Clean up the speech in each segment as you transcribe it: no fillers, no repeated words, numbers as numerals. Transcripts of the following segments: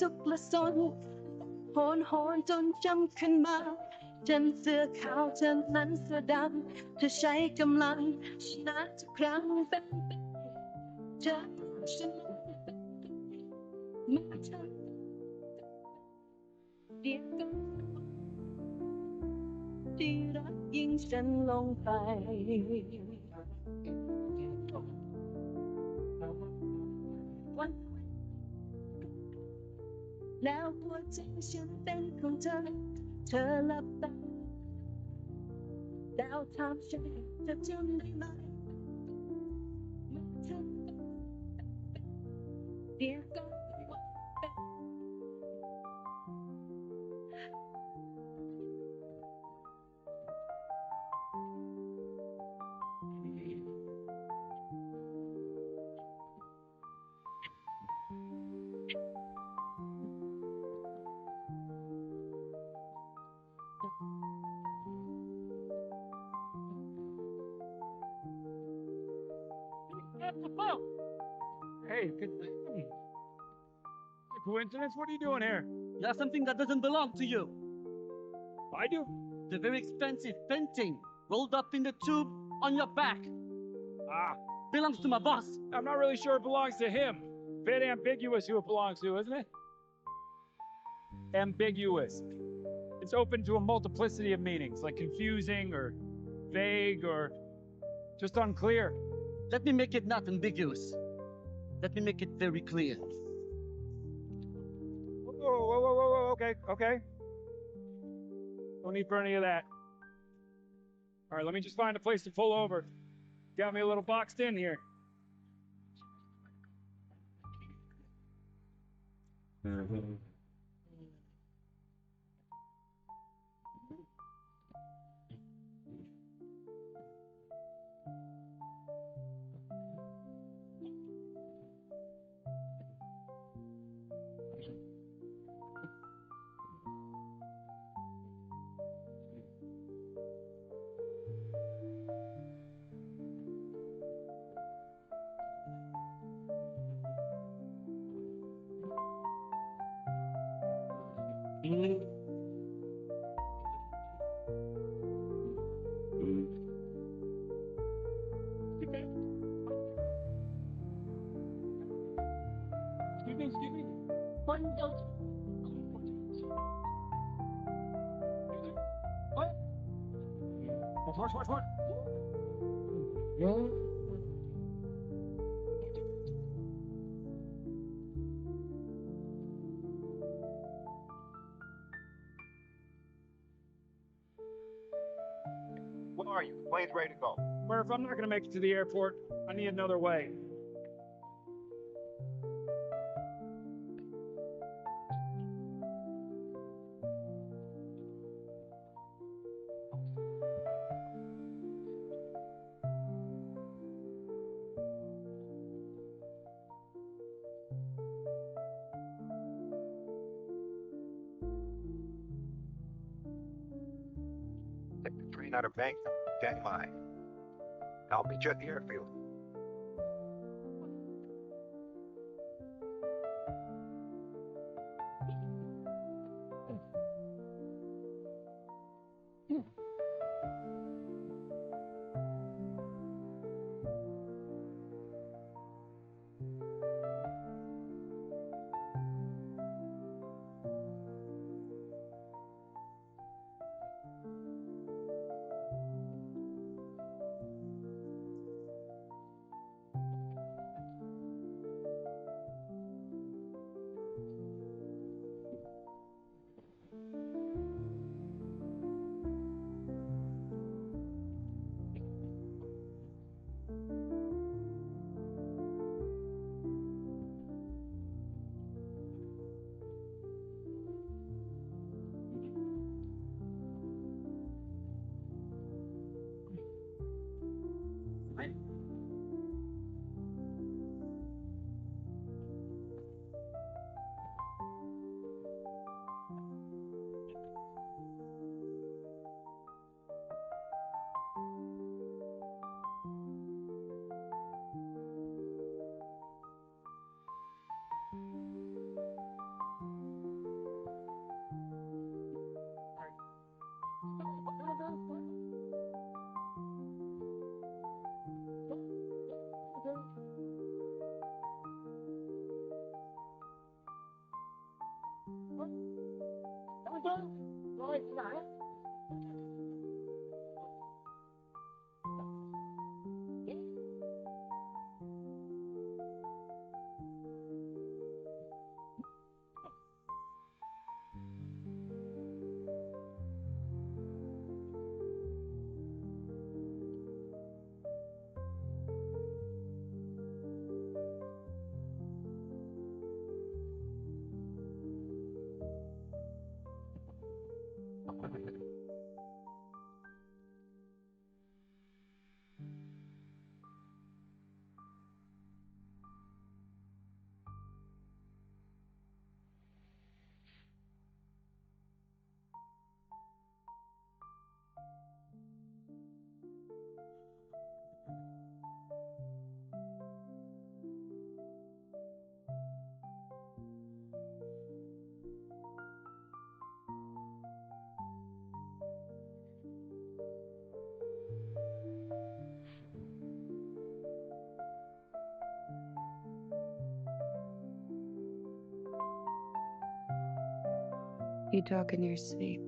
สุขและสนโหนโหนจนจำขึ้นมาฉันเสื้อขาวฉันนั้นเสื้อดำเธอใช้กำลังชนะทุกครั้งเป็นเธอฉันเมื่อเธอเดียวกันที่รักยิ่งฉันลงไปวันแล้วหัวใจฉันเป็นของเธอเธอหลับตาแล้วถามฉันจะจำได้ไหมเมื่อเธอเดียวกันHey, good. Coincidence? What are you doing here? You have something that doesn't belong to you. I do. The very expensive painting rolled up in the tube on your back. Ah, Belongs to my boss. I'm not really sure it belongs to him. Bit ambiguous who it belongs to, isn't it? Ambiguous. It's open to a multiplicity of meanings, like confusing or vague or just unclear. Let me make it not ambiguous. Let me make it very clear. Whoa, okay. No need for any of that. All right, let me just find a place to pull over. Got me a little boxed in here. Excuse me. What? What? Where are you? The plane's ready to go. Murph, I'm not going to make it to the airport. I need another way. Take the train out of Bank 10 miles. I'll meet you at the airfield. You talk in your sleep.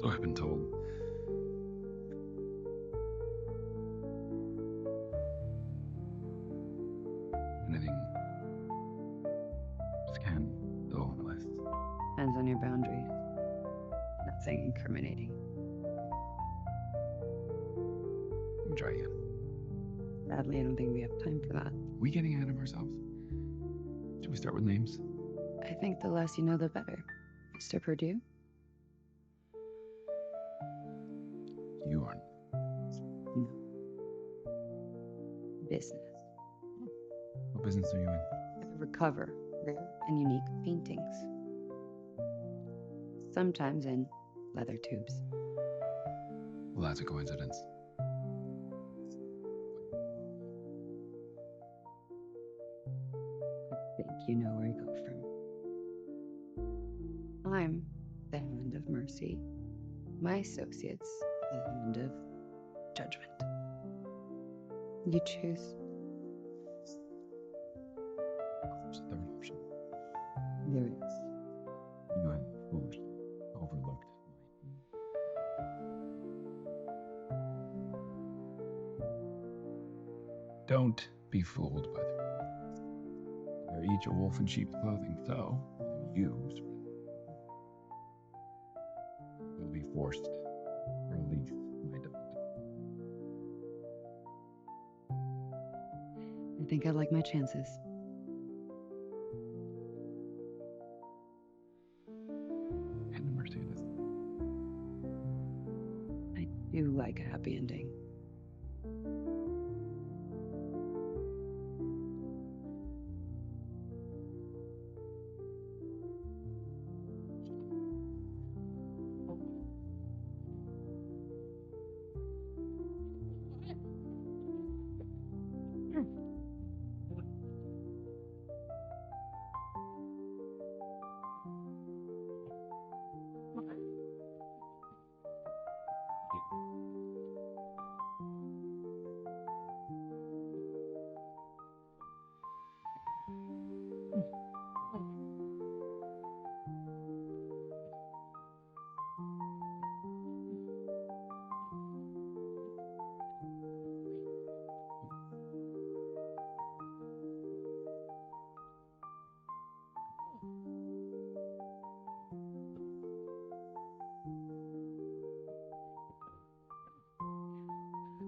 So I've been told. Anything scan, though, on the list. Depends on your boundaries. Nothing incriminating. Let me try again. Sadly, I don't think we have time for that. We getting ahead of ourselves? Should we start with names? I think the less you know, the better. Mr. Purdue? You aren't. No. Business. What business are you in? I recover rare and unique paintings. Sometimes in leather tubes. Well, that's a coincidence. I think you know where I go from. I'm the hand of mercy. My associates, the hand of judgment. You choose. There's a third option. There is. You have foolishly overlooked my. Don't be fooled by their words. They're each a wolf in sheep's clothing, so you will be forced to release my dog. I think I like my chances. And the mercy of this. I do like a happy ending.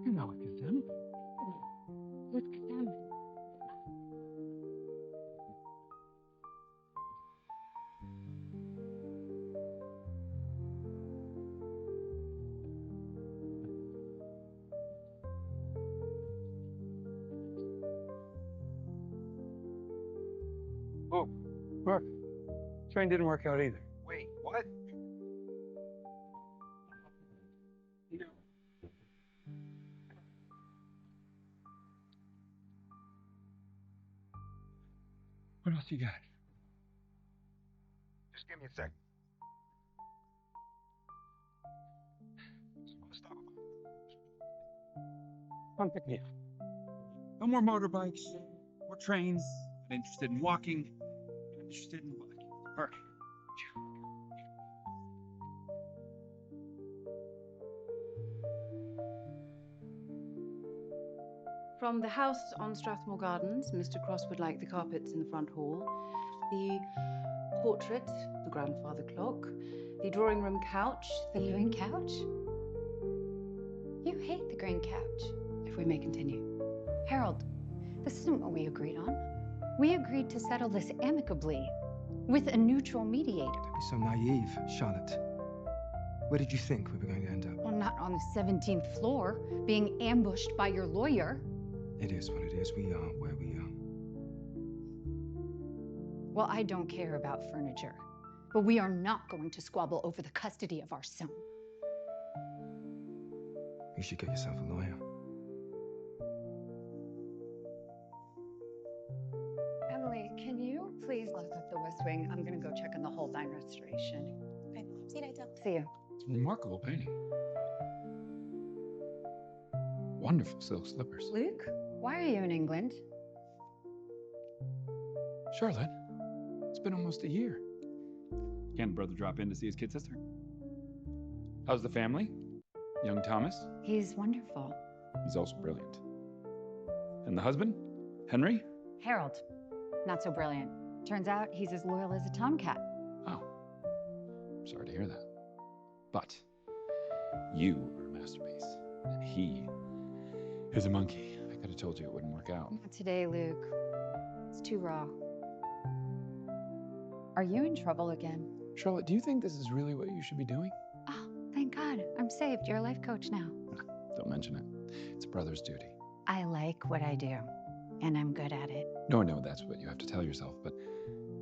You know what to do. Look at them. Oh, look. Train didn't work out either. Wait, what? What else you got? Just give me a sec. Just wanna stop. Come pick me up. No more motorbikes, more trains. I'm interested in walking. I'm interested in walking. All right. From the house on Strathmore Gardens, Mr. Cross would like the carpets in the front hall, the portrait, the grandfather clock, the drawing room couch, The green couch? You hate the green couch. if we may continue. Harold, this isn't what we agreed on. We agreed to settle this amicably with a neutral mediator. Don't be so naive, Charlotte. Where did you think we were going to end up? Well, not on the 17th floor, being ambushed by your lawyer. It is what it is. We are where we are. Well, I don't care about furniture, but we are not going to squabble over the custody of our son. You should get yourself a lawyer. Emily, can you please lock up the West Wing? I'm gonna go check on the Holbein restoration. Okay, see you later. See you. It's a remarkable painting. Wonderful silk slippers. Luke, why are you in England? Charlotte, it's been almost a year. Can the brother drop in to see his kid sister? How's the family? Young Thomas? He's wonderful. He's also brilliant. And the husband? Henry? Harold, not so brilliant. Turns out he's as loyal as a tomcat. Oh. Sorry to hear that. But you are a masterpiece, and he is a monkey. I could have told you it wouldn't work out. Not today, Luke. It's too raw. Are you in trouble again? Charlotte, do you think this is really what you should be doing? Oh, thank God. I'm saved. You're a life coach now. Don't mention it. It's a brother's duty. I like what I do, and I'm good at it. No, that's what you have to tell yourself, but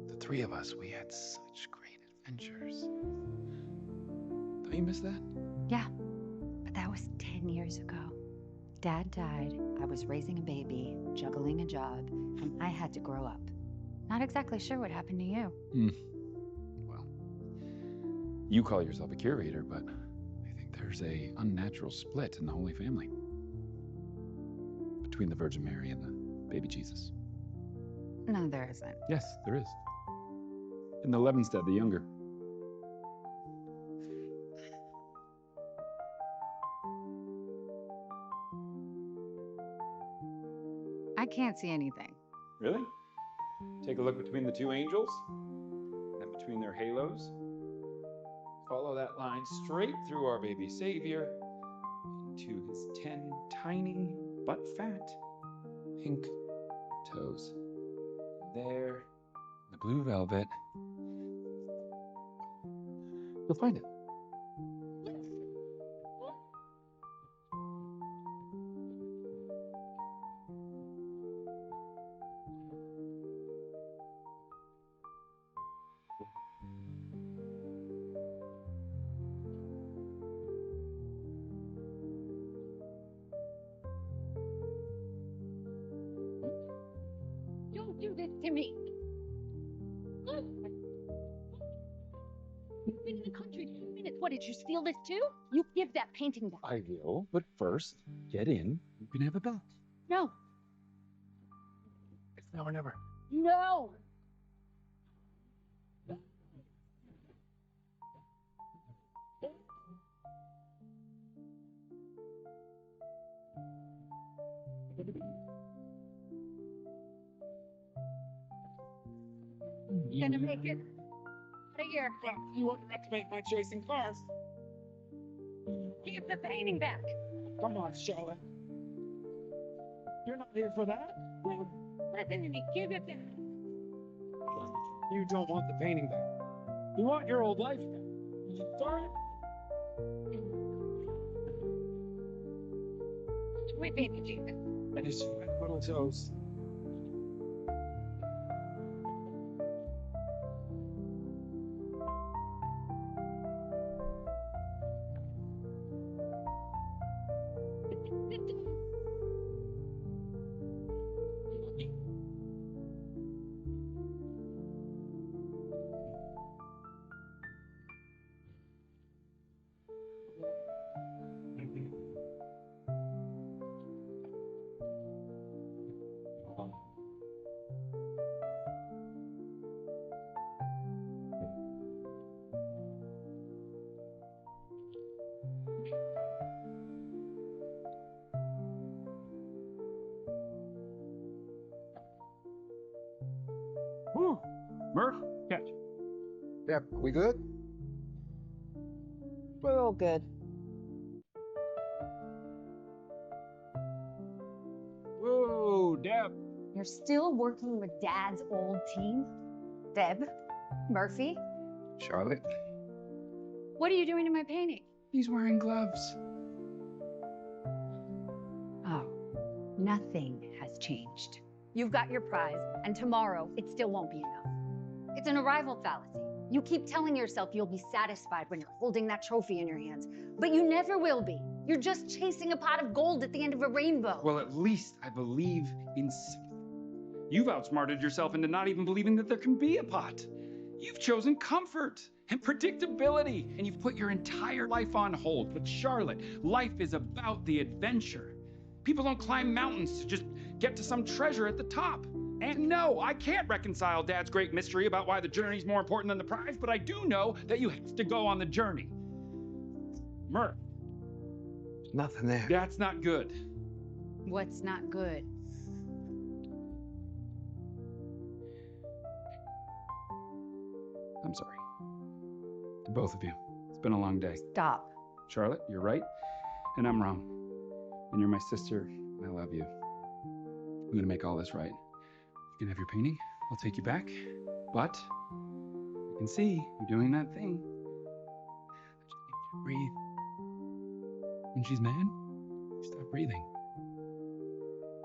the three of us, we had such great adventures. Don't you miss that? Yeah, but that was 10 years ago. Dad died, I was raising a baby, juggling a job, and I had to grow up. Not exactly sure what happened to you. Well, you call yourself a curator, but I think there's a unnatural split in the Holy Family. Between the Virgin Mary and the baby Jesus. No, there isn't. Yes, there is. In the Levenstead, the younger. I can't see anything. Really? Take a look between the two angels, and between their halos. Follow that line straight through our baby Savior into his 10 tiny but fat pink toes. There, the blue velvet. You'll find it. Don't do this to me. Look. You've been in the country 2 minutes. What, did you steal this too? You give that painting back. I will, but first, get in. You can have a bath. No. It's now or never. No. Gonna make it out of here. You won't activate my chasing cars. Give the painting back. Come on, Charlotte. You're not here for that. Listen to me. Give it back. You don't want the painting back. You want your old life back. Sorry. My baby Jesus. And his fat little toes. Whew. Murph, catch. Yeah, we good? We're all good. Whoa, Deb. You're still working with Dad's old team? Deb? Murphy? Charlotte? What are you doing to my painting? He's wearing gloves. Oh, nothing has changed. You've got your prize, and tomorrow it still won't be enough. It's an arrival fallacy. You keep telling yourself you'll be satisfied when you're holding that trophy in your hands, but you never will be. You're just chasing a pot of gold at the end of a rainbow. Well, at least I believe in. You've outsmarted yourself into not even believing that there can be a pot. You've chosen comfort and predictability, and you've put your entire life on hold. But Charlotte, life is about the adventure. People don't climb mountains to just get to some treasure at the top. And no, I can't reconcile Dad's great mystery about why the journey's more important than the prize, but I do know that you have to go on the journey. Murph, There's nothing there. that's not good. What's not good? I'm sorry. To both of you. It's been a long day. Stop. Charlotte, you're right, and I'm wrong. And you're my sister, and I love you. I'm gonna make all this right. You can have your painting. I'll take you back. But I can see you're doing that thing. Breathe. When she's mad, you stop breathing.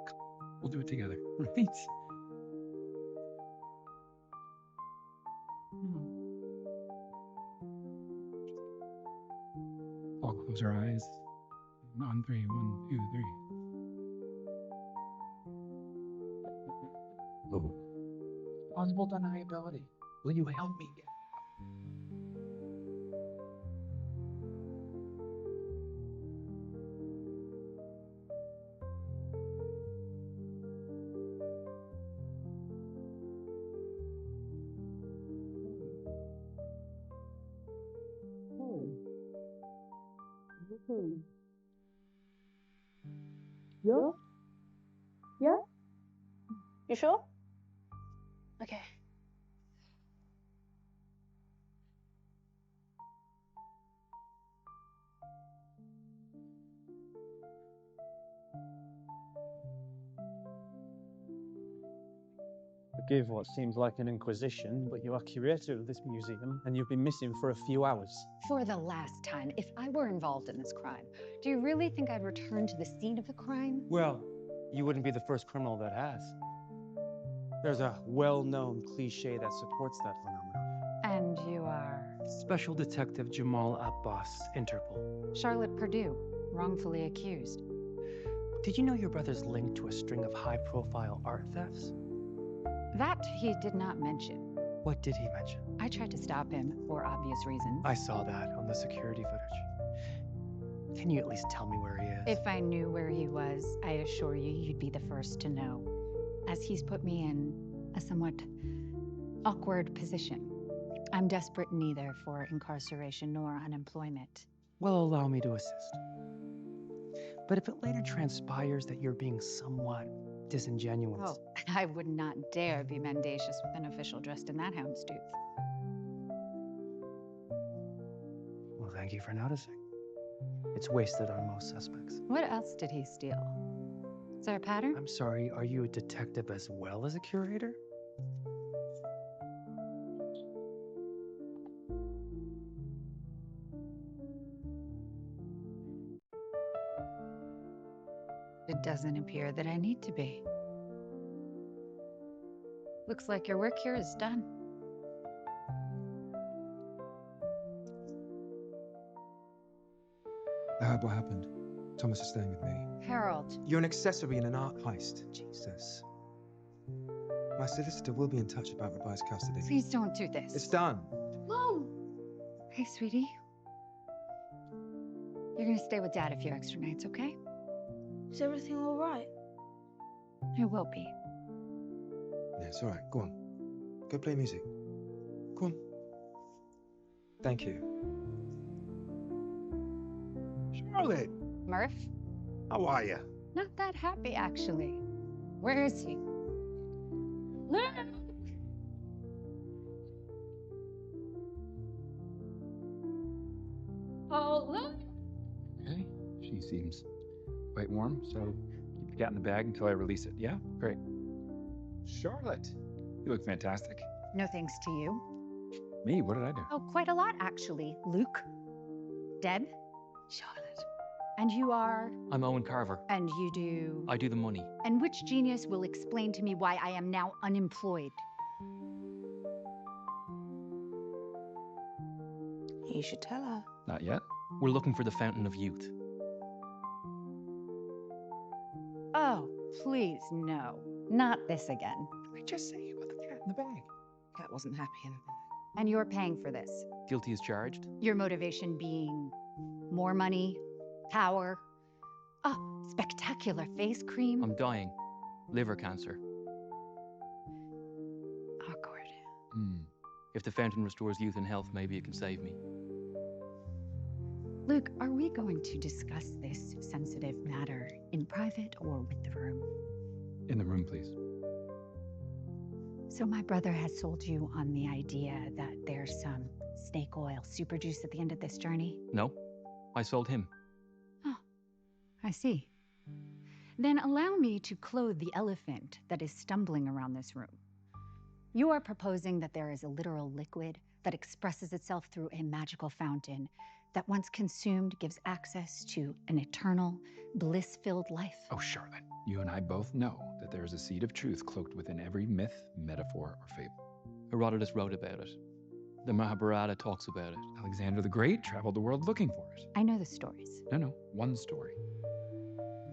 Come, we'll do it together, right? All close our eyes. On three. 1, 2, 3. Oh. Plausible deniability. Will you help me get Yeah? Yeah? You sure? Okay. Forgive what seems like an inquisition, but you are curator of this museum, and you've been missing for a few hours. For the last time, if I were involved in this crime, do you really think I'd return to the scene of the crime? Well, you wouldn't be the first criminal that has. There's a well-known cliche that supports that phenomenon. And you are? Special Detective Jamal Abbas, Interpol. Charlotte Purdue, wrongfully accused. Did you know your brother's linked to a string of high-profile art thefts? That he did not mention. What did he mention? I tried to stop him for obvious reasons. I saw that on the security footage. Can you at least tell me where he is? If I knew where he was, I assure you, you'd be the first to know, as he's put me in a somewhat awkward position. I'm desperate neither for incarceration nor unemployment. Well, allow me to assist. But if it later transpires that you're being somewhat disingenuous... Oh, I would not dare be mendacious with an official dressed in that houndstooth. Well, thank you for noticing. It's wasted on most suspects. What else did he steal? Is there a pattern? I'm sorry, are you a detective as well as a curator? It doesn't appear that I need to be. Looks like your work here is done. I heard what happened. Thomas is staying with me. Harold. You're an accessory in an art heist. Jesus. My solicitor will be in touch about revised custody. Please don't do this. It's done. Mom! Hey, sweetie. You're gonna stay with Dad a few extra nights, okay? Is everything all right? It will be. Yeah, it's all right. Go on. Go play music. Go on. Thank you. Charlotte, Murph? how are you? Not that happy, actually. Where is he? Oh, look! Okay, she seems quite warm, so keep the cat in the bag until I release it. Yeah? Great. Charlotte, you look fantastic. No thanks to you. Me? What did I do? Oh, quite a lot, actually. Luke. Deb. Charlotte. And you are? I'm Owen Carver. And you do? I do the money. And which genius will explain to me why I am now unemployed? You should tell her. Not yet. We're looking for the Fountain of Youth. Oh, please, no. Not this again. I just say you got the cat in the bag. Cat wasn't happy in And you're paying for this. Guilty as charged. Your motivation being more money, power, spectacular face cream. I'm dying. Liver cancer. If the fountain restores youth and health, maybe it can save me. Luke, are we going to discuss this sensitive matter in private or with the room? In the room, please. So my brother has sold you on the idea that there's some snake oil super juice at the end of this journey? No, I sold him. Oh, I see. Then allow me to clothe the elephant that is stumbling around this room. You are proposing that there is a literal liquid that expresses itself through a magical fountain that once consumed gives access to an eternal, bliss-filled life. Oh, Charlotte, you and I both know that there is a seed of truth cloaked within every myth, metaphor, or fable. Herodotus wrote about it. The Mahabharata talks about it. Alexander the Great traveled the world looking for it. I know the stories. No, one story.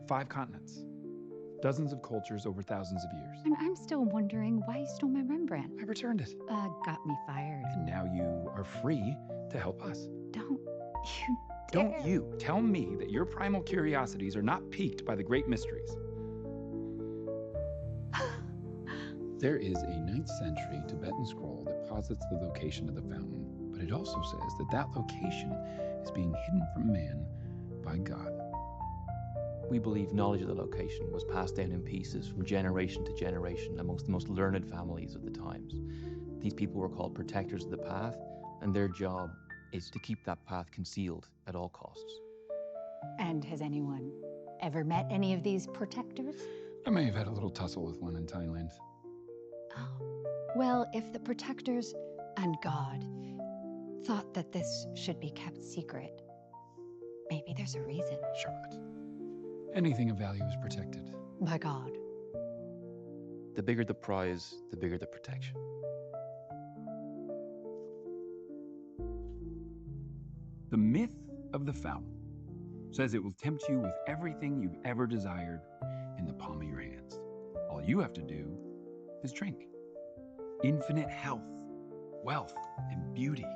5 continents. Dozens of cultures over thousands of years. And I'm still wondering why you stole my Rembrandt. I returned it. Got me fired. And now you are free to help us. Don't you Don't you tell me that your primal curiosities are not piqued by the great mysteries. There is a 9th century Tibetan scroll that posits the location of the fountain, but it also says that that location is being hidden from man by God. We believe knowledge of the location was passed down in pieces from generation to generation amongst the most learned families of the times. These people were called protectors of the path, and their job is to keep that path concealed at all costs. And has anyone ever met any of these protectors? I may have had a little tussle with one in Thailand. Oh. Well, if the protectors and God thought that this should be kept secret, maybe there's a reason. Charlotte, anything of value is protected. By God. The bigger the prize, the bigger the protection. The myth of the fountain says it will tempt you with everything you've ever desired in the palm of your hands. All you have to do is drink. Infinite health, wealth, and beauty.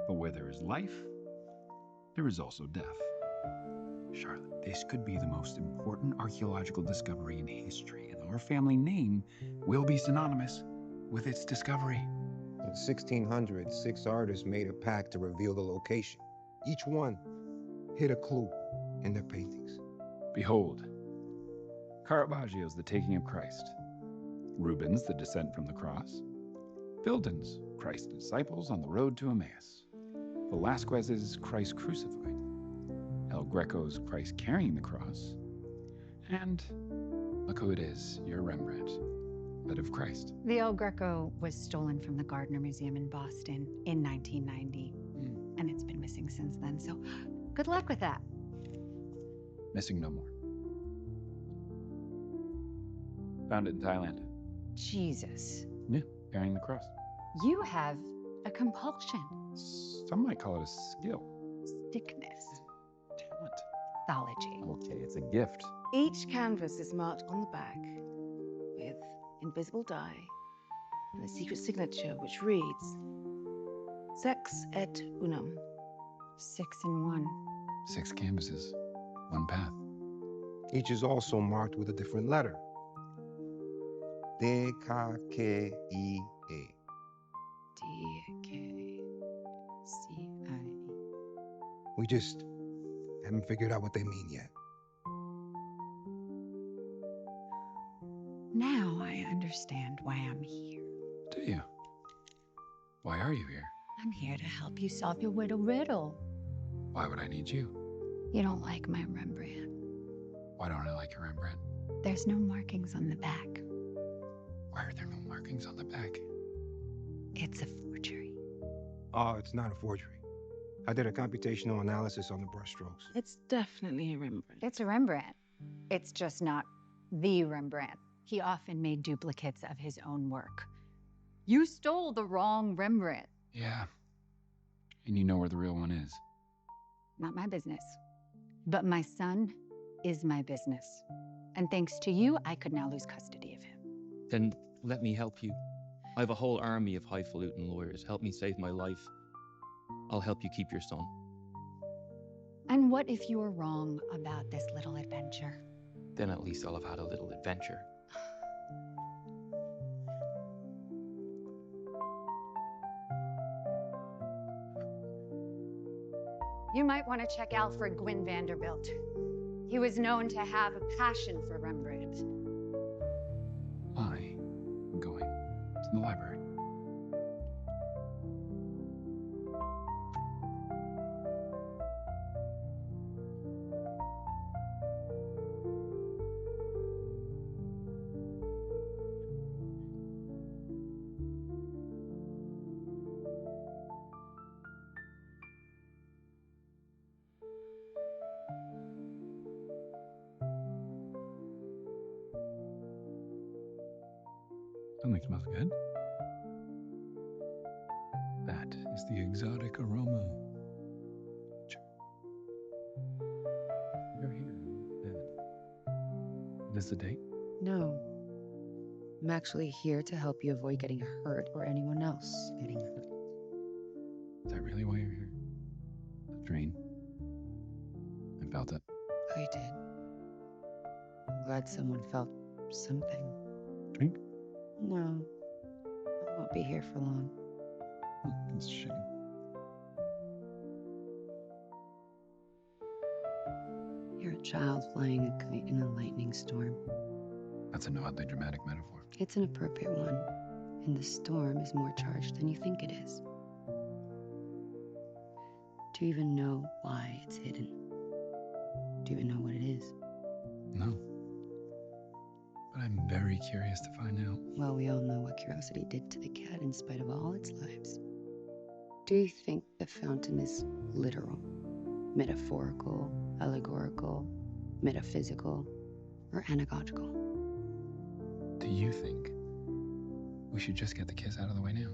But where there is life, there is also death. Charlotte, this could be the most important archaeological discovery in history, and our family name will be synonymous with its discovery. In 1600, 6 artists made a pact to reveal the location. Each one hid a clue in their paintings. Behold, Caravaggio's The Taking of Christ, Rubens' The Descent from the Cross, Filden's Christ's Disciples on the Road to Emmaus, Velázquez's Christ Crucified, El Greco's Christ Carrying the Cross, and look who it is, your Rembrandt, that of Christ. The El Greco was stolen from the Gardner Museum in Boston in 1990, and it's been missing since then, so good luck with that. Missing no more. Found it in Thailand. Jesus. Yeah, carrying the cross. You have a compulsion. Some might call it a skill. Sickness. Talent. Pathology. Okay, it's a gift. Each canvas is marked on the back with invisible dye and a secret signature which reads, Sex et unum. 6 in 1. 6 canvases, 1 path. Each is also marked with a different letter. D-K-K-E-A. D-K-C-I. We just haven't figured out what they mean yet. Now I understand why I'm here. Do you? Why are you here? I'm here to help you solve your riddle. Why would I need you? You don't like my Rembrandt. Why don't I like your Rembrandt? There's no markings on the back. Why are there no markings on the back? It's a forgery. Oh, it's not a forgery. I did a computational analysis on the brushstrokes. It's definitely a Rembrandt. It's a Rembrandt. It's just not the Rembrandt. He often made duplicates of his own work. You stole the wrong Rembrandt. Yeah. And you know where the real one is. Not my business. But my son is my business. And thanks to you, I could now lose custody of him. Then let me help you. I have a whole army of highfalutin lawyers. Help me save my life. I'll help you keep your son. And what if you're wrong about this little adventure? Then at least I'll have had a little adventure. You might want to check Alfred Gwynn Vanderbilt. He was known to have a passion for Rembrandt. I am going to the library. Something smells good. That is the exotic aroma. You're here. Is this a date? No. I'm actually here to help you avoid getting hurt or anyone else getting hurt. Is that really why you're here? The train. I felt it. I did. I'm glad someone felt something. Drink? No. I won't be here for long. It's a shame. You're a child flying a kite in a lightning storm. That's an oddly dramatic metaphor. It's an appropriate one, and the storm is more charged than you think it is. Do you even know why it's hidden? Do you even know what it is? No. But I'm very curious to find out. Well, we all know what curiosity did to the cat in spite of all its lives. Do you think the fountain is literal, metaphorical, allegorical, metaphysical, or anagogical? Do you think we should just get the kiss out of the way now?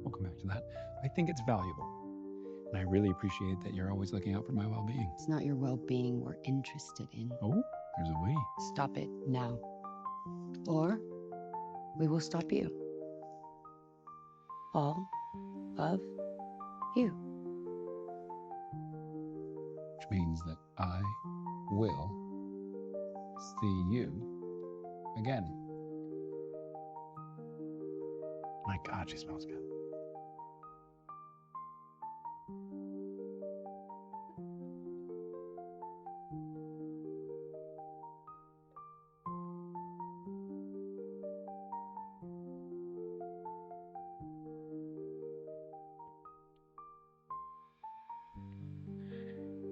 We'll come back to that. I think it's valuable. And I really appreciate that you're always looking out for my well-being. It's not your well-being we're interested in. Oh, there's a way. Stop it now. Or we will stop you. All of you. Which means that I will see you again. My God, she smells good.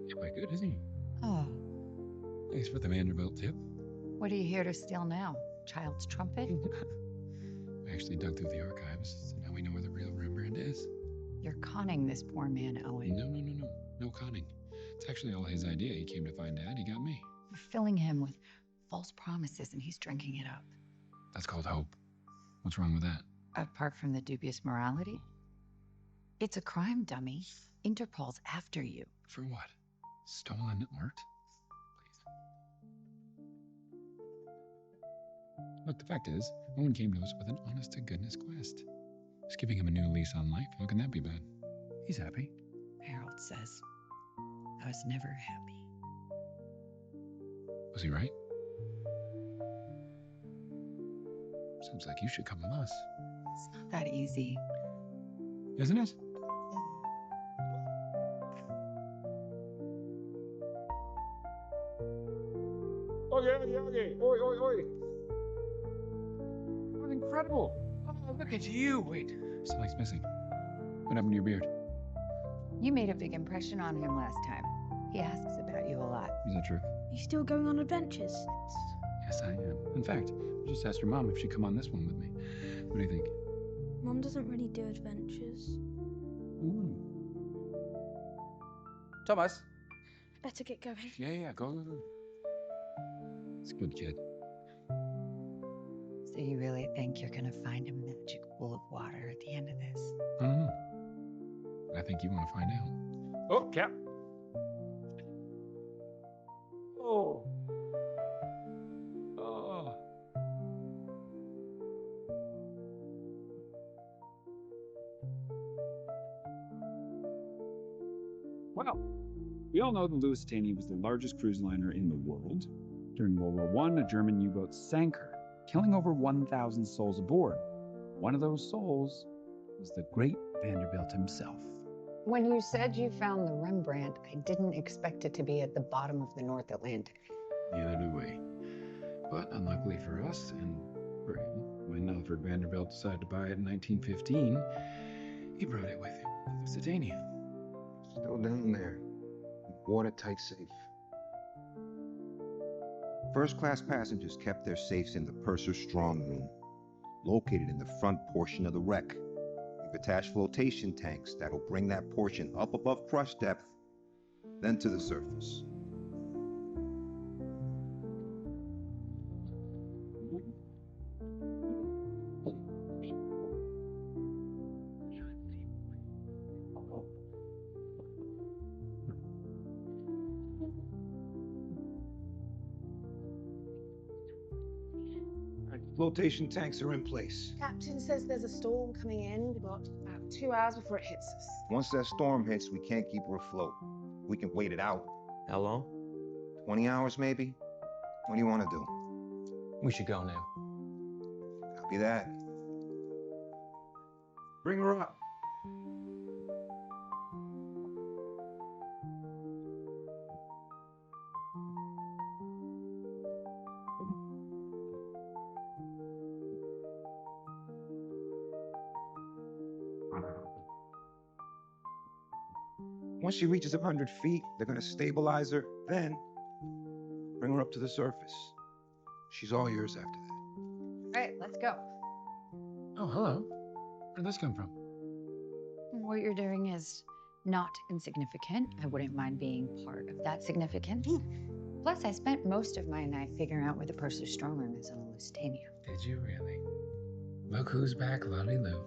He's quite good, isn't he? Oh, Thanks for the Vanderbilt tip. what are you here to steal now? Child's trumpet? I actually dug through the archives, so now we know where the real Rembrandt is. You're conning this poor man, Owen. No. No conning. It's actually all his idea. He came to find Dad, he got me. You're filling him with false promises and he's drinking it up. That's called hope. What's wrong with that? Apart from the dubious morality, it's a crime, dummy. Interpol's after you. For what? Stolen art? Please. Look, the fact is, Owen came to us with an honest-to-goodness quest. Just giving him a new lease on life. How can that be bad? He's happy. Harold says, I was never happy. Was he right? Seems like you should come with us. It's not that easy. Isn't it? Okay. Oi. That was incredible. Oh, look at you. Wait, something's missing. What happened to your beard? You made a big impression on him last time. He asks about you a lot. Is that true? You still going on adventures? Yes, I am. In fact, I just asked your mom if she'd come on this one with me. What do you think? Mom doesn't really do adventures. Ooh. Thomas. Better get going. Yeah, go. It's a good kid. So you really think you're gonna find a magic pool of water at the end of this? I don't know. But I think you want to find out. Oh, Cap. Oh. Well, We all know the Lusitania was the largest cruise liner in the world. During World War I, a German U-boat sank her, killing over 1,000 souls aboard. One of those souls was the great Vanderbilt himself. When you said you found the Rembrandt, I didn't expect it to be at the bottom of the North Atlantic. Neither do we. But unluckily for us, and for him, when Alfred Vanderbilt decided to buy it in 1915, he brought it with him, the Lusitania. Still down there. Watertight safe. First-class passengers kept their safes in the purser's strong room, located in the front portion of the wreck. We've attached flotation tanks that'll bring that portion up above crush depth, then to the surface. Flotation tanks are in place. Captain says there's a storm coming in. We've got about 2 hours before it hits us. Once that storm hits, we can't keep her afloat. We can wait it out. How long? 20 hours, maybe? What do you want to do? We should go now. Copy that. Bring her up. Once she reaches 100 feet, they're going to stabilize her, then bring her up to the surface. She's all yours after that. All right, let's go. Oh, hello. Where'd this come from? What you're doing is not insignificant. I wouldn't mind being part of that significance. Plus, I spent most of my night figuring out where the purser's strong room is on the Lusitania. Did you really? Look who's back, Lolly Lou.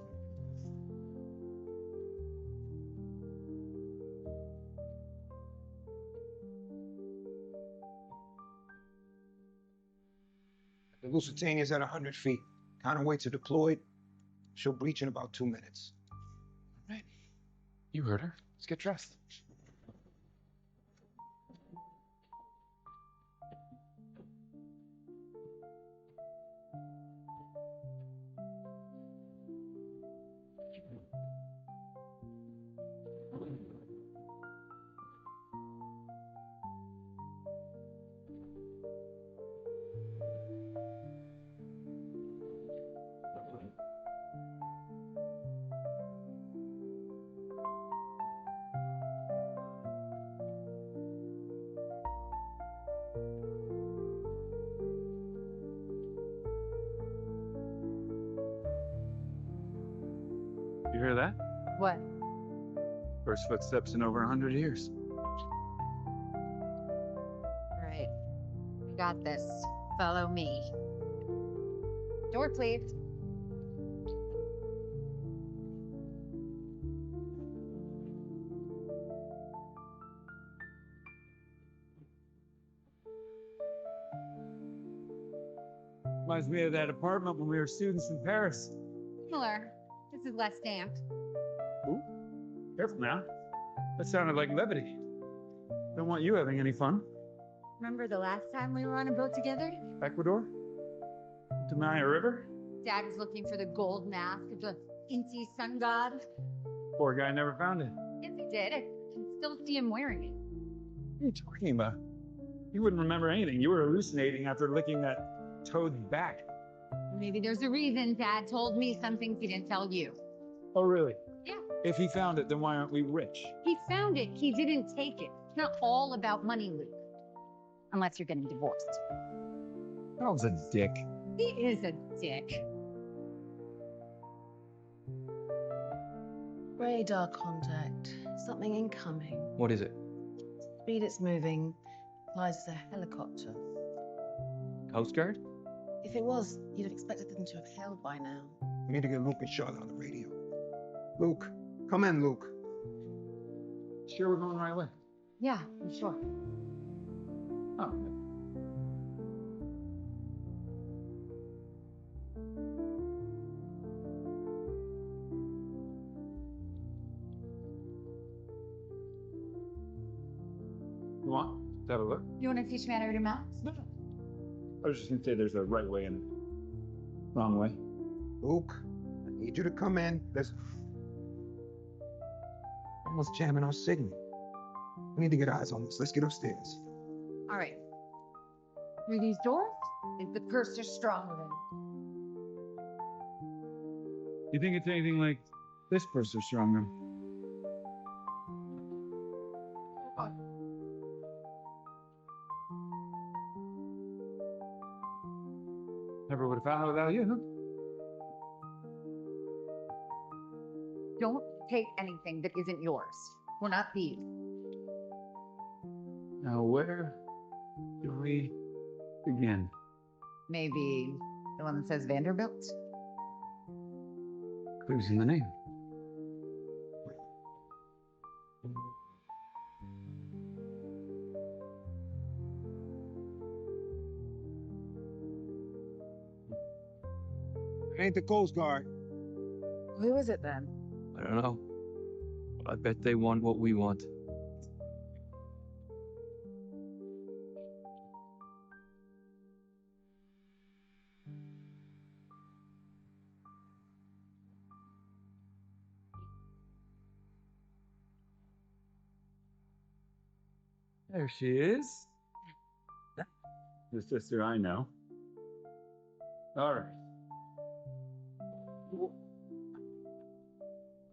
The Lusitania's at 100 feet. Counterweights are deployed. She'll breach in about 2 minutes. All right. You heard her. Let's get dressed. You hear that? What? First footsteps in over 100 years. All right, I got this. Follow me. Door, please. Reminds me of that apartment when we were students in Paris. Similar. This is less damp. Ooh, careful now. That sounded like levity. Don't want you having any fun. Remember the last time we were on a boat together? Ecuador? To Maya River? Dad was looking for the gold mask of the Inti sun god. Poor guy never found it. Yes, he did. I can still see him wearing it. What are you talking about? You wouldn't remember anything. You were hallucinating after licking that toad's back. Maybe there's a reason Dad told me some things he didn't tell you. Oh, really? Yeah. If he found it, then why aren't we rich? He found it. He didn't take it. It's not all about money, Luke. Unless you're getting divorced. Carl's a dick. He is a dick. Radar contact. Something incoming. What is it? Speed it's moving. Implies it's a helicopter. Coast Guard? If it was, you'd have expected them to have hailed by now. We need to get Luke and Charlotte on the radio. Luke, come in, Luke. Sure we're going the right way? Yeah, I'm sure. Oh. have a look. You want to teach me how to read a mouse? I was just gonna say there's a right way and wrong way. Luke, I need you to come in. There's almost jamming our signal. We need to get eyes on this. Let's get upstairs. All right. Through these doors is the cursor strong room. You think it's anything like this Purser strong room? Never would have found it without you. Don't take anything that isn't yours. We're not thieves. Now, where do we begin? Maybe the one that says Vanderbilt? Clues in the name. It ain't the Coast Guard. Who is it then? I don't know. But I bet they want what we want. There she is. The sister I know. All right.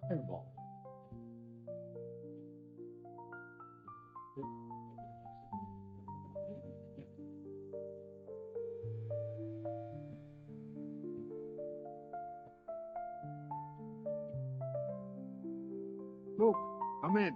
Fireball. Luke, I'm in.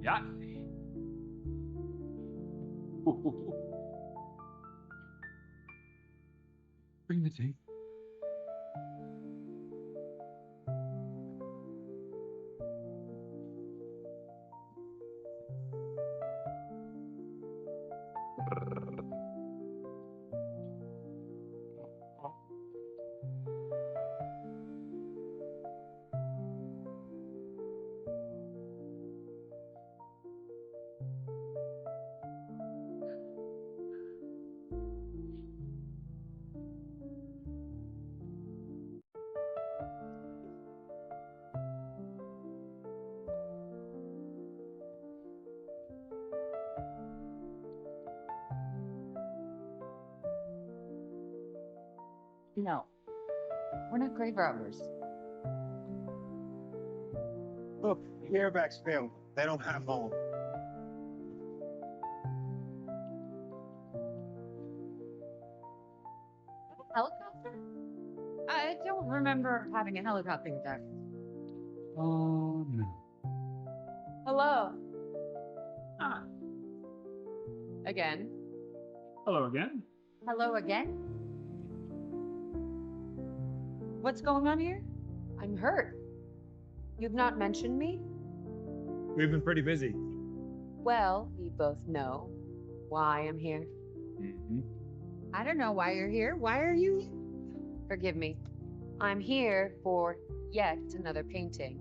Yeah. Bring the tea. No. We're not grave robbers. Look, the airbags failed. They don't have home. Helicopter? I don't remember having a helicopter deck. Oh, no. Hello. Ah. Again. Hello again. Hello again? What's going on here? I'm hurt. You've not mentioned me? We've been pretty busy. Well, we both know why I'm here. Mm-hmm. I don't know why you're here. Why are you here? Forgive me. I'm here for yet another painting.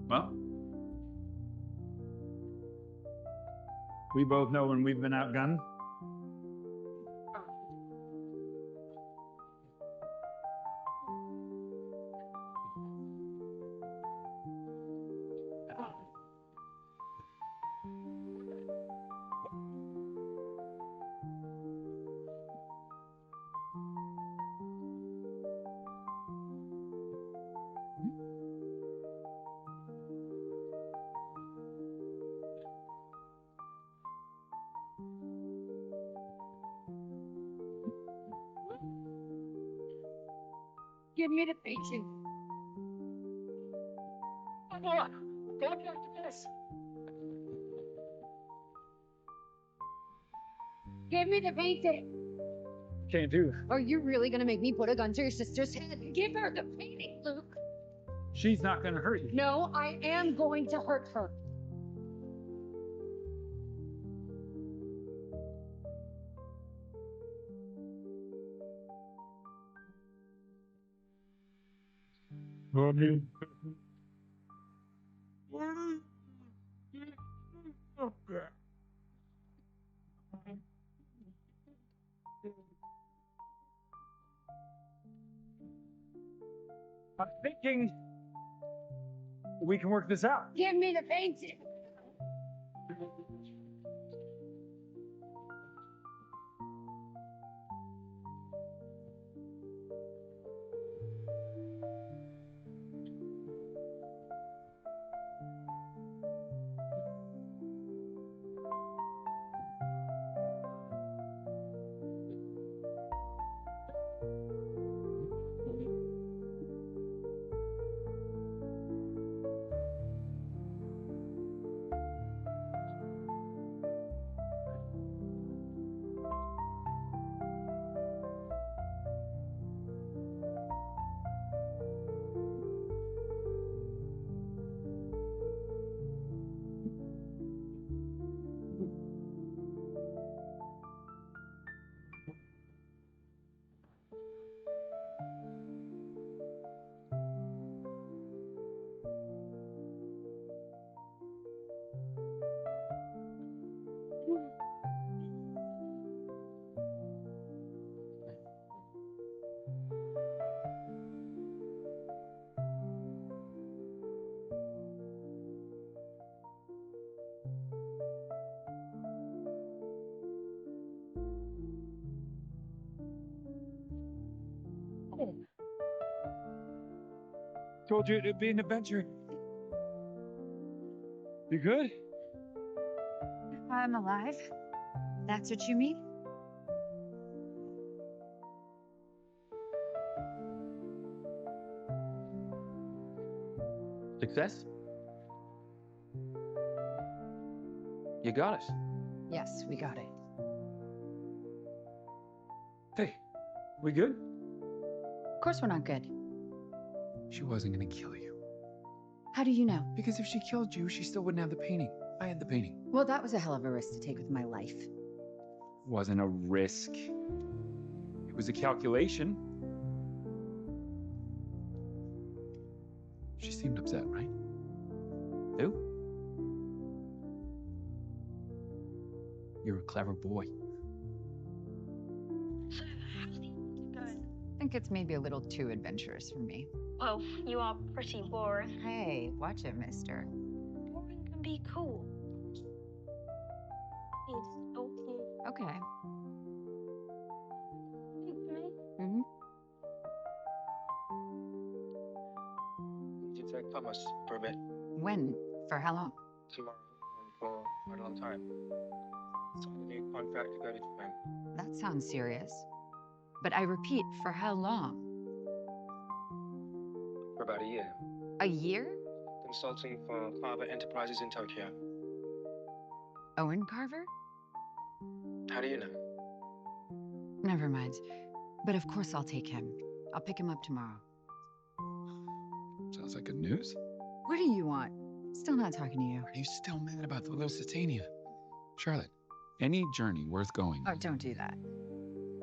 Well, we both know when we've been outgunned. Give me the painting. Come on, don't have to miss. Give me the painting. Can't do that. Are you really gonna make me put a gun to your sister's head? Give her the painting, Luke. She's not gonna hurt you. No, I am going to hurt her. I'm thinking we can work this out. Give me the painting. Told you it'd be an adventure. You good? I'm alive. That's what you mean? Success? You got it. Yes, we got it. Hey, we good? Of course we're not good. She wasn't gonna kill you. How do you know? Because if she killed you, she still wouldn't have the painting. I had the painting. Well, that was a hell of a risk to take with my life. Wasn't a risk. It was a calculation. She seemed upset, right? Who? You're a clever boy. So, how's the going? I think it's maybe a little too adventurous for me. Well, you are pretty boring. Hey, watch it, mister. Boring can be cool. Please, talk to me. Okay. Speak to me. Mm-hmm. You take Thomas for a bit When? For how long? tomorrow and for quite a long time. Sign a new contract to go to Japan. That sounds serious. But I repeat, for how long? For about a year. A year? Consulting for Carver Enterprises in Tokyo. Owen Carver? How do you know? Never mind. But of course I'll take him. I'll pick him up tomorrow. Sounds like good news. What do you want? Still not talking to you. Are you still mad about the Lusitania? Charlotte, any journey worth going. Oh, don't do that.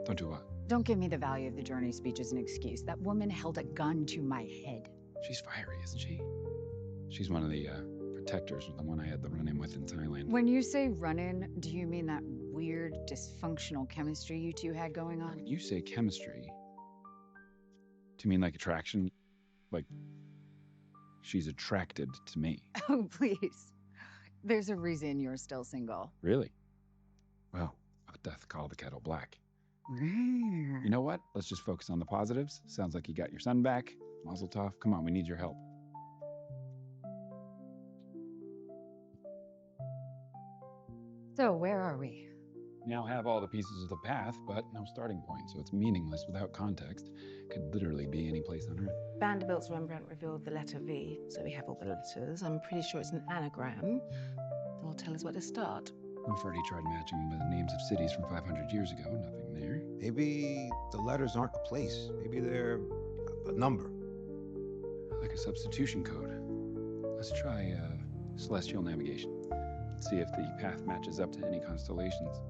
Don't do what? Don't give me the value of the journey speech as an excuse. That woman held a gun to my head. She's fiery, isn't she? She's one of the protectors, the one I had the run-in with in Thailand. When you say run-in, do you mean that weird, dysfunctional chemistry you two had going on? When you say chemistry, do you mean like attraction? Like she's attracted to me? Oh, please. There's a reason you're still single. Really? Well, a death call the kettle black. You know what? Let's just focus on the positives. Sounds like you got your son back. Mazel tov. Come on, we need your help. So, where are we? Now have all the pieces of the path, but no starting point, so it's meaningless without context. Could literally be any place on Earth. Vanderbilt's Rembrandt revealed the letter V, so we have all the letters. I'm pretty sure it's an anagram. That'll tell us where to start. I've already tried matching them with the names of cities from 500 years ago. Nothing there. Maybe the letters aren't a place. Maybe they're a number. Like a substitution code. Let's try celestial navigation. See if the path matches up to any constellations.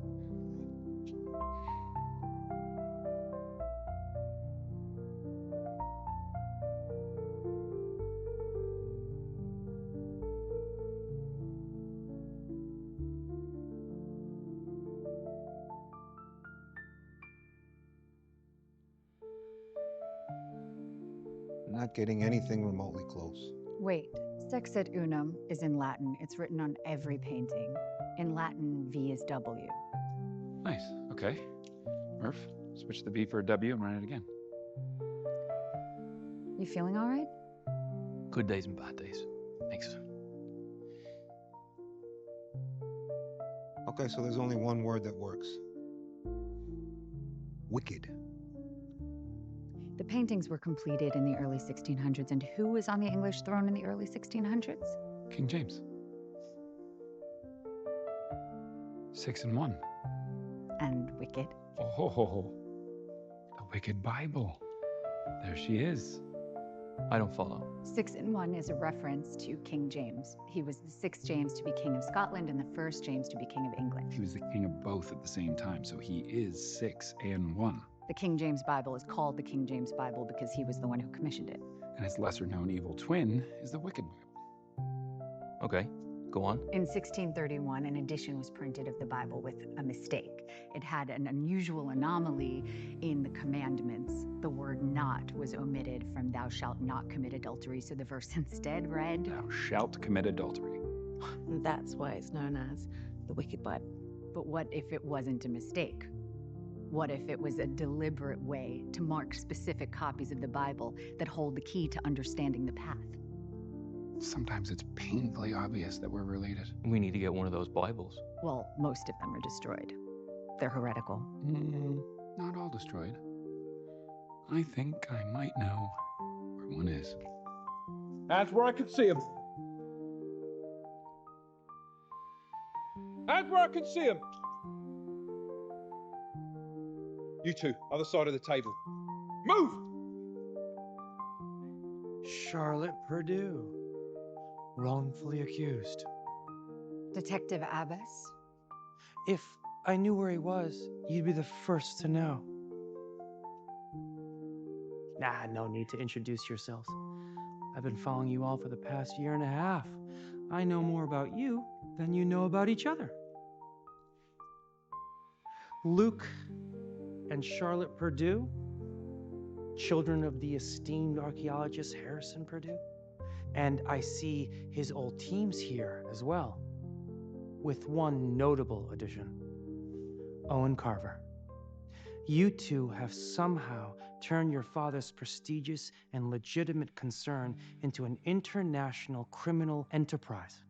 Not getting anything remotely close. Wait, Sextet Unum is in Latin. It's written on every painting. In Latin, V is W. Nice. Okay. Murph, switch the V for a W and run it again. You feeling all right? Good days and bad days. Thanks. Okay, so there's only one word that works. Wicked. The paintings were completed in the early 1600s, and who was on the English throne in the early 1600s? King James. 6 and 1. And wicked. Oh, the Wicked Bible. There she is. I don't follow. 6 and 1 is a reference to King James. He was the 6th James to be King of Scotland and the 1st James to be King of England. He was the king of both at the same time, so he is 6 and 1. The King James Bible is called the King James Bible because he was the one who commissioned it. And his lesser-known evil twin is the Wicked Bible. Okay, go on. In 1631, an edition was printed of the Bible with a mistake. It had an unusual anomaly in the commandments. The word not was omitted from thou shalt not commit adultery, so the verse instead read, Thou shalt commit adultery. That's why it's known as the Wicked Bible. But what if it wasn't a mistake? What if it was a deliberate way to mark specific copies of the Bible that hold the key to understanding the path? Sometimes it's painfully obvious that we're related. We need to get one of those Bibles. Well, most of them are destroyed. They're heretical. Not all destroyed. I think I might know where one is. That's where I can see him. That's where I can see him. You two, other side of the table. Move! Charlotte Purdue, wrongfully accused. Detective Abbas? If I knew where he was, you'd be the first to know. Nah, no need to introduce yourselves. I've been following you all for the past year and a half. I know more about you than you know about each other. Luke and Charlotte Purdue, children of the esteemed archaeologist Harrison Purdue. And I see his old teams here as well, with one notable addition, Owen Carver. You two have somehow turned your father's prestigious and legitimate concern into an international criminal enterprise.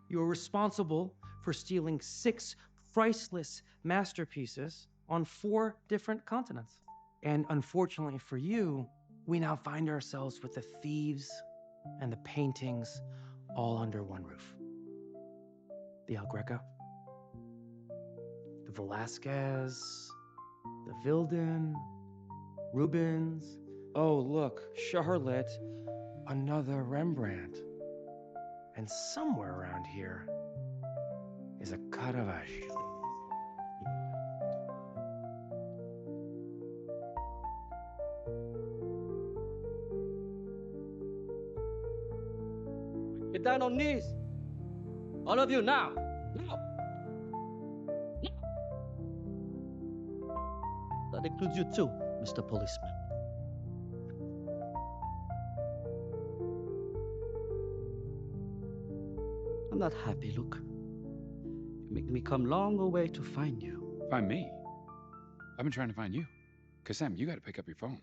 You are responsible for stealing 6 priceless masterpieces on 4 different continents. And unfortunately for you, we now find ourselves with the thieves and the paintings all under one roof. The El Greco, the Velasquez, the Wilden, Rubens. Oh, look, Charlotte, another Rembrandt. And somewhere around here is a Caravaggio. Get down on knees. All of you now. Now. That includes you too, Mr. Policeman. I'm not happy, Luke. You make me come long way to find you. Find me? I've been trying to find you. Cause Sam, you gotta pick up your phone.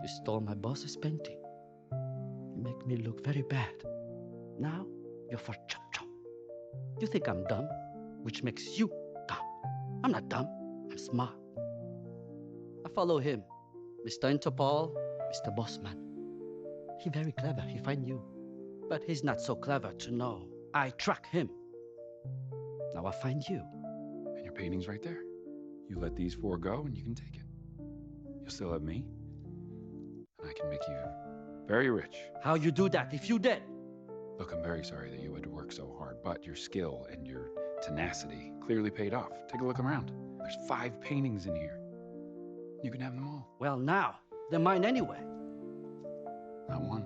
You stole my boss's painting. You make me look very bad. Now, you're for chop-chop. You think I'm dumb, which makes you dumb. I'm not dumb, I'm smart. I follow him, Mr. Interpol, Mr. Bossman. He very clever, he find you. But he's not so clever to know I track him. Now I find you. And your painting's right there. You let these four go and you can take it. You'll still have me. And I can make you very rich. How you do that if you did? Look, I'm very sorry that you had to work so hard, but your skill and your tenacity clearly paid off. Take a look around. There's 5 paintings in here. You can have them all. Well, now, they're mine anyway. Not one.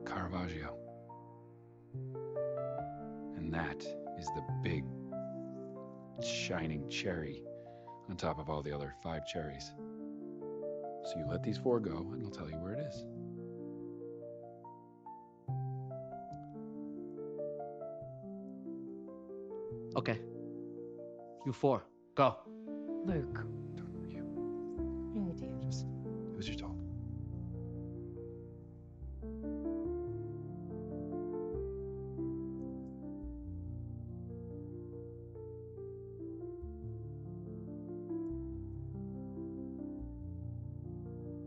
Caravaggio. And that is the big, shining cherry on top of all the other 5 cherries. So you let these 4 go, and I'll tell you where it is. Okay. You 4, go. Luke. You. No, dear. Just do as you're told.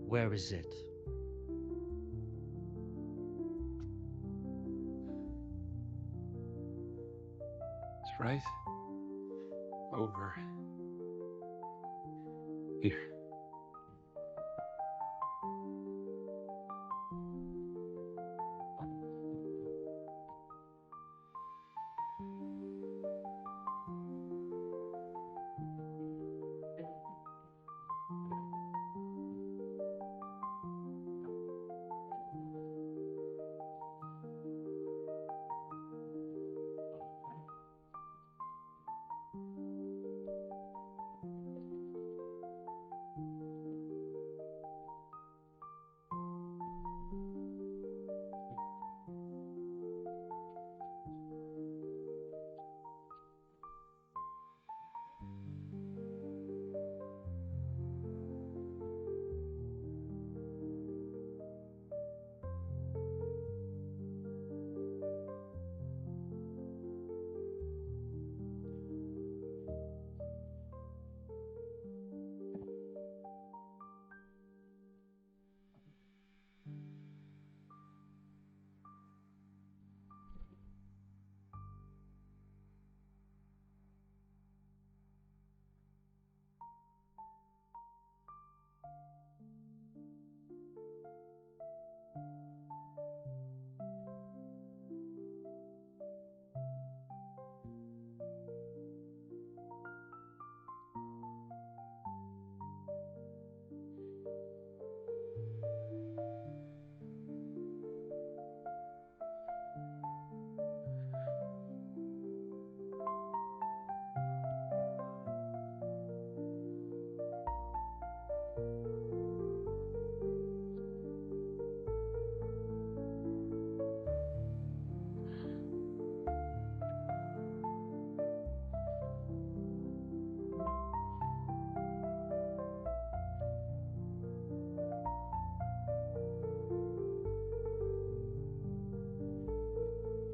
Where is it? It's right over here.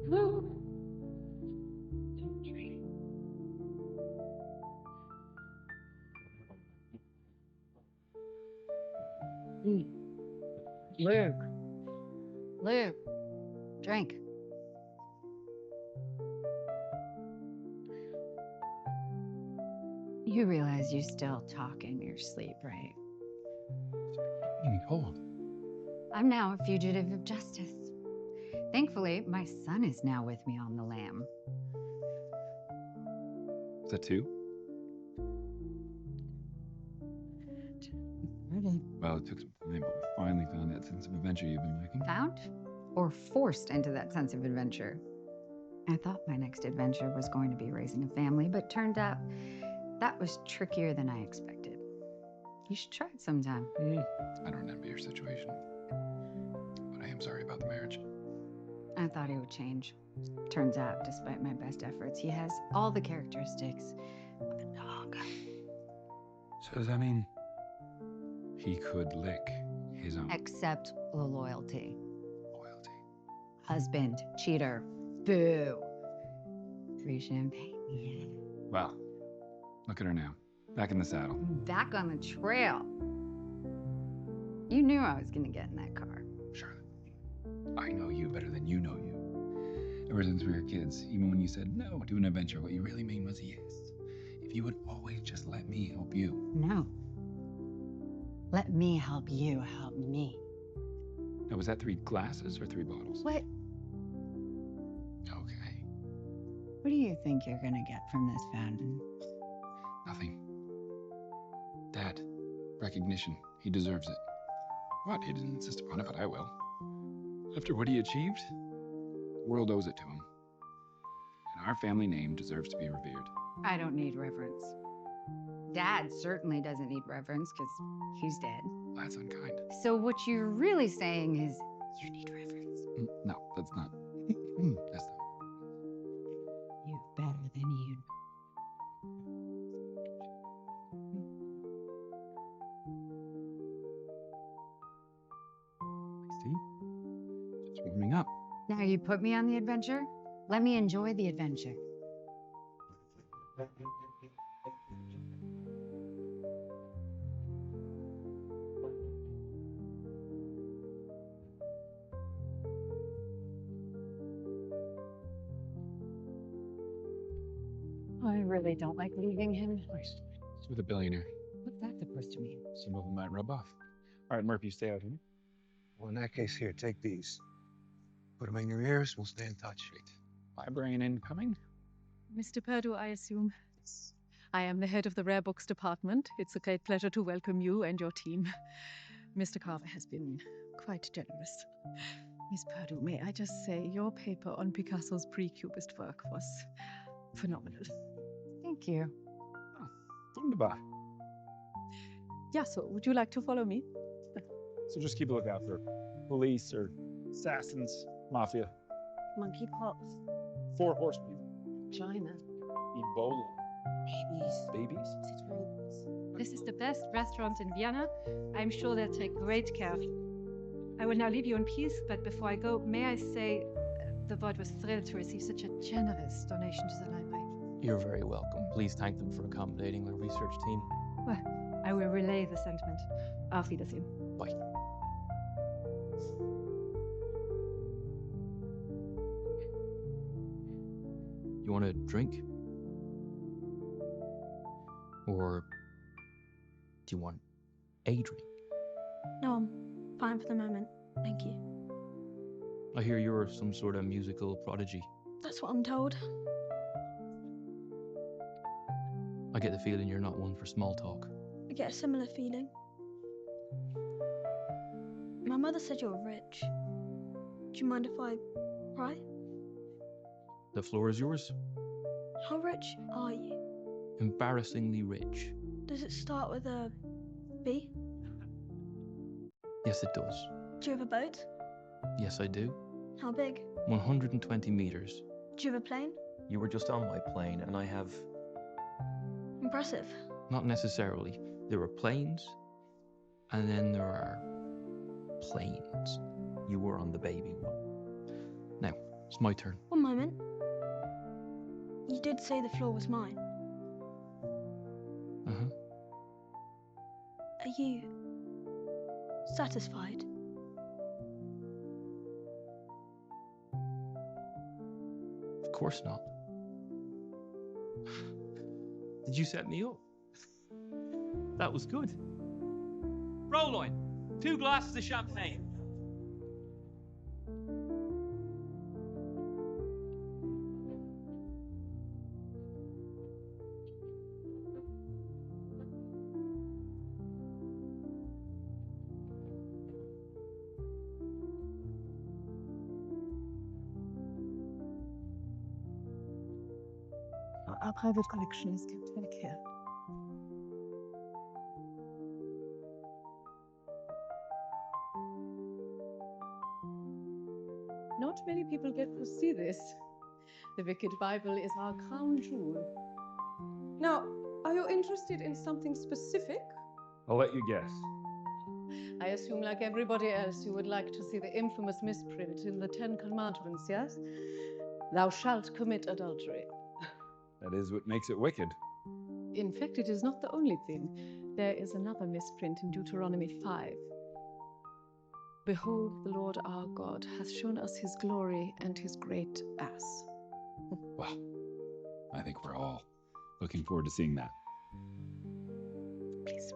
Luke. Luke. Luke. Drink. You realize you still talk in your sleep, right? Hold. I'm now a fugitive of justice. Thankfully, my son is now with me on the lam. Is that 2? Well, it took some time, but we finally found that sense of adventure you've been lacking. Found or forced into that sense of adventure? I thought my next adventure was going to be raising a family, but turned out that was trickier than I expected. You should try it sometime. I don't envy your situation, but I am sorry about the marriage. I thought he would change. Turns out, despite my best efforts, he has all the characteristics of a dog. So does that mean he could lick his own? Except the loyalty. Loyalty. Husband, cheater, boo. Free champagne. Yeah. Well, look at her now. Back in the saddle. Back on the trail. You knew I was gonna get in that car. Charlotte, I know you better than you know you. Ever since we were kids, even when you said no to an adventure, what you really mean was yes. If you would always just let me help you. No. Let me help you help me. Now, was that 3 glasses or 3 bottles? What? Okay. What do you think you're gonna get from this fountain? Nothing. Dad, recognition. He deserves it. What? He didn't insist upon it, but I will. After what he achieved, the world owes it to him. And our family name deserves to be revered. I don't need reverence. Dad certainly doesn't need reverence because he's dead. That's unkind. So what you're really saying is you need reverence. No, that's not. That's not. You better than you. See? Just warming up. Now you put me on the adventure. Let me enjoy the adventure. I really don't like leaving him. Nice. He's with a billionaire. What's that supposed to mean? Some of them might rub off. All right, Murphy, stay out here. Well, in that case, here, take these. Put them in your ears. We'll stay in touch. Vibrating incoming. Mr. Perdue, I assume. I am the head of the rare books department. It's a great pleasure to welcome you and your team. Mr. Carver has been quite generous. Miss Perdue, may I just say your paper on Picasso's pre-cubist work was phenomenal. Thank you. Wunderbar. Yeah, so would you like to follow me? So just keep a lookout for police or assassins, mafia, Monkeypox. 4 horsemen, China. Ebola, babies. This is the best restaurant in Vienna. I'm sure they'll take great care of you. I will now leave you in peace, but before I go, may I say the board was thrilled to receive such a generous donation to the library. You're very welcome. Please thank them for accommodating our research team. Well, I will relay the sentiment. Auf Wiedersehen. Bye. You want a drink? Or do you want a drink? No, I'm fine for the moment. Thank you. I hear you're some sort of musical prodigy. That's what I'm told. I get the feeling you're not one for small talk. I get a similar feeling. My mother said you're rich. Do you mind if I pry? The floor is yours. How rich are you? Embarrassingly rich. Does it start with a B? Yes, it does. Do you have a boat? Yes, I do. How big? 120 meters. Do you have a plane? You were just on my plane, and I have... Impressive. Not necessarily. There are planes, and then there are planes. You were on the baby one. Now, it's my turn. One moment. You did say the floor was mine. Uh-huh. Are you satisfied? Of course not. Did you set me up? That was good. Roll-line, 2 glasses of champagne. Our private collection is kept very carefully. Not many people get to see this. The Wicked Bible is our crown jewel. Now, are you interested in something specific? I'll let you guess. I assume, like everybody else, you would like to see the infamous misprint in the 10 Commandments, yes? Thou shalt commit adultery. That is what makes it wicked. In fact, it is not the only thing. There is another misprint in Deuteronomy 5. Behold, the Lord our God hath shown us his glory and his great ass. Well, I think we're all looking forward to seeing that. Please.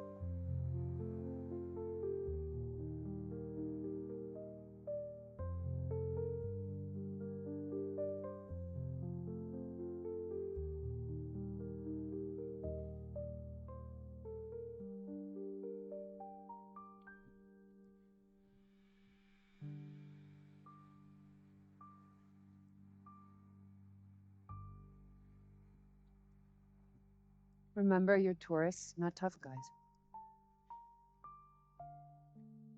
Remember, you're tourists, not tough guys.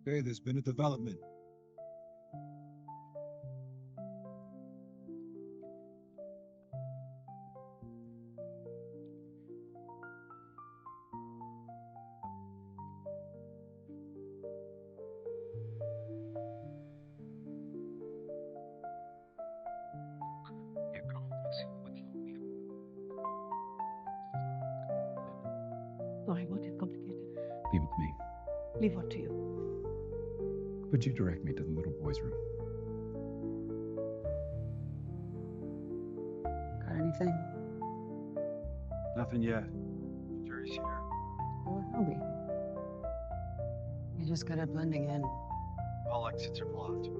Okay, there's been a development. Sorry, what is complicated? Leave it to me. Leave what to you? Could you direct me to the little boy's room? Got anything? Nothing yet. Jury's here. Well, he'll be. You just got it blending in. All exits are blocked.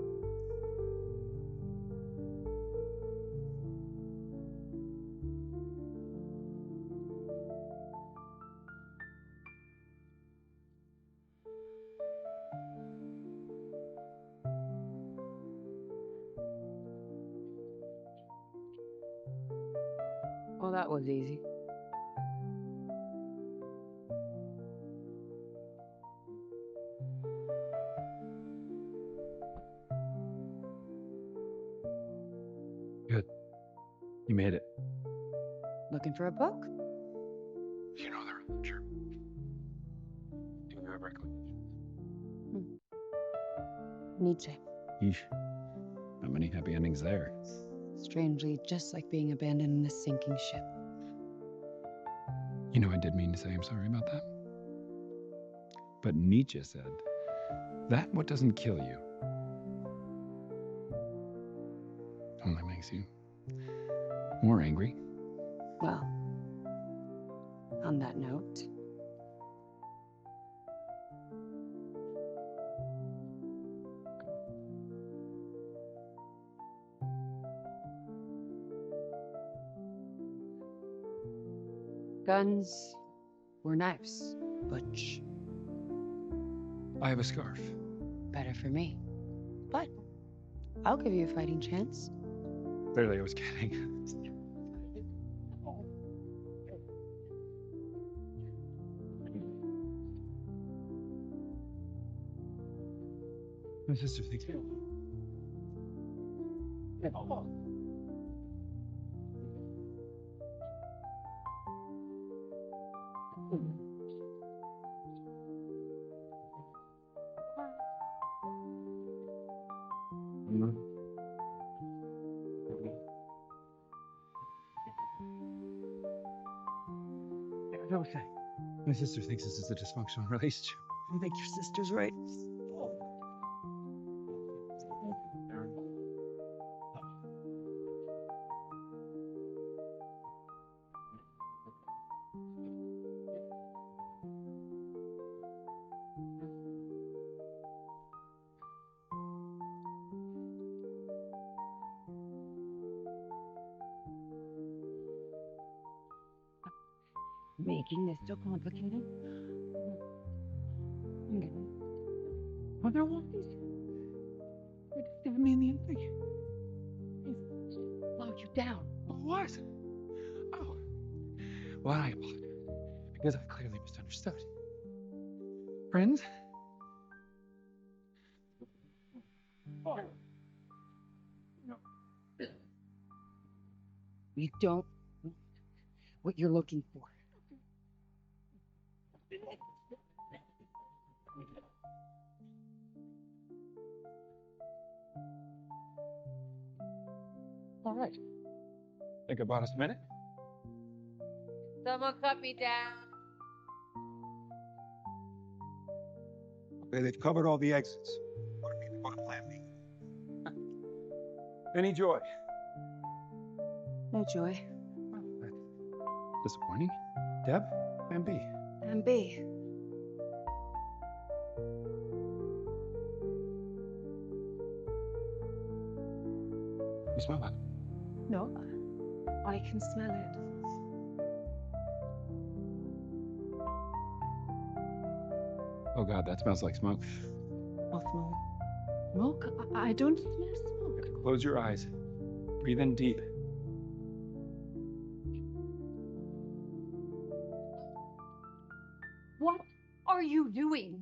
Well, that was easy. Good. You made it. Looking for a book? You know they're in German. Do you have recommendations? Nietzsche. Yeesh. Not many happy endings there. Strangely, just like being abandoned in a sinking ship. You know, I did mean to say I'm sorry about that. But Nietzsche said, that what doesn't kill you only makes you more angry. Well, on that note, guns were knives, Butch. I have a scarf. Better for me. But I'll give you a fighting chance. Clearly, I was kidding. My sister thinks. My sister thinks this is a dysfunctional relationship. I think your sister's right. Making this so complicated? I'm getting it. Otherwise, you'd stab me in the eye. Slowed you down. What? Oh. Well, I apologize. Because I clearly misunderstood. Friends? You don't want what you're looking for. All right. Think about us a minute. Someone cut me down. They've covered all the exits. What do you mean about plan B? Any joy? No joy. Disappointing. Deb, plan B. And B. You smell that? No, I can smell it. Oh God, that smells like smoke. What smoke? Smoke? I don't smell smoke. Close your eyes. Breathe in deep. What are you doing?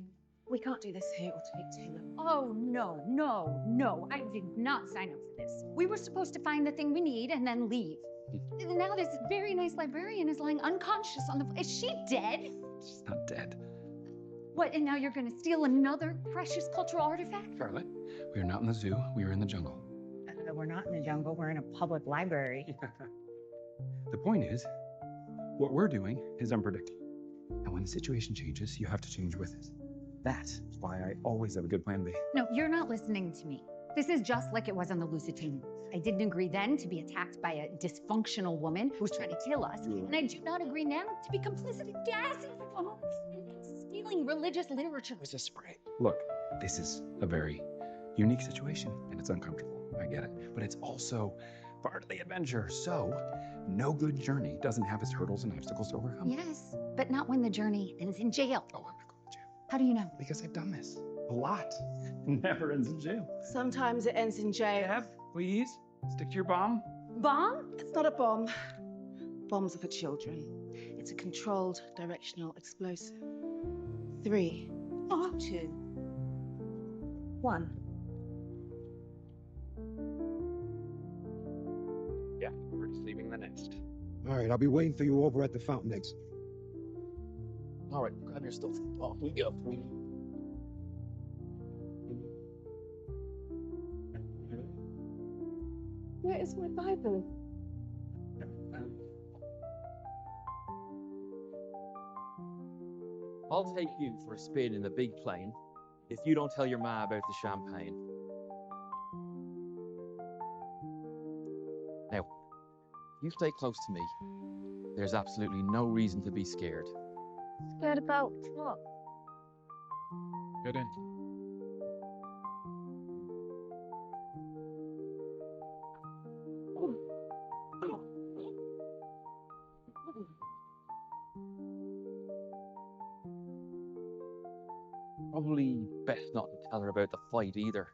We can't do this here. It'll take too long. Oh, no, no, no. I did not sign up for this. We were supposed to find the thing we need and then leave. Now this very nice librarian is lying unconscious on the floor. Is she dead? She's not dead. What, and now you're gonna steal another precious cultural artifact? Charlotte, we are not in the zoo. We are in the jungle. We're not in the jungle. We're in a public library. The point is, what we're doing is unpredictable. And when the situation changes, you have to change with it. That's why I always have a good plan B. No, you're not listening to me. This is just like it was on the Lusitania. I didn't agree then to be attacked by a dysfunctional woman who's trying to kill us. And I do not agree now to be complicit in gassing people and stealing religious literature. It's a spray. Look, this is a very unique situation, and it's uncomfortable. I get it. But it's also part of the adventure. So, no good journey doesn't have its hurdles and obstacles to overcome. Yes, but not when the journey ends in jail. Oh, I'm not going to jail. How do you know? Because I've done this a lot. It never ends in jail. Sometimes it ends in jail. Deb, please, stick to your bomb. Bomb? It's not a bomb. Bombs are for children. It's a controlled directional explosive. 3, 2, 1. Yeah, we're just leaving the nest. All right, I'll be waiting for you over at the fountain exit. All right, grab your stuff. Off we go. Where is my Bible? I'll take you for a spin in the big plane if you don't tell your ma about the champagne. Now, you stay close to me. There's absolutely no reason to be scared. Scared about what? Get in. Probably best not to tell her about the fight either.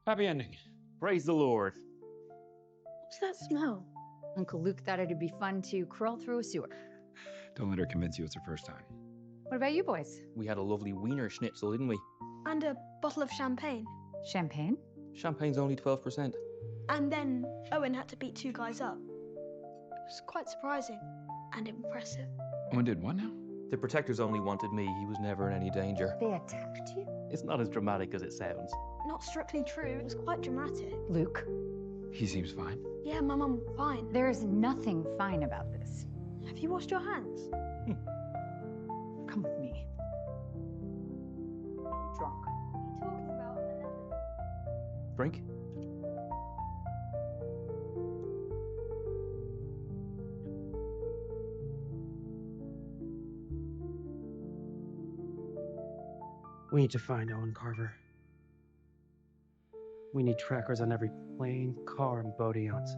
Happy ending. Praise the Lord. What's that smell? Uncle Luke thought it'd be fun to crawl through a sewer. Don't let her convince you it's her first time. What about you boys? We had a lovely wiener schnitzel, didn't we? And a bottle of champagne. Champagne? Champagne's only 12%. And then Owen had to beat 2 guys up. It was quite surprising and impressive. Owen did what now? The protectors only wanted me. He was never in any danger. They attacked you? It's not as dramatic as it sounds. Not strictly true, it was quite dramatic. Luke? He seems fine. Yeah, my mum, fine. There is nothing fine about this. Have you washed your hands? Come with me. You're drunk. Talking about 11. Drink? We need to find Owen Carver. We need trackers on every plane, car, and boat he owns.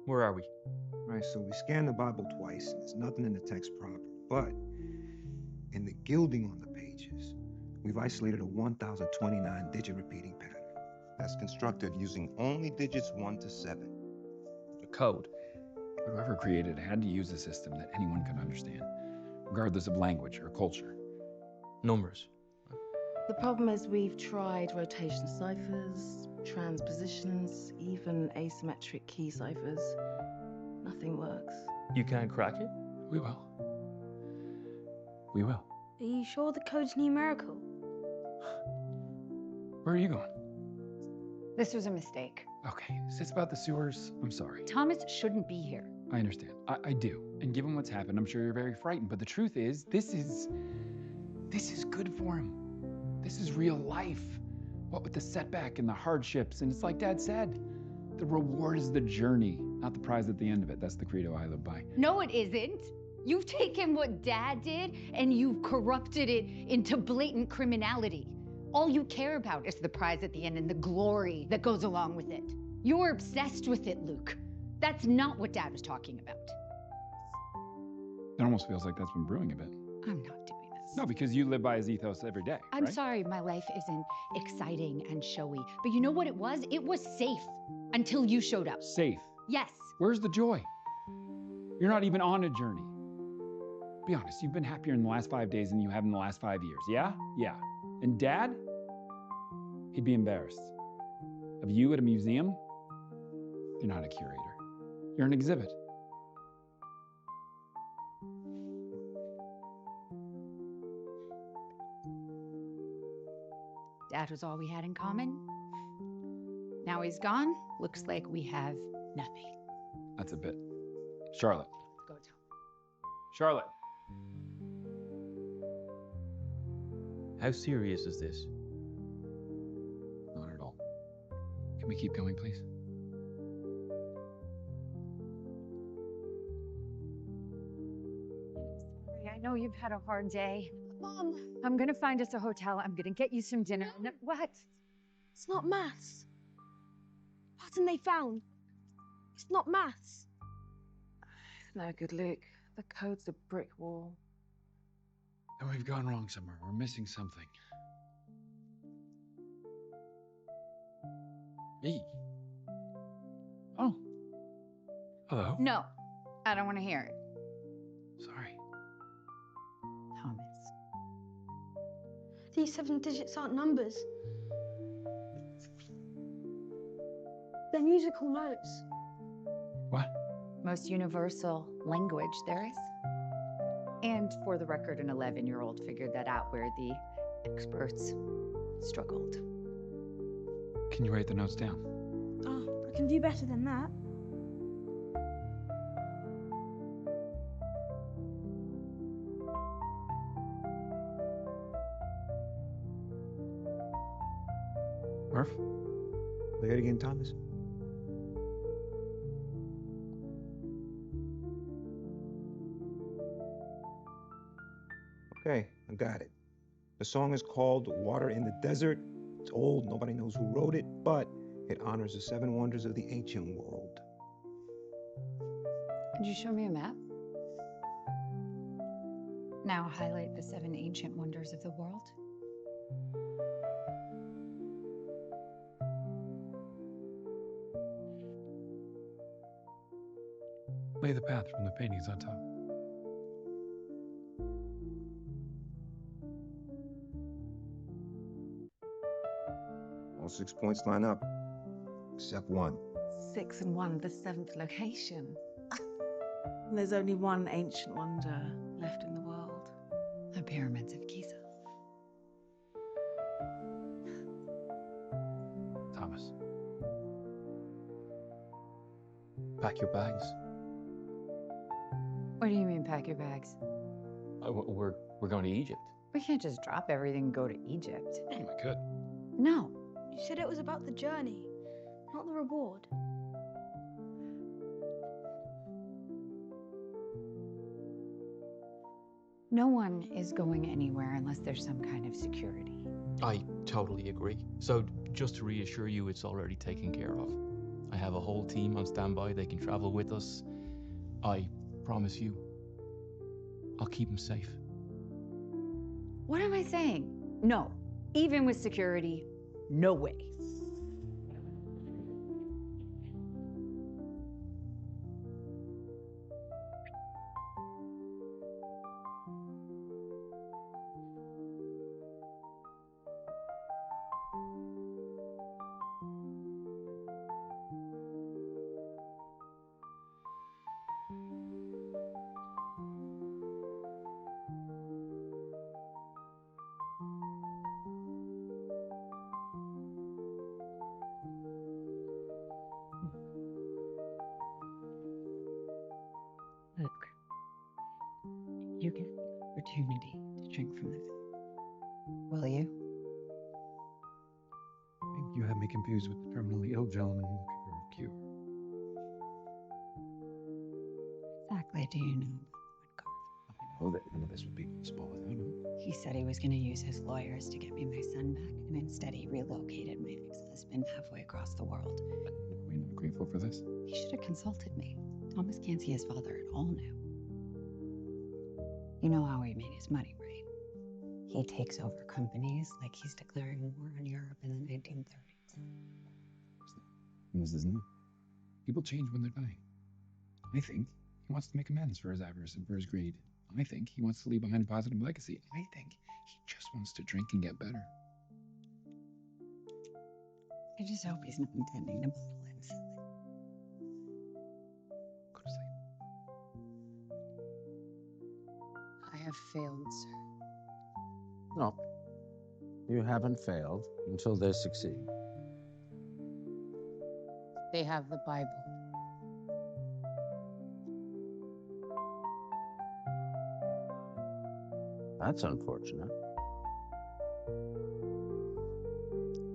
Where are we? Right, so we scanned the Bible twice, and there's nothing in the text proper. But in the gilding on the pages, we've isolated a 1029-digit repeating pattern that's constructed using only digits 1 to 7. A code. Whoever created it had to use a system that anyone could understand, regardless of language or culture. Numbers. The problem is we've tried rotation ciphers, transpositions, even asymmetric key ciphers. Nothing works. You can't crack it? We will. We will. Are you sure the code's numerical? Where are you going? This was a mistake. Okay, is this about the sewers? I'm sorry. Thomas shouldn't be here. I understand. I do. And given what's happened, I'm sure you're very frightened. But the truth is, this is good for him. This is real life. What with the setback and the hardships. And it's like Dad said, the reward is the journey, not the prize at the end of it. That's the credo I live by. No, it isn't. You've taken what Dad did and you've corrupted it into blatant criminality. All you care about is the prize at the end and the glory that goes along with it. You're obsessed with it, Luke. That's not what Dad was talking about. It almost feels like that's been brewing a bit. I'm not doing this. No, because you live by his ethos every day. I'm right? sorry my life isn't exciting and showy, but you know what it was? It was safe until you showed up. Safe? Yes. Where's the joy? You're not even on a journey. Be honest, you've been happier in the last 5 days than you have in the last 5 years, yeah? Yeah. And Dad? He'd be embarrassed. Of you at a museum? You're not a curator. You're an exhibit. Dad was all we had in common. Now he's gone. Looks like we have nothing. That's a bit. Charlotte. Let's go, Tom. Charlotte. How serious is this? Not at all. Can we keep going, please? Sorry, I know you've had a hard day. Mom, I'm gonna find us a hotel. I'm gonna get you some dinner. No, what? it's not maths. Pattern they found. It's not maths. It's no good, Luke. The code's a brick wall. And we've gone wrong somewhere. We're missing something. Me? Oh. Hello. No, I don't want to hear it. Sorry. Thomas. These 7 digits aren't numbers. They're musical notes. What? Most universal language there is. And for the record, an 11-year-old figured that out where the experts struggled. Can you write the notes down? Oh, I can do better than that. Murph? Say it again, Thomas. Okay, I got it. The song is called Water in the Desert. It's old, nobody knows who wrote it, but it honors the 7 wonders of the ancient world. Could you show me a map? Now highlight the 7 ancient wonders of the world. Lay the path from the paintings on top. All 6 points line up, except 1. 6 and 1, the 7th location. There's only one ancient wonder left in the world. The pyramids of Giza. Thomas. Pack your bags. What do you mean, pack your bags? We're going to Egypt. We can't just drop everything and go to Egypt. Oh, we could. No. You said it was about the journey, not the reward. No one is going anywhere unless there's some kind of security. I totally agree. So just to reassure you, it's already taken care of. I have a whole team on standby. They can travel with us. I promise you, I'll keep them safe. What am I saying? No. Even with security, no way. Look, you get the opportunity to drink from the fountain. Will you? I think you have me confused with the terminally ill gentleman looking for a cure. Exactly do you know? I know that none of this would be possible without him. He said he was going to use his lawyers to get me my son back, and instead he relocated my ex-husband halfway across the world. Are we not grateful for this? He should have consulted me. Thomas can't see his father at all now. You know how he made his money, right? He takes over companies like he's declaring war on Europe in the 1930s. This is new. People change when they're dying. I think he wants to make amends for his avarice and for his greed. I think he wants to leave behind a positive legacy. I think he just wants to drink and get better. I just hope he's not intending to bottle himself. Go to sleep. I have failed, sir. No, you haven't failed until they succeed. They have the Bible. That's unfortunate.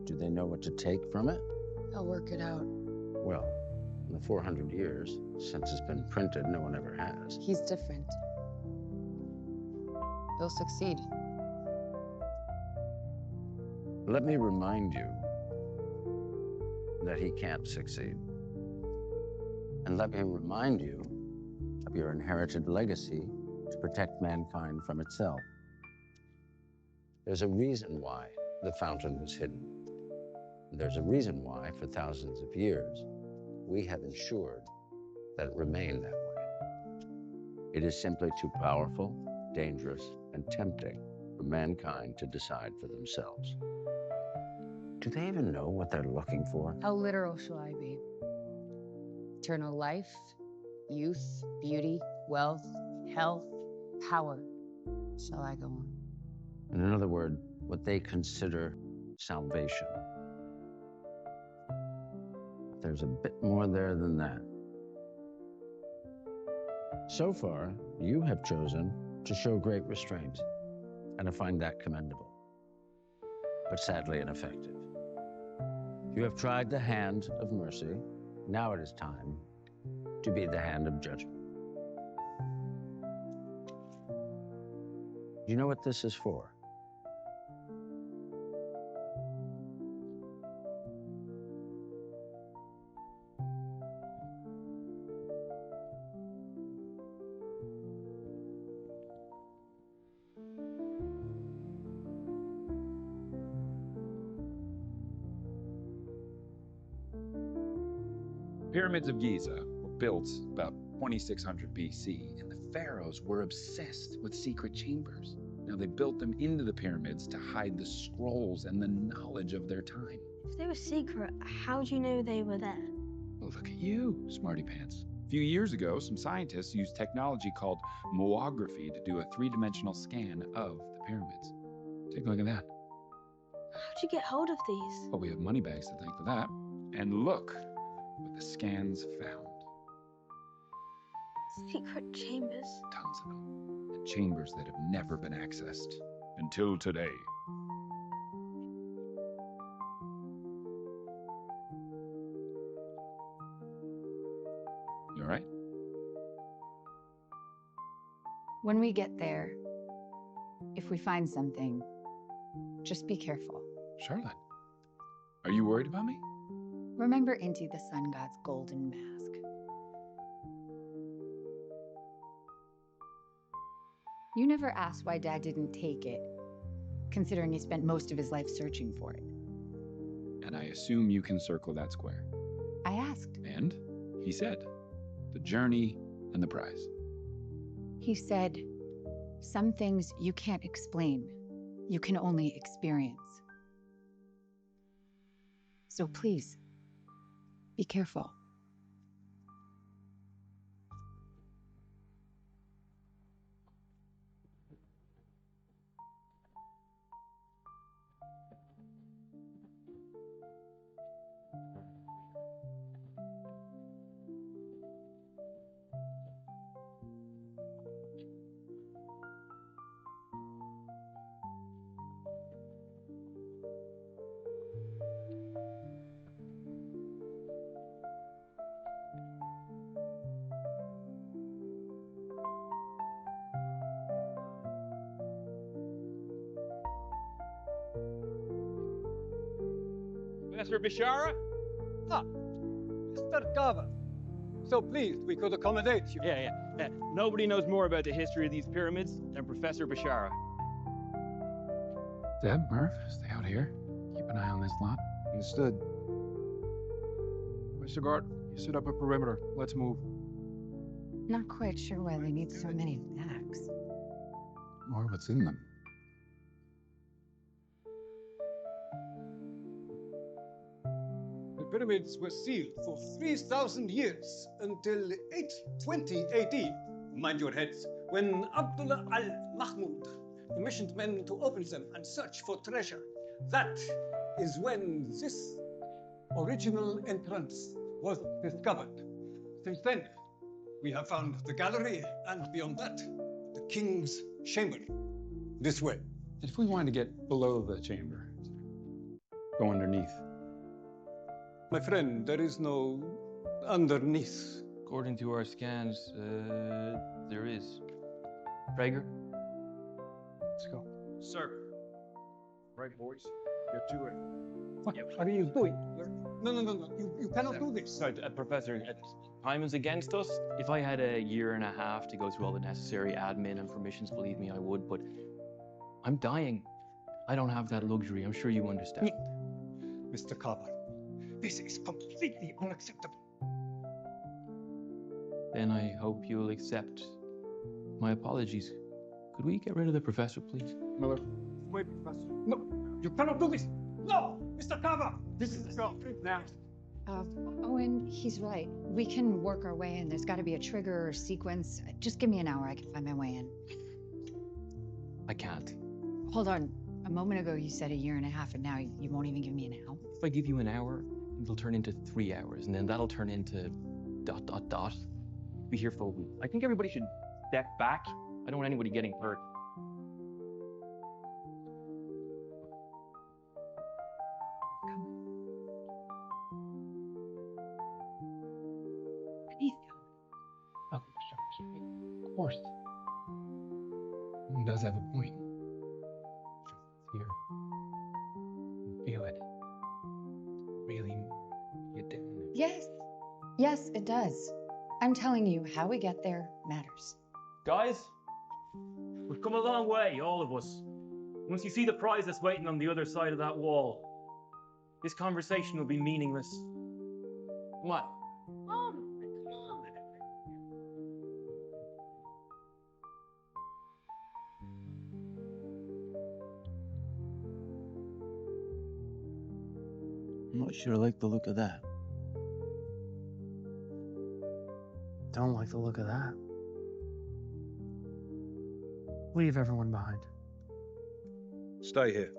Do they know what to take from it? I'll work it out. Well, in the 400 years since it's been printed, no one ever has. He's different. He'll succeed. Let me remind you that he can't succeed. And let me remind you of your inherited legacy to protect mankind from itself. There's a reason why the fountain was hidden. And there's a reason why, for thousands of years, we have ensured that it remained that way. It is simply too powerful, dangerous, and tempting for mankind to decide for themselves. Do they even know what they're looking for? How literal shall I be? Eternal life, youth, beauty, wealth, health, power. Shall I go on? In another word, what they consider salvation. There's a bit more there than that. So far, you have chosen to show great restraint, and I find that commendable, but sadly ineffective. You have tried the hand of mercy. Now it is time to be the hand of judgment. Do you know what this is for? Pyramids of Giza were built about 2600 BC, and the pharaohs were obsessed with secret chambers. Now, they built them into the pyramids to hide the scrolls and the knowledge of their time. If they were secret, how do you know they were there? Well, look at you, smarty pants. A few years ago, some scientists used technology called moography to do a three-dimensional scan of the pyramids. Take a look at that. How'd you get hold of these? Well, we have money bags to thank for that. And look what the scans found. Secret chambers? Tons of them. And chambers that have never been accessed. Until today. You all right? When we get there, if we find something, just be careful. Charlotte, are you worried about me? Remember Inti, the sun god's golden mask. You never asked why Dad didn't take it, considering he spent most of his life searching for it. And I assume you can circle that square. I asked. And he said, the journey and the prize. He said, some things you can't explain, you can only experience. So please, be careful. Professor Bishara? Ah, Mr. Carver. So pleased we could accommodate you. Yeah. Nobody knows more about the history of these pyramids than Professor Bishara. Deb, Murph, stay out here. Keep an eye on this lot. Understood. Mr. Guard, you set up a perimeter. Let's move. Not quite sure why they need so many bags. Or what's in them. The pyramids were sealed for 3,000 years until 820 AD. Mind your heads. When Abdullah al-Mahmud commissioned men to open them and search for treasure. That is when this original entrance was discovered. Since then, we have found the gallery and beyond that, the king's chamber. This way. If we wanted to get below the chamber, go underneath. My friend, there is no underneath. According to our scans, there is. Prager? Let's go. Sir. Right, boys. Get to it. What are you doing? No. You cannot do this. Sorry, Professor, time is against us. If I had a year and a half to go through all the necessary admin and permissions, believe me, I would, but I'm dying. I don't have that luxury. I'm sure you understand. Mr. Carver, this is completely unacceptable. Then I hope you'll accept my apologies. Could we get rid of the professor, please? Miller. Wait, Professor. No, you cannot do this. No, Mr. Carver, this is now. Owen, he's right. We can work our way in. There's got to be a trigger or sequence. Just give me an hour. I can find my way in. I can't. Hold on. A moment ago, you said a year and a half, and now you won't even give me an hour? If I give you an hour, it'll turn into 3 hours, and then that'll turn into ... Be here for a week. I think everybody should step back. I don't want anybody getting hurt. Of course. He does have a point. It's here. Feel it. Really get down. Yes, it does. I'm telling you, how we get there matters. Guys, we've come a long way, all of us. Once you see the prize that's waiting on the other side of that wall, this conversation will be meaningless. Come on. I'm not sure I like the look of that. Don't like the look of that. Leave everyone behind. Stay here.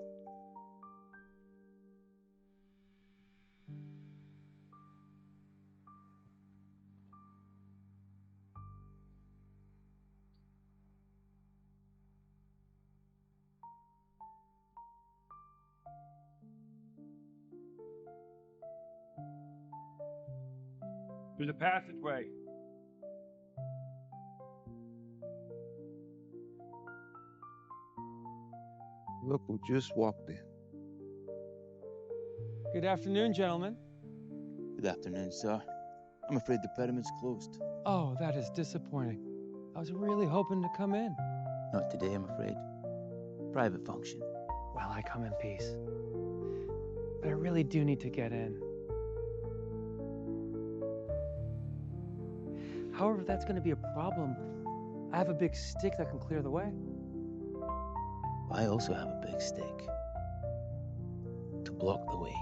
There's a passageway. Look who just walked in. Good afternoon, gentlemen. Good afternoon, sir. I'm afraid the pediment's closed. Oh, that is disappointing. I was really hoping to come in. Not today, I'm afraid. Private function. Well, I come in peace. But I really do need to get in. However, if that's going to be a problem, I have a big stick that can clear the way. I also have a big stick to block the way.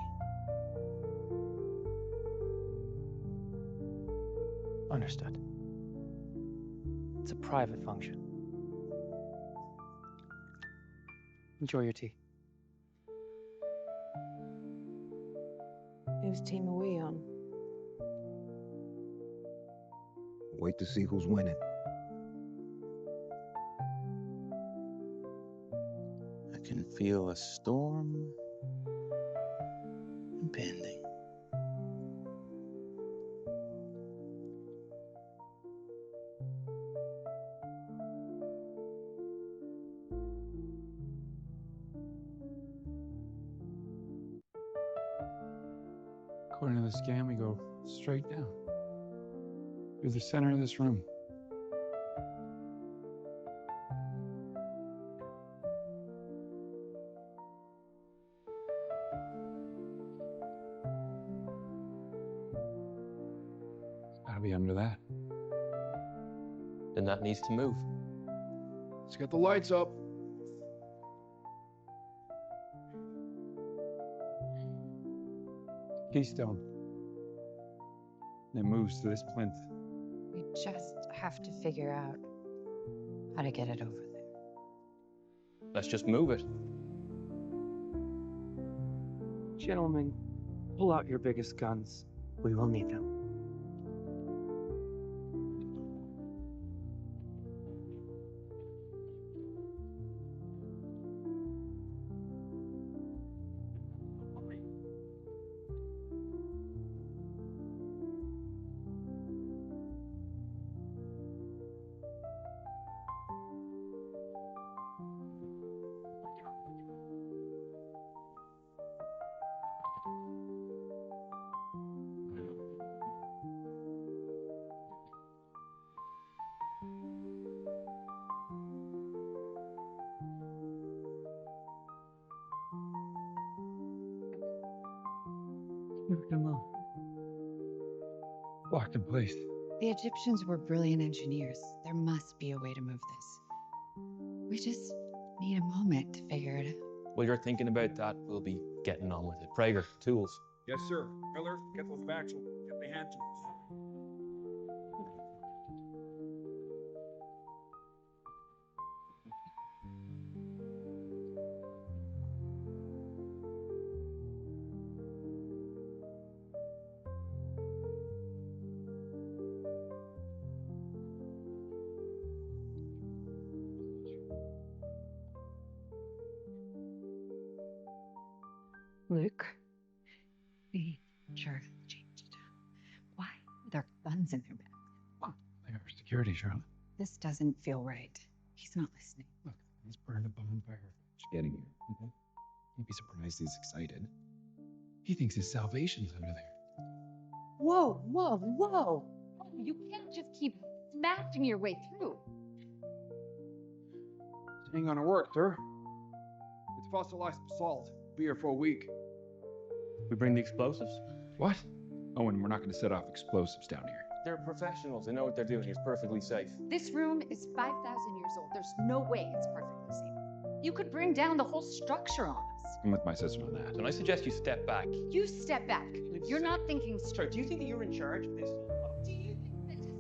Understood. It's a private function. Enjoy your tea. Whose team are we on? Wait to see who's winning. I can feel a storm impending. According to the scan, we go straight down through the center of this room. It's gotta be under that. Then that needs to move. Let's get the lights up. Keystone. And it moves to this plinth. We just have to figure out how to get it over there. Let's just move it. Gentlemen, pull out your biggest guns. We will need them. Locked in place. The Egyptians were brilliant engineers. There must be a way to move this. We just need a moment to figure it out. While you're thinking about that, we'll be getting on with it. Prager, tools. Yes, sir. Miller, get those backs. Get the hand tools. Luke, the sheriff changed. Why are there guns in their bags? They are security, Charlotte. This doesn't feel right. He's not listening. Look, he's burned a bonfire. Just getting here. Okay? You'd be surprised he's excited. He thinks his salvation's under there. Whoa, whoa, whoa. Oh, you can't just keep smashing your way through. It ain't gonna work, sir. It's fossilized basalt. Be here for a week. We bring the explosives. What? Oh, and we're not going to set off explosives down here. They're professionals. They know what they're doing. It's perfectly safe. This room is 5,000 years old. There's no way it's perfectly safe. You could bring down the whole structure on us. I'm with my sister on that. And I suggest you step back. You step back. You're not thinking straight. Do you think that you're in charge of this? Do you think that just...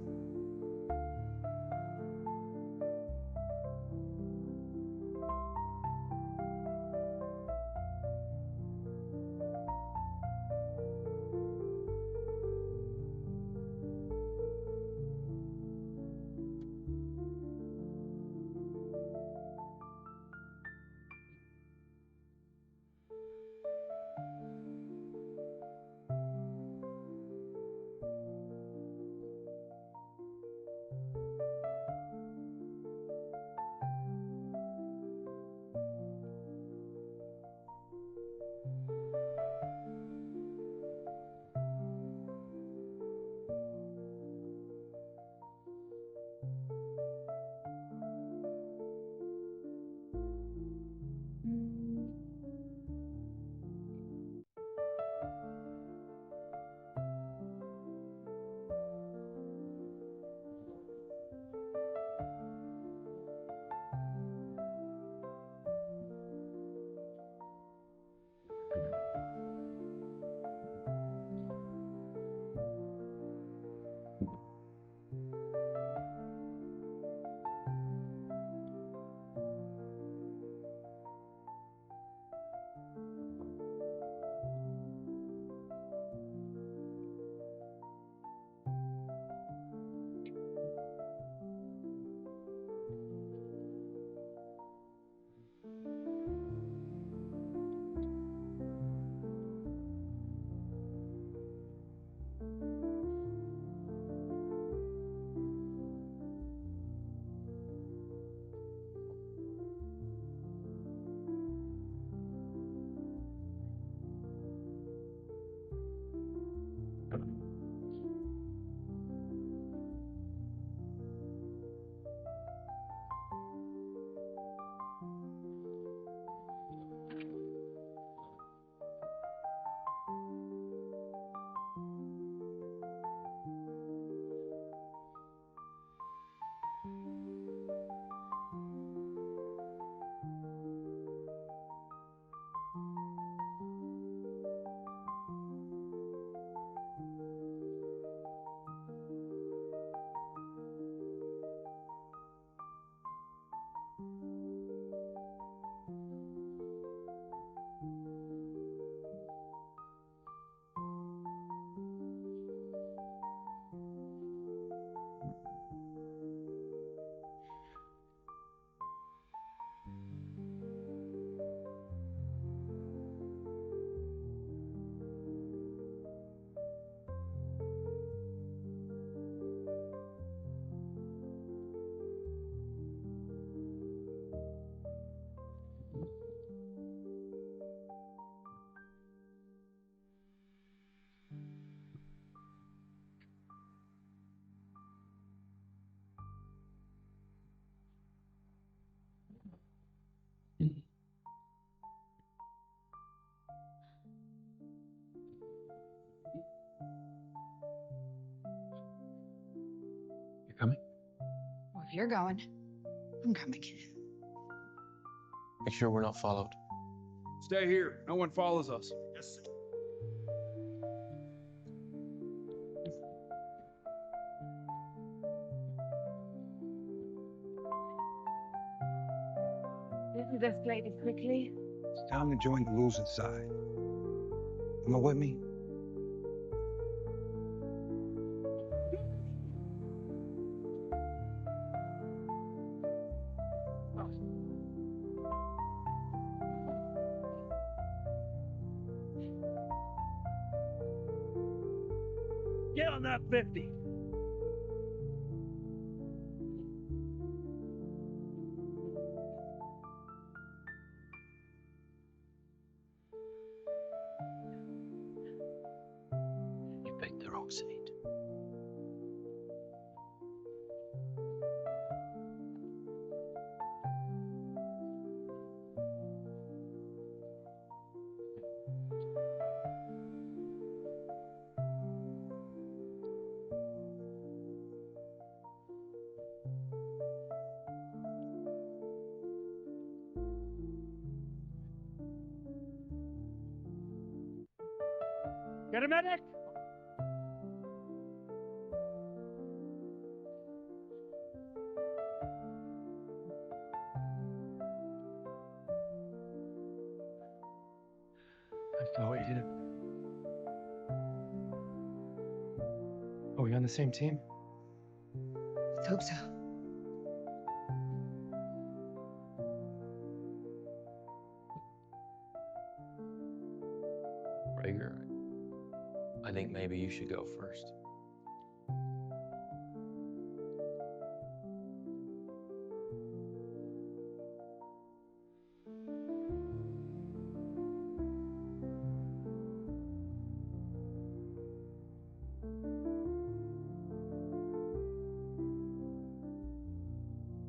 You're going. I'm coming. Make sure we're not followed. Stay here. No one follows us. Yes. Isn't escalated quickly? It's time to join the losing side. Am I with me? Get on that 50. You picked the wrong seat. Get a medic! I thought we did it. Are we on the same team? Let's hope so. Rager, I think maybe you should go first.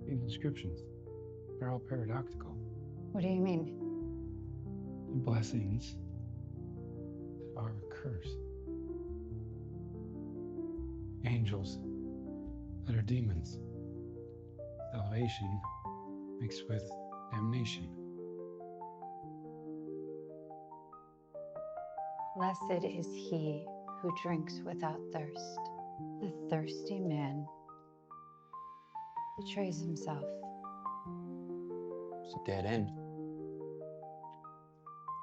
These inscriptions, they're all paradoxical. What do you mean? The blessings are a curse. Angels that are demons. Salvation mixed with damnation. Blessed is he who drinks without thirst. The thirsty man betrays himself. It's a dead end.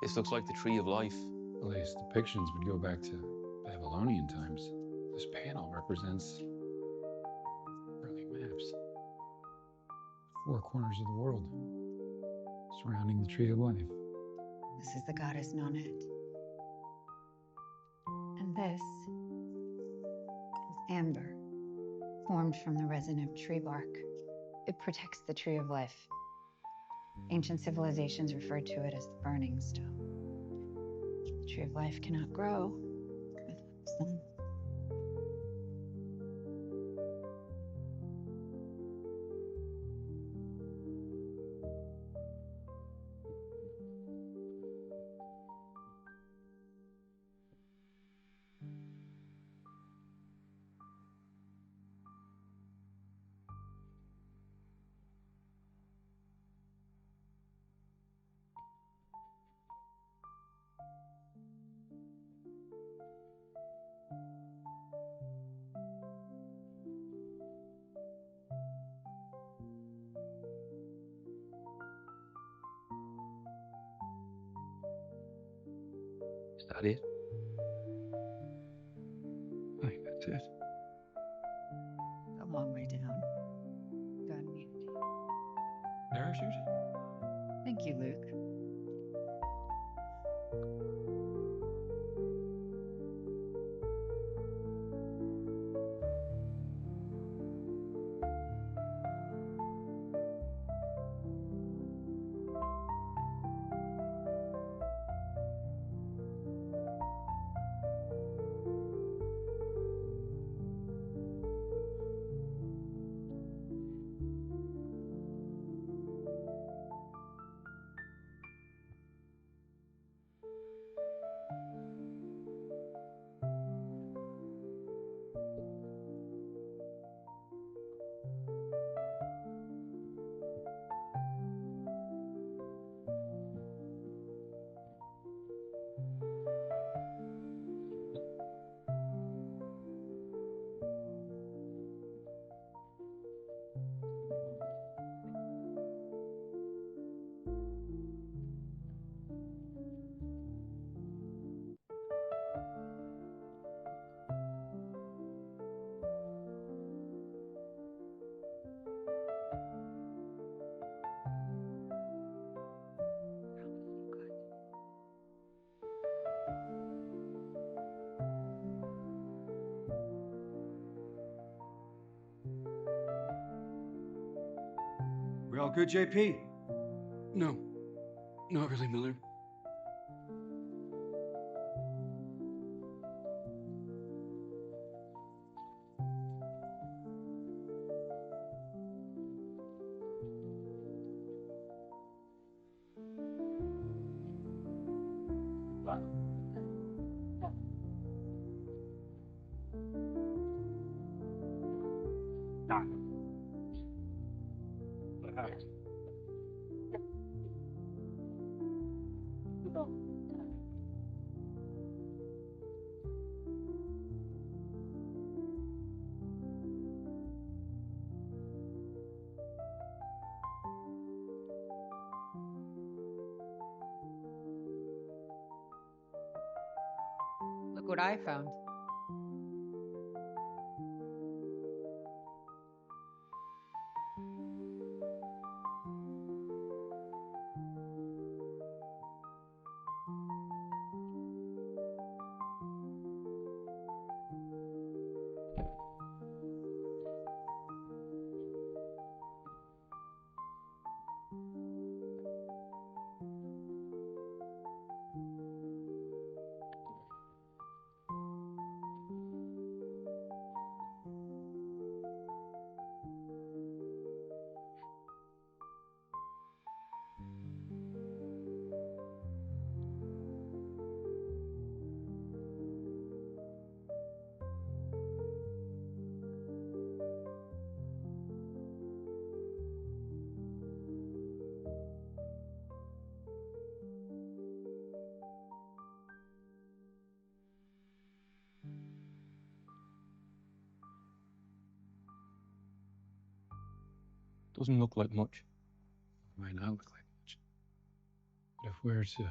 This looks like the tree of life. Well, these depictions would go back to Babylonian times. This panel represents early maps. Four corners of the world surrounding the tree of life. This is the goddess Nonet. And this is amber, formed from the resin of tree bark. It protects the tree of life. Ancient civilizations referred to it as the burning stone. The tree of life cannot grow without the sun. Is that it? I think that's it. A long way down. God immunity. Parachute? Thank you, Luke. all good, JP? No, not really, Miller. Look what I found. Doesn't look like much. Might not look like much. But if we're to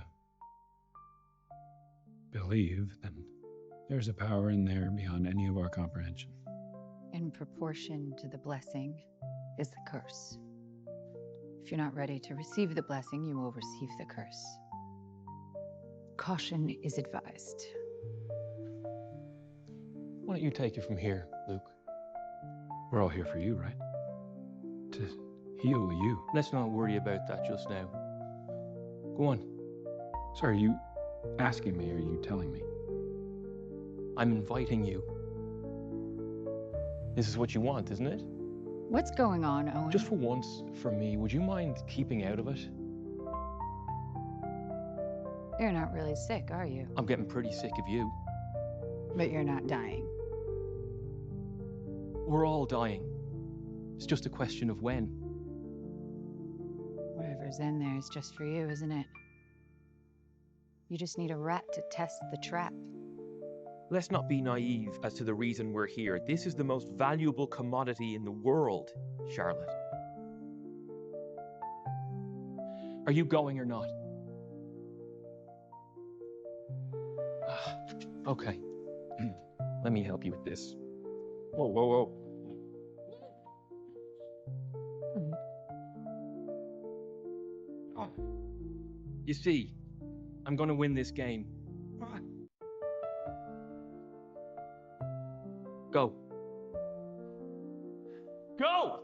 believe, then there's a power in there beyond any of our comprehension. In proportion to the blessing is the curse. If you're not ready to receive the blessing, you will receive the curse. Caution is advised. Why don't you take it from here, Luke? We're all here for you, right? To heal you. Let's not worry about that just now. Go on. Sorry, are you asking me or are you telling me? I'm inviting you. This is what you want, isn't it? What's going on, Owen? Just for once, for me, would you mind keeping out of it? You're not really sick, are you? I'm getting pretty sick of you. But you're not dying. We're all dying. It's just a question of when. Whatever's in there is just for you, isn't it? You just need a rat to test the trap. Let's not be naive as to the reason we're here. This is the most valuable commodity in the world, Charlotte. Are you going or not? Okay. Let me help you with this. Whoa, whoa, whoa. You see, I'm gonna win this game. Go. Go!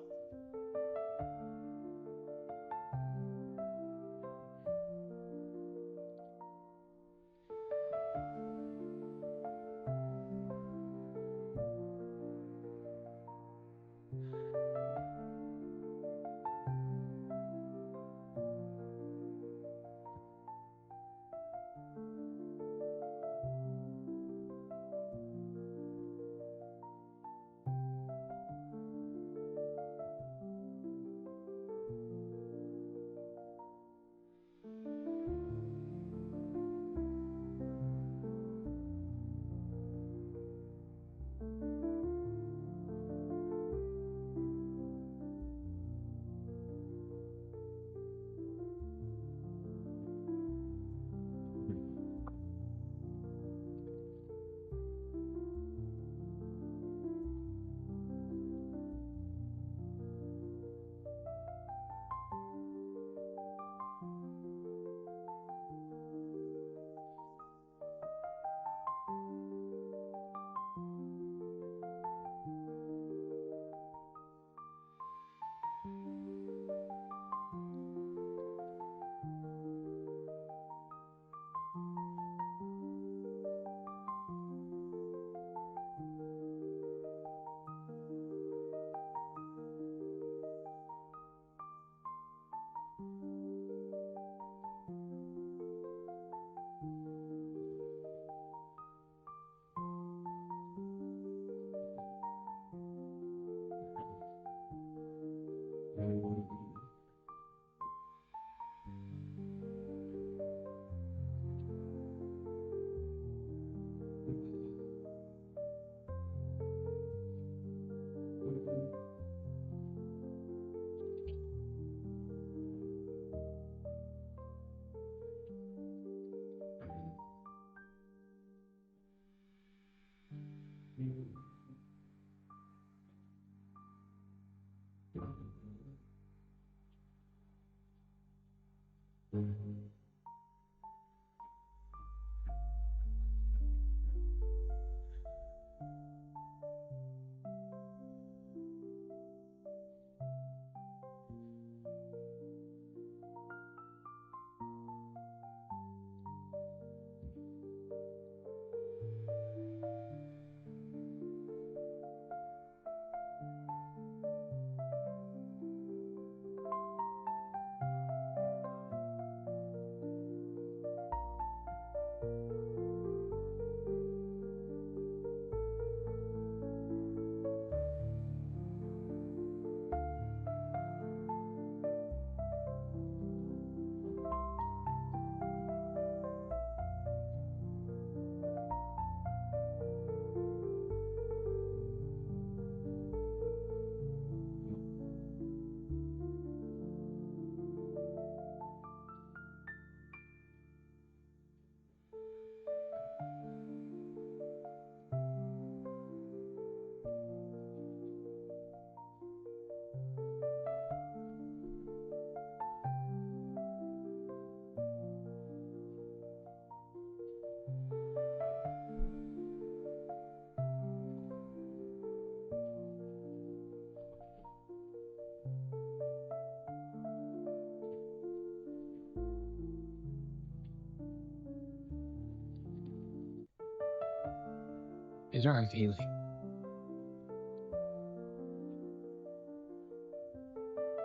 Is our feeling?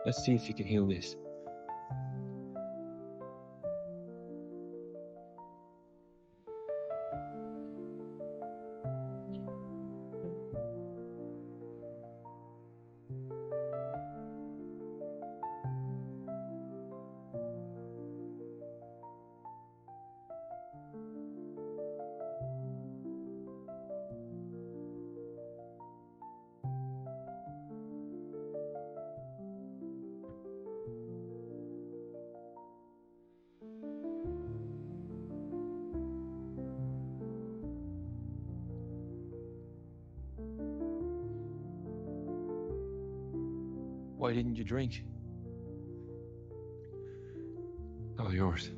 Let's see if you can heal this. Why didn't you drink? All yours.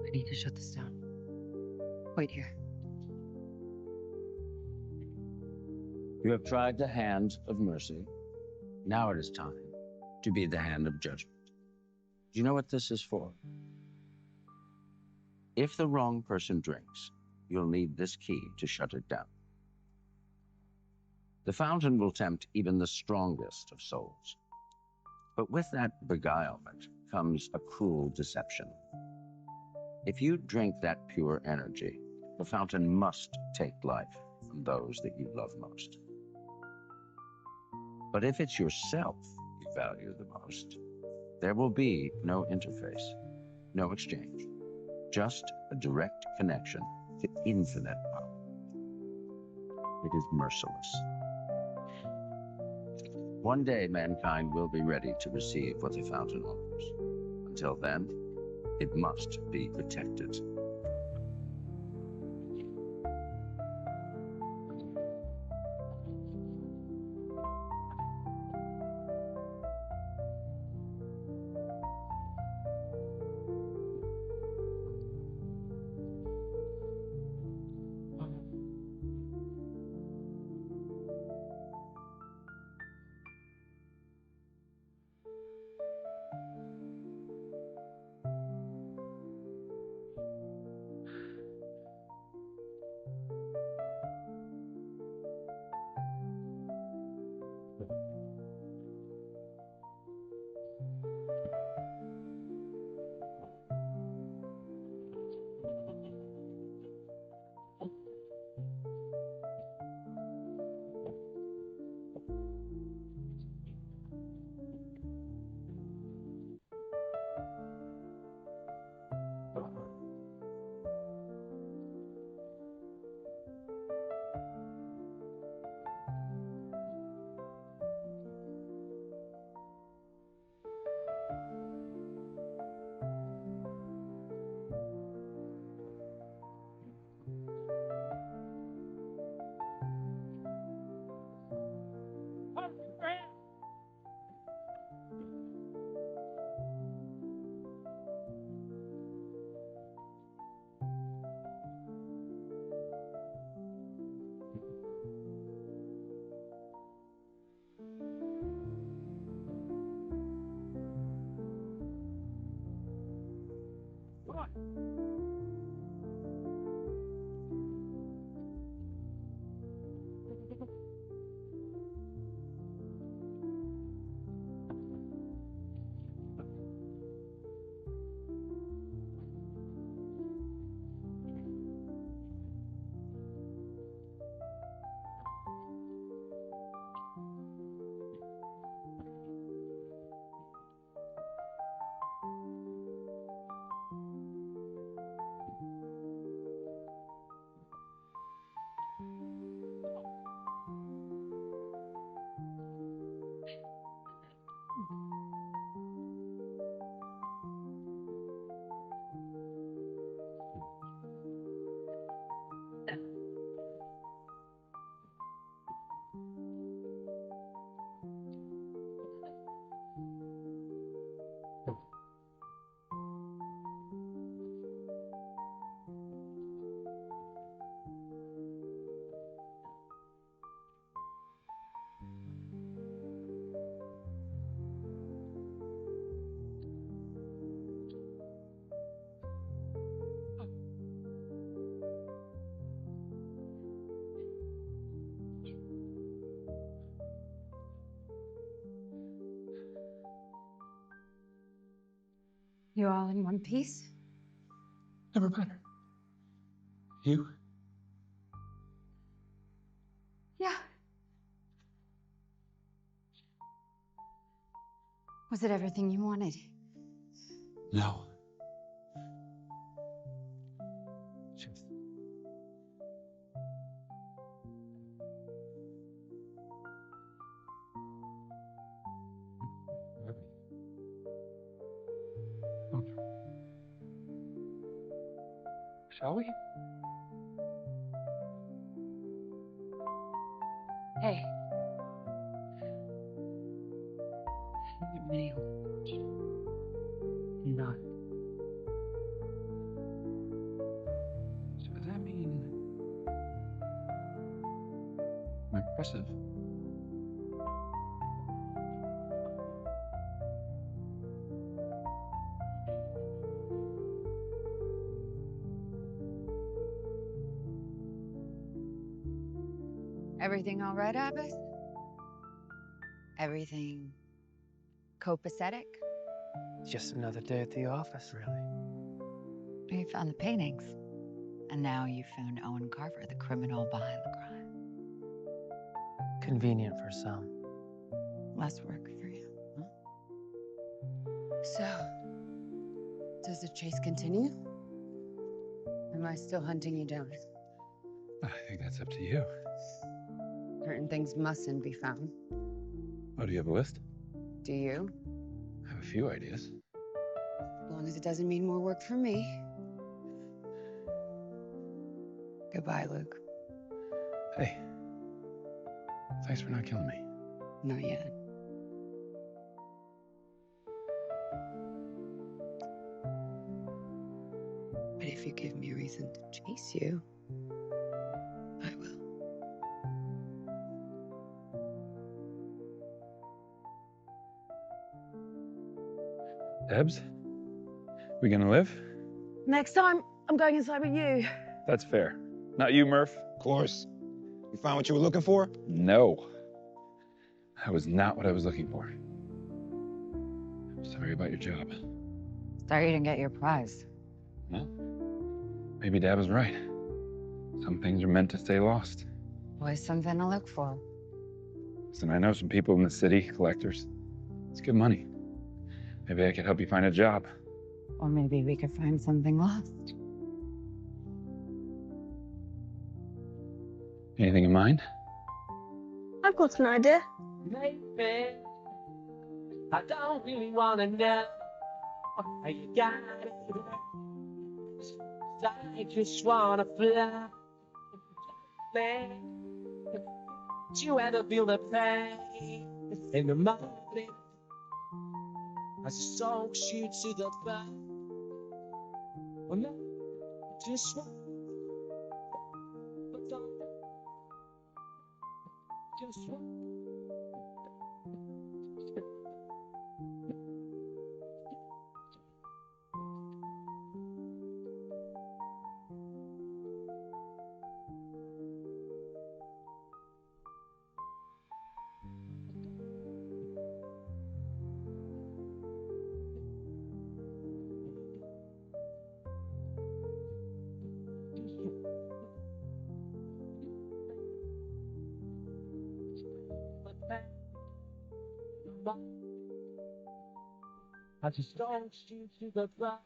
I need to shut this down. Wait here. You have tried the hand of mercy. Now it is time to be the hand of judgment. Do you know what this is for? If the wrong person drinks, you'll need this key to shut it down. The fountain will tempt even the strongest of souls. But with that beguilement comes a cruel deception. If you drink that pure energy, the fountain must take life from those that you love most. But if it's yourself you value the most, there will be no interface, no exchange, just a direct connection to infinite power. It is merciless. One day, mankind will be ready to receive what the fountain offers. Until then, it must be protected. You all in one piece? Never better. You? Yeah. Was it everything you wanted? No. Just. Shall we? Hey. No. So does that mean I'm impressive? Everything all right, Abbas? Everything copacetic? Just another day at the office, really. You found the paintings. And now you found Owen Carver, the criminal behind the crime. Convenient for some. Less work for you, huh? So, does the chase continue? Am I still hunting you down? I think that's up to you. Certain things mustn't be found. Oh, do you have a list? Do you? I have a few ideas. As long as it doesn't mean more work for me. Goodbye, Luke. Hey. Thanks for not killing me. Not yet. But if you give me a reason to chase you, I will. Debs? We gonna live? Next time, I'm going inside with you. That's fair. Not you, Murph. Of course. You found what you were looking for? No. That was not what I was looking for. I'm sorry about your job. Sorry you didn't get your prize. Well, maybe Dad was right. Some things are meant to stay lost. Always something to look for. Listen, I know some people in the city, collectors. It's good money. Maybe I could help you find a job. Or maybe we could find something lost. Anything in mind? I've got an idea. Maybe I don't really wanna know how you got it. I just wanna fly. Man, did you ever feel the pain in the morning as the song shoots to the back? Well, no, just one, but don't, just one. I just don't shoot to the ground.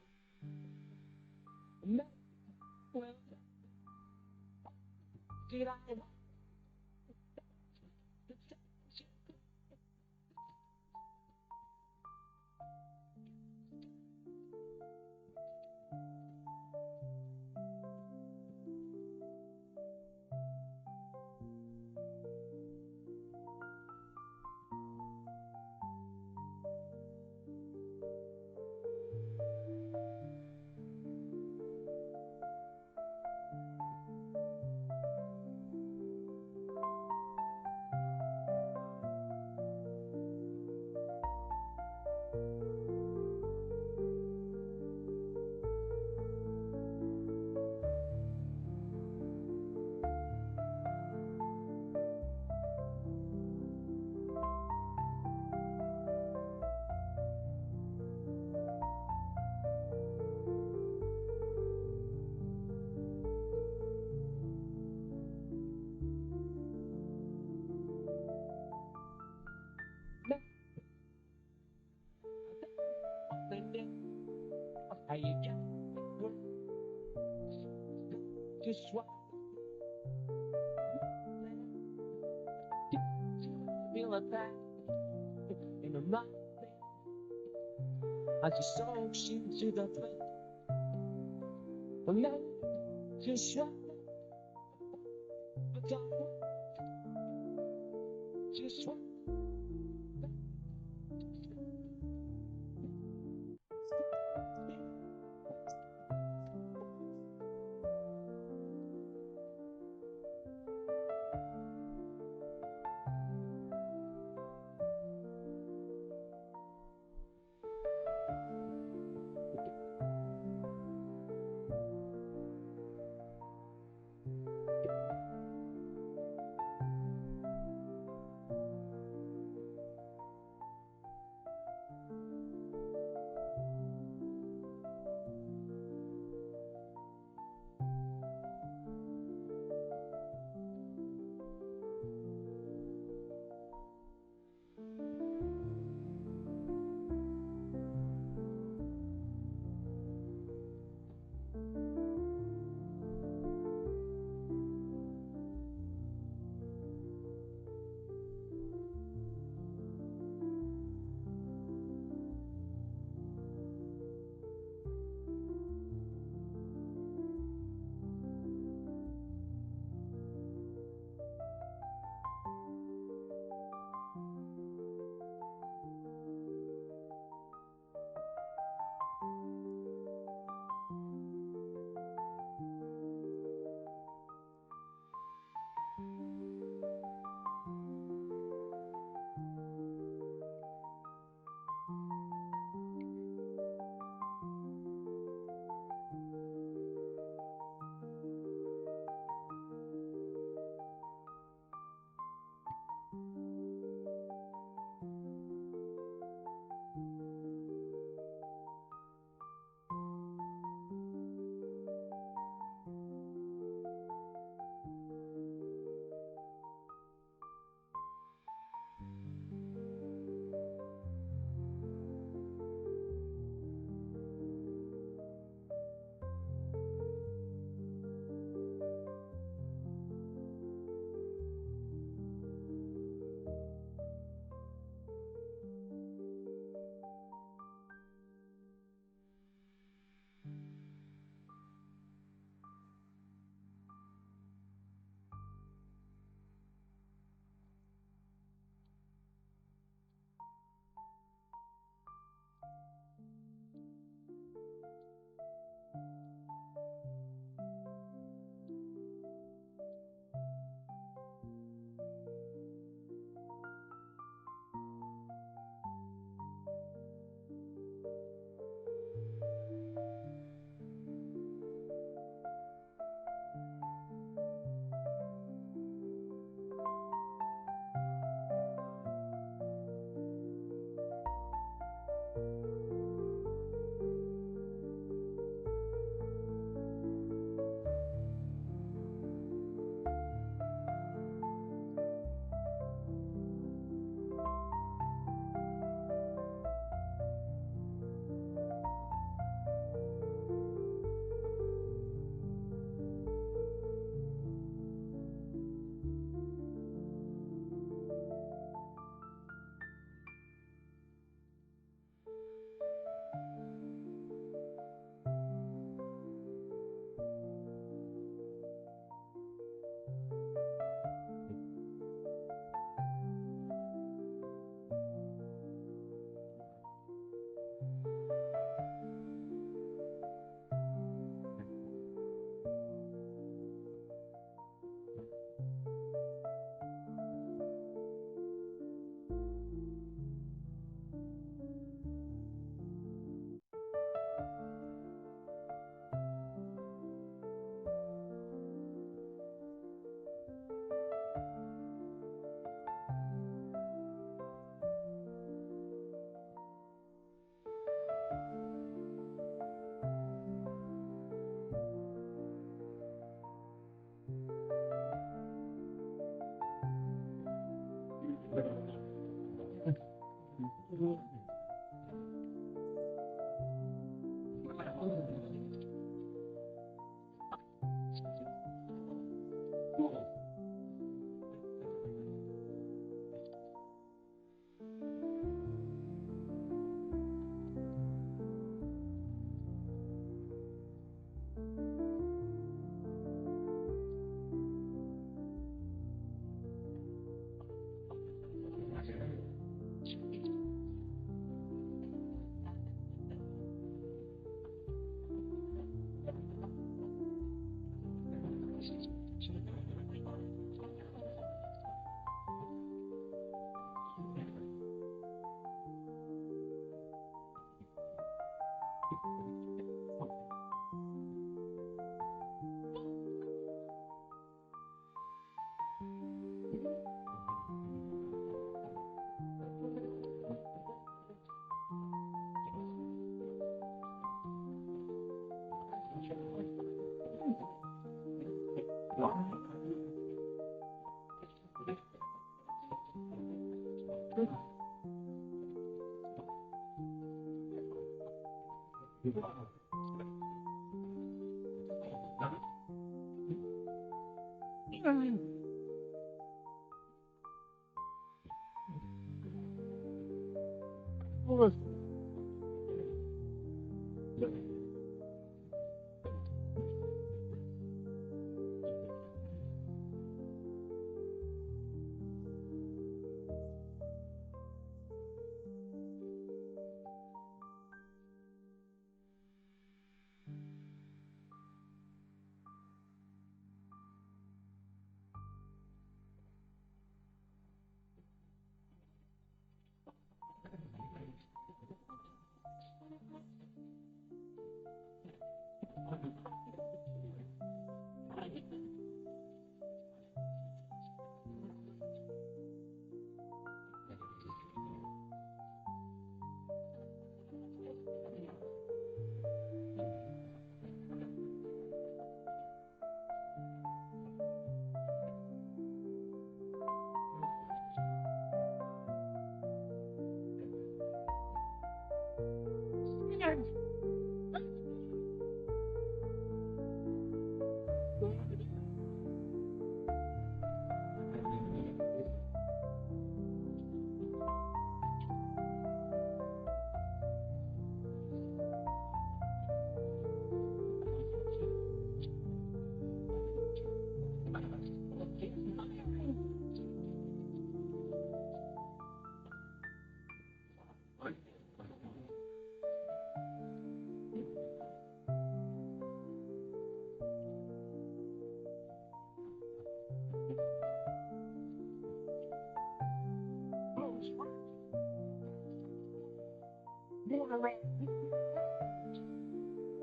Well, did I? How you get just what feel a pain in the mind. I just saw shoot to the plate. But now just what but don't just what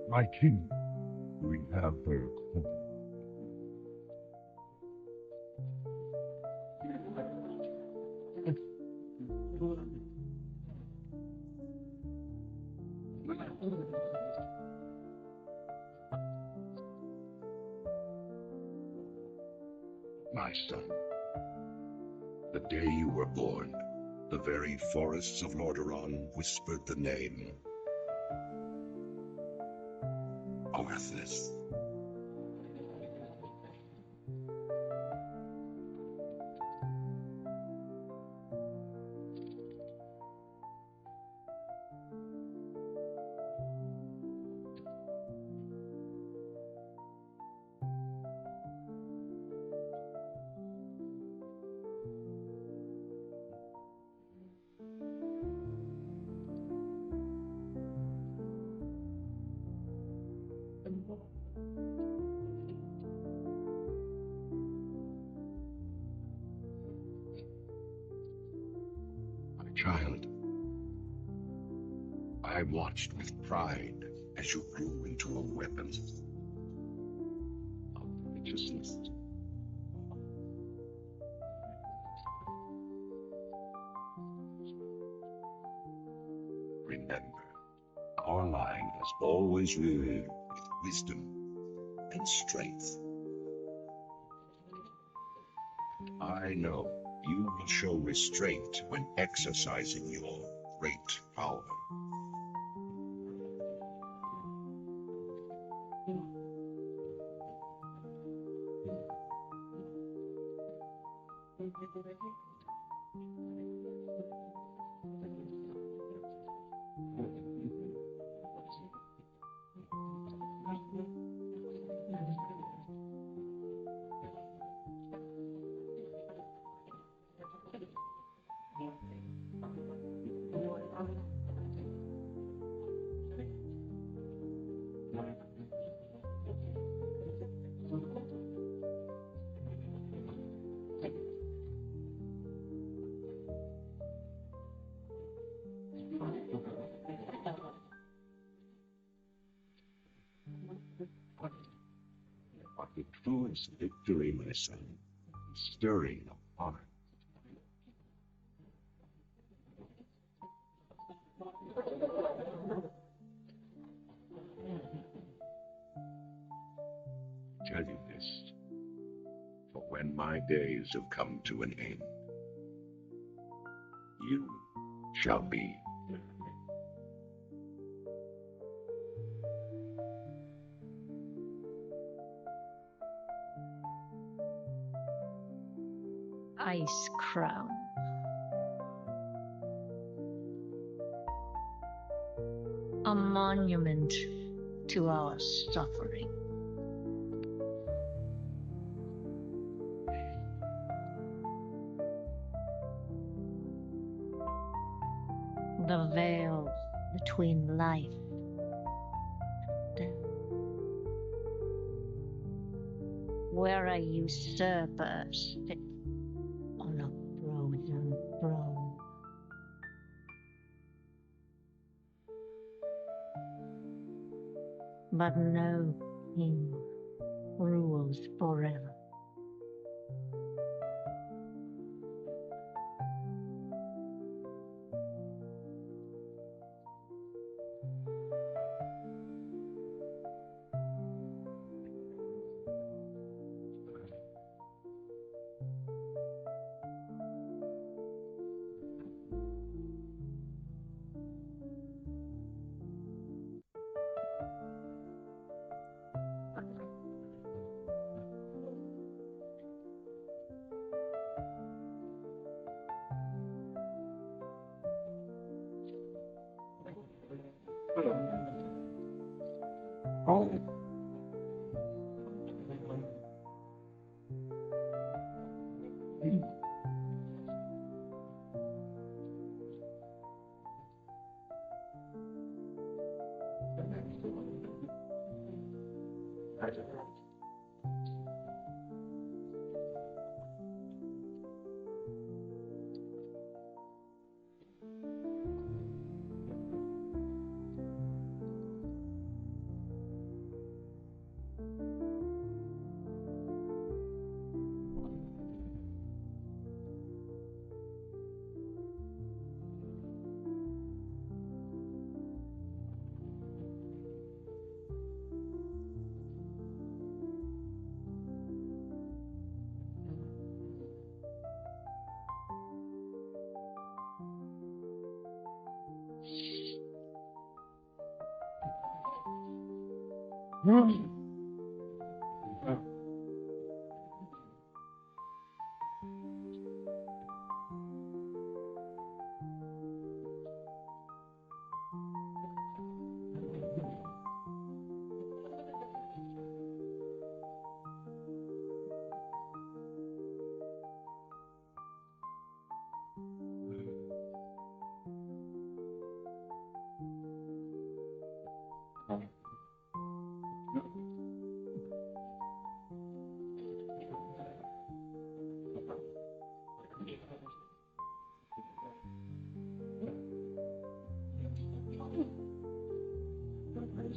My king, we have their company. My son, the day you were born, the very forests of Lordaeron whispered the name Arthas. My child, I watched with pride as you grew into a weapon of righteousness. Remember, our line has always ruled with wisdom and strength. I know you will show restraint when exercising your great power. But the truest victory, my son, is stirring of heart. I tell you this, for when my days have come to an end, you shall be ice crown. A monument to our suffering. The veil between life and death, where a usurper sits on a frozen throne. But no king rules forever.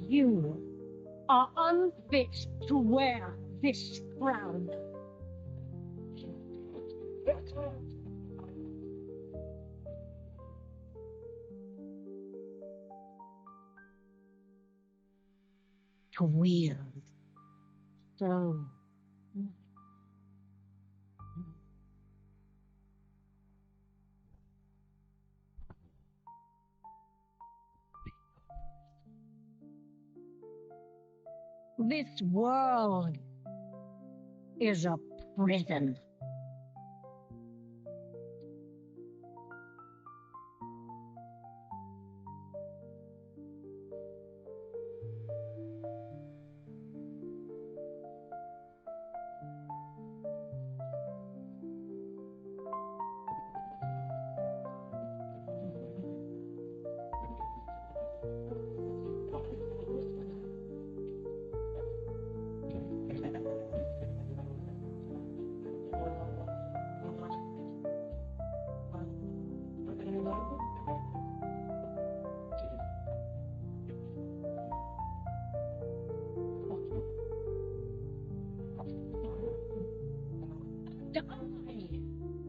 You are unfit to wear this crown. To wield so this world is a prison.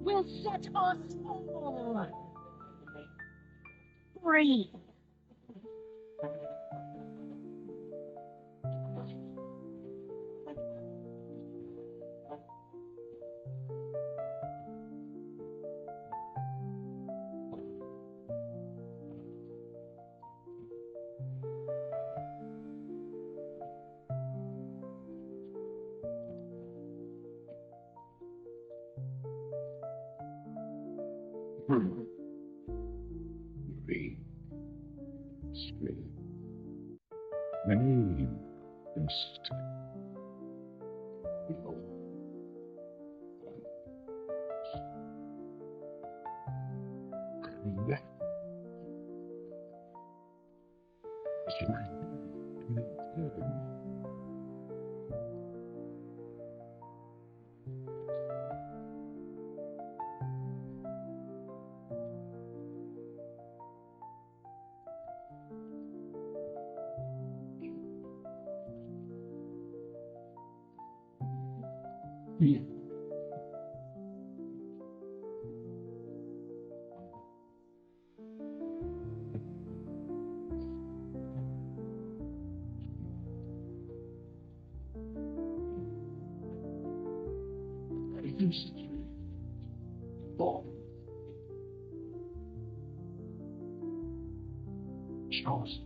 Will set us all free. Green screen. Name just below. Correct. Yeah. Charles.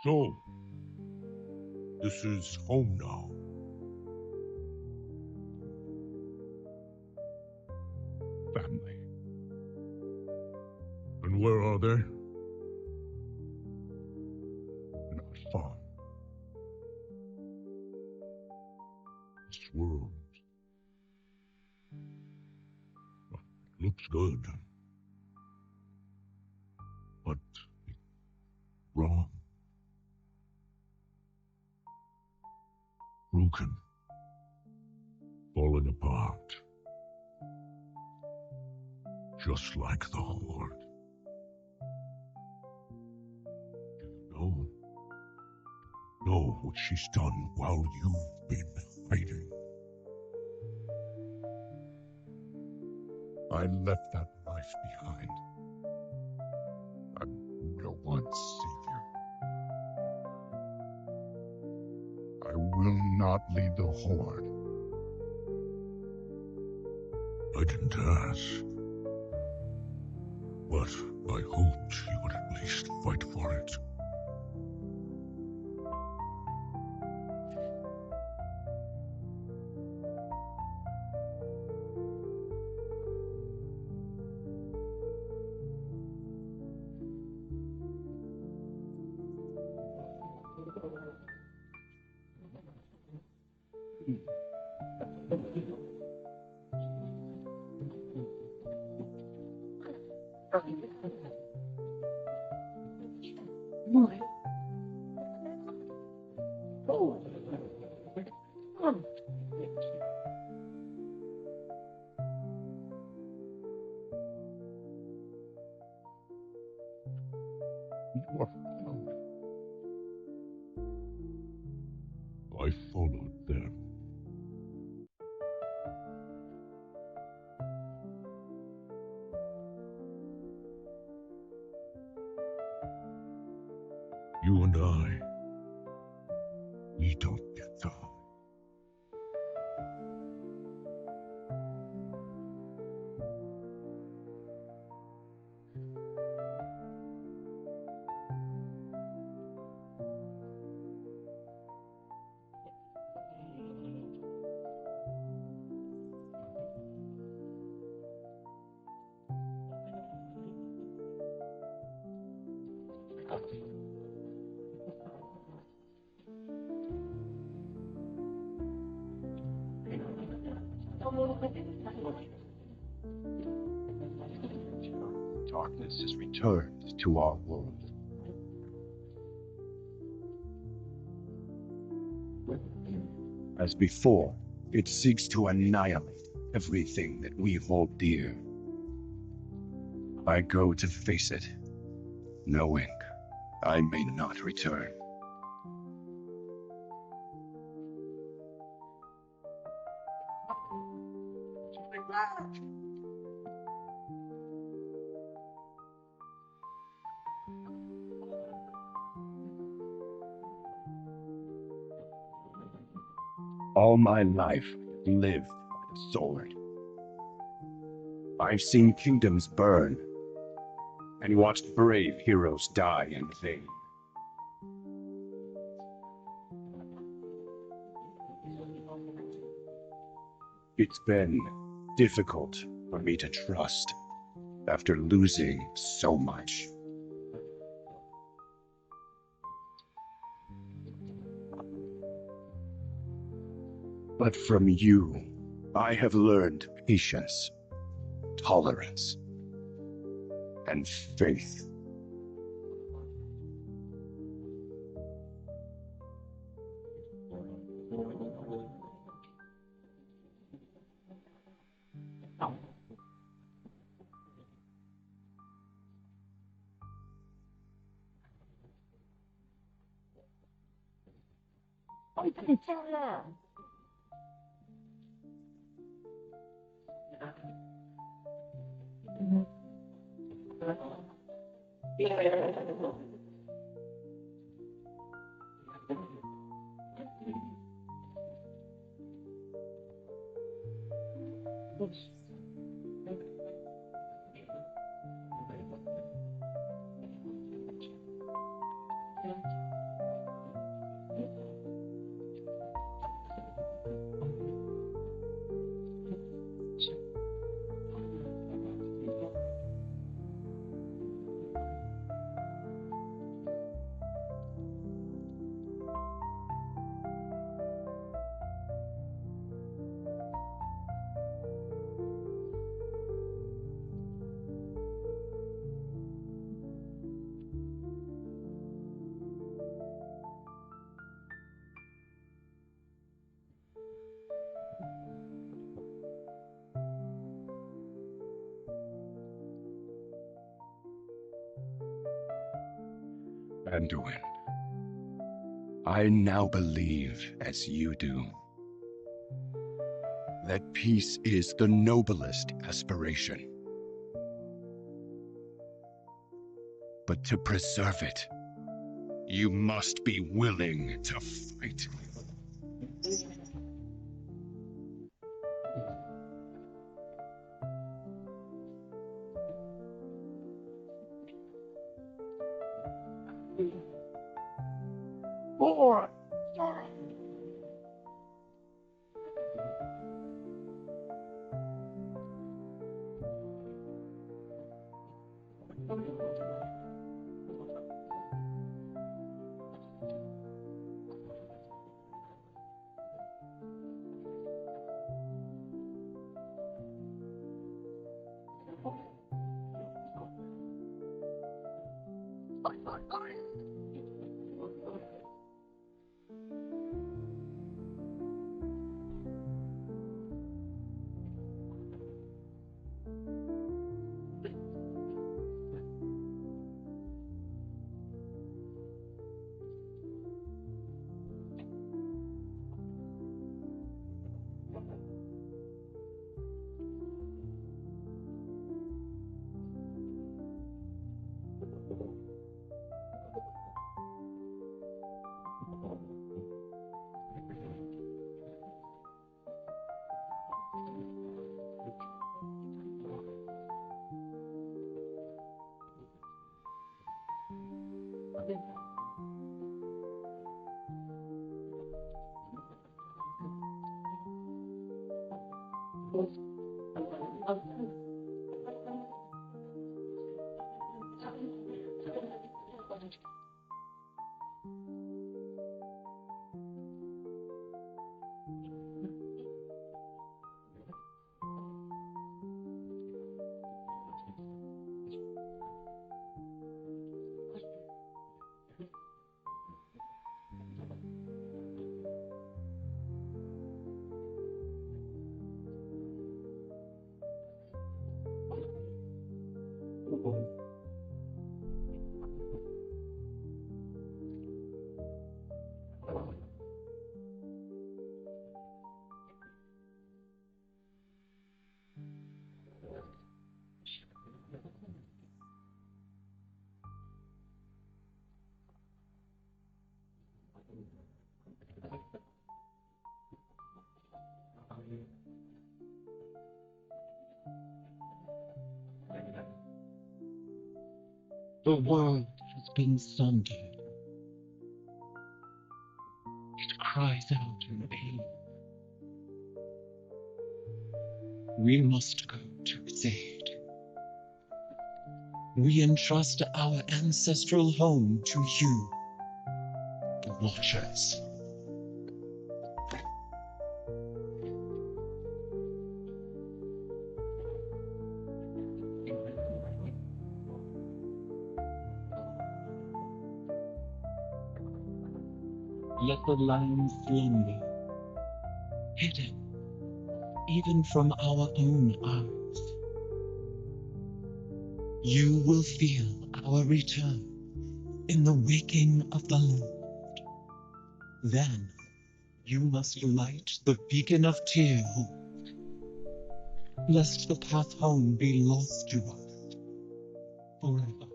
So, this is home now. Family. And where are they? Not far. This world looks good. But wrong. Broken. Falling apart. Just like the Horde. Know what she's done while you've been hiding. I left that life behind. I'm no one's savior. I will not lead the Horde. I didn't ask. But I hoped you would at least fight for it. You are followed. I followed them. You and I, we don't get the Darkness has returned to our world. As before, it seeks to annihilate everything that we hold dear. I go to face it, knowing I may not return. All my life, I've lived by the sword. I've seen kingdoms burn and watched brave heroes die in vain. It's been difficult for me to trust after losing so much. But from you, I have learned patience, tolerance, and faith. Anduin, I now believe, as you do, that peace is the noblest aspiration. But to preserve it, you must be willing to fight. Four. The world has been sundered. It cries out in pain. We must go to its aid. We entrust our ancestral home to you, the Watchers. Let the land slumber, hidden even from our own eyes. You will feel our return in the waking of the Lord. Then you must light the beacon of tear hope, lest the path home be lost to us forever.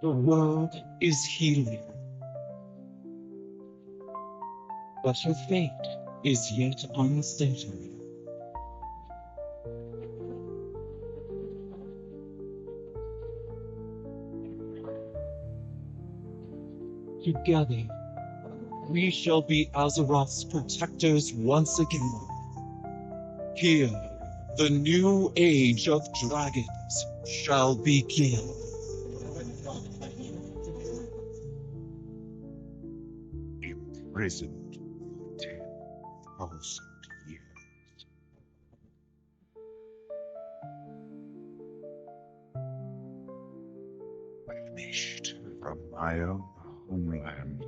The world is healing, but her fate is yet uncertain. Together, we shall be Azeroth's protectors once again. Here, the new age of dragons shall begin. Imprisoned for 10,000 years. Banished from my own homeland.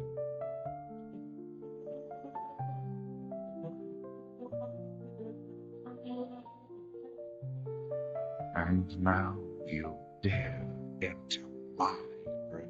And now you dare enter my realm.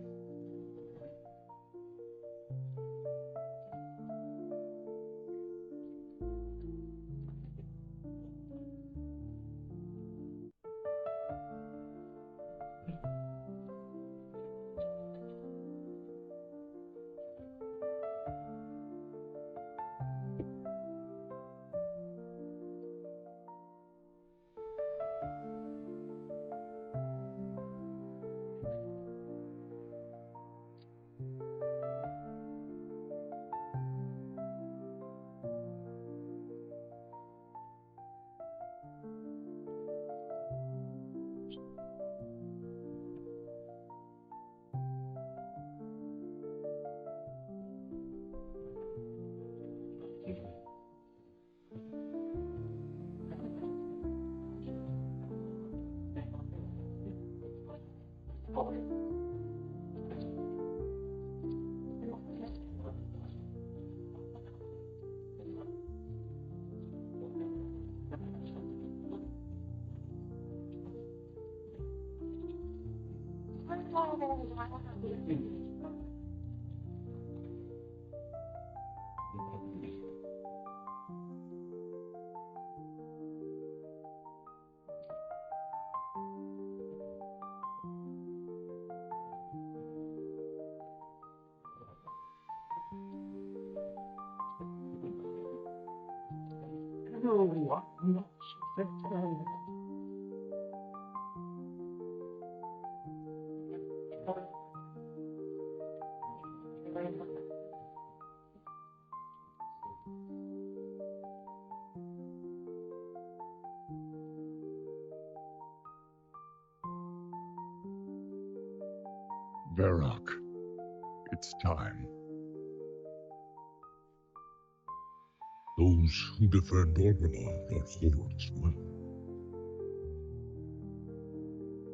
Varrock, it's time. Those who defend Orgrimmar are Horde as well.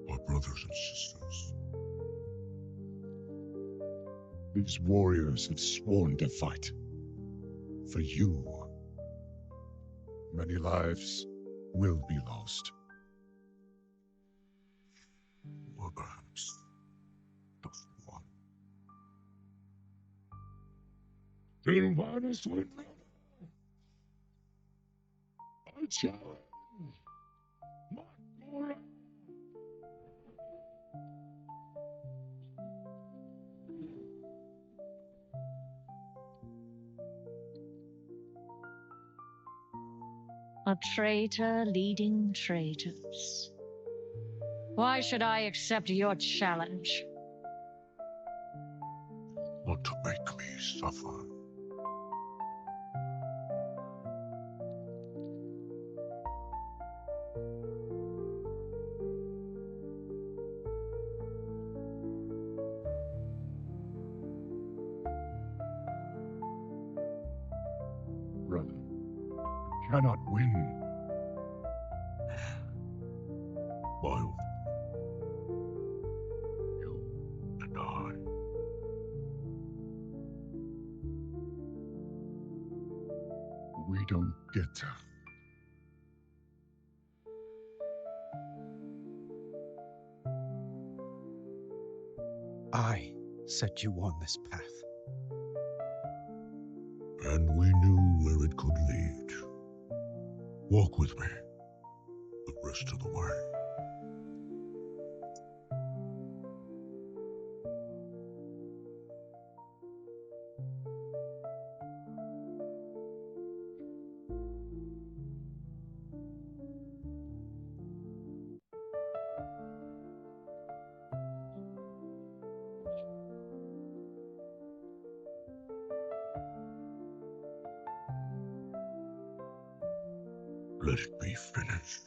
Our brothers and sisters. These warriors have sworn to fight. For you. Many lives will be lost. Or perhaps just one. Sylvanas Windrunner, I challenge Mak'gora. A traitor leading traitors. Why should I accept your challenge? Not to make me suffer. cannot win. Mild, you and I. We don't get to. I set you on this path. And we knew where it could lead. Walk with me the rest of the way. Let it be finished.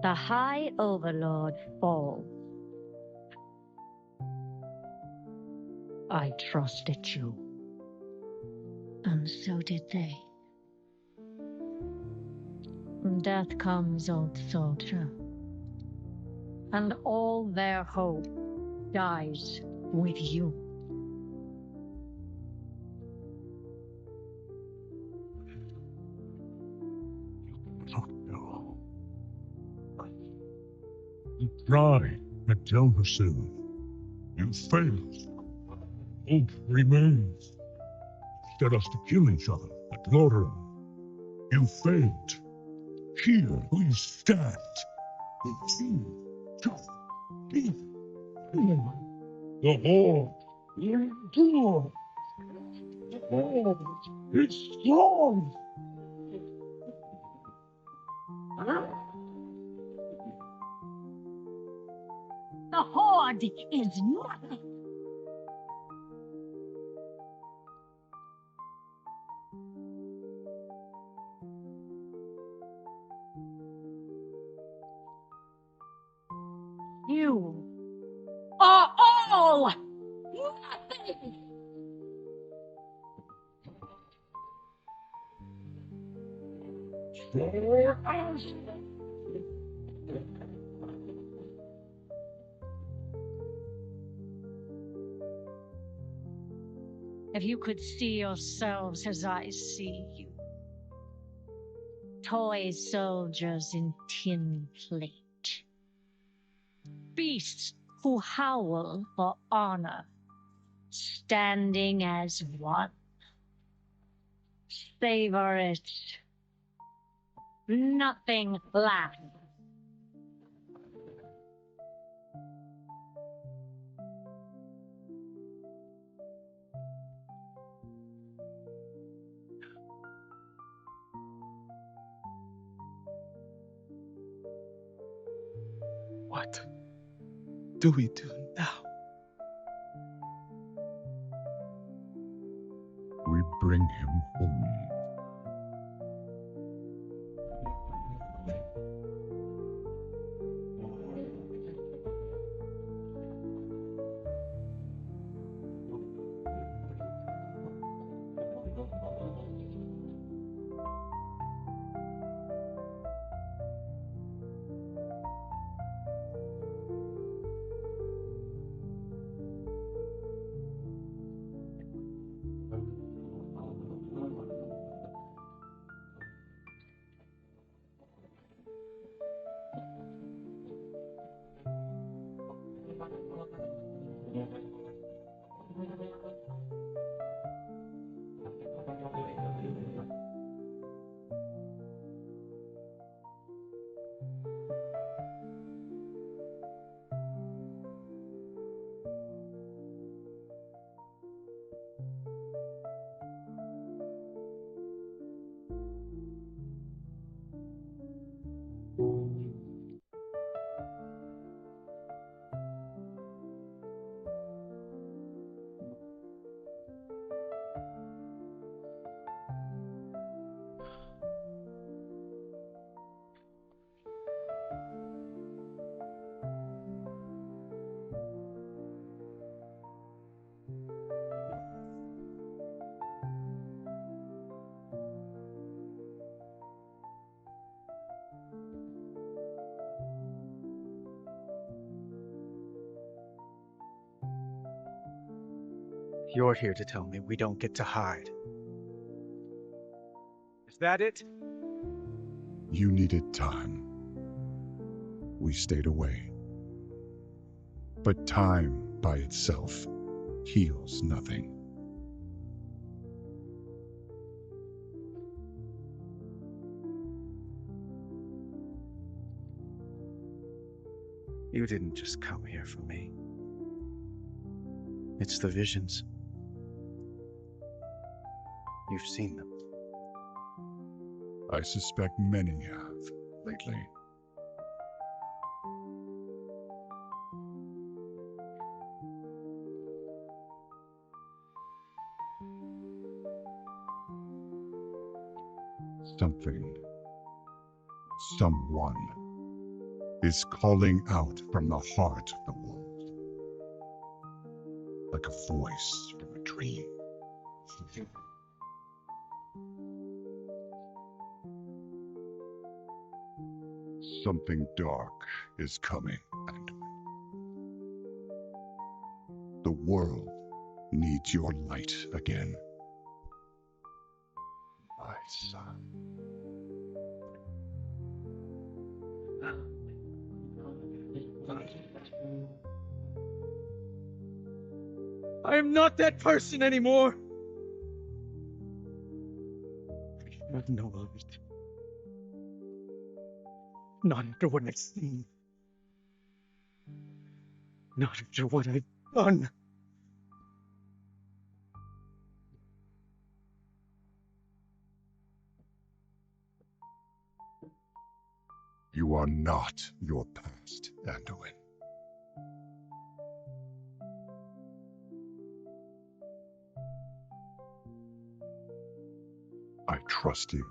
The High Overlord falls. I trusted you. And so did they. Death comes, old soldier. And all their hope dies with you. You tried at Delversil. You failed. Hope remains. Set us to kill each other at Lordaeron. You failed. Here we stand. With you to be the Horde will endure. The Horde is strong. The Horde is nothing. You are all nothing. For us. If you could see yourselves as I see you, toy soldiers in tin plate, beasts who howl for honor, standing as one. Savor it. Nothing lasts. What do we do now? We bring him home. You're here to tell me we don't get to hide. Is that it? You needed time. We stayed away. But time by itself heals nothing. You didn't just come here for me. It's the visions. You've seen them. I suspect many have lately. Something, someone, is calling out from the heart of the world, like a voice from a dream. Something dark is coming, and the world needs your light again, my son. I am not that person anymore. I have no of it. Not after what I've seen. Not after what I've done. You are not your past, Anduin. I trust you.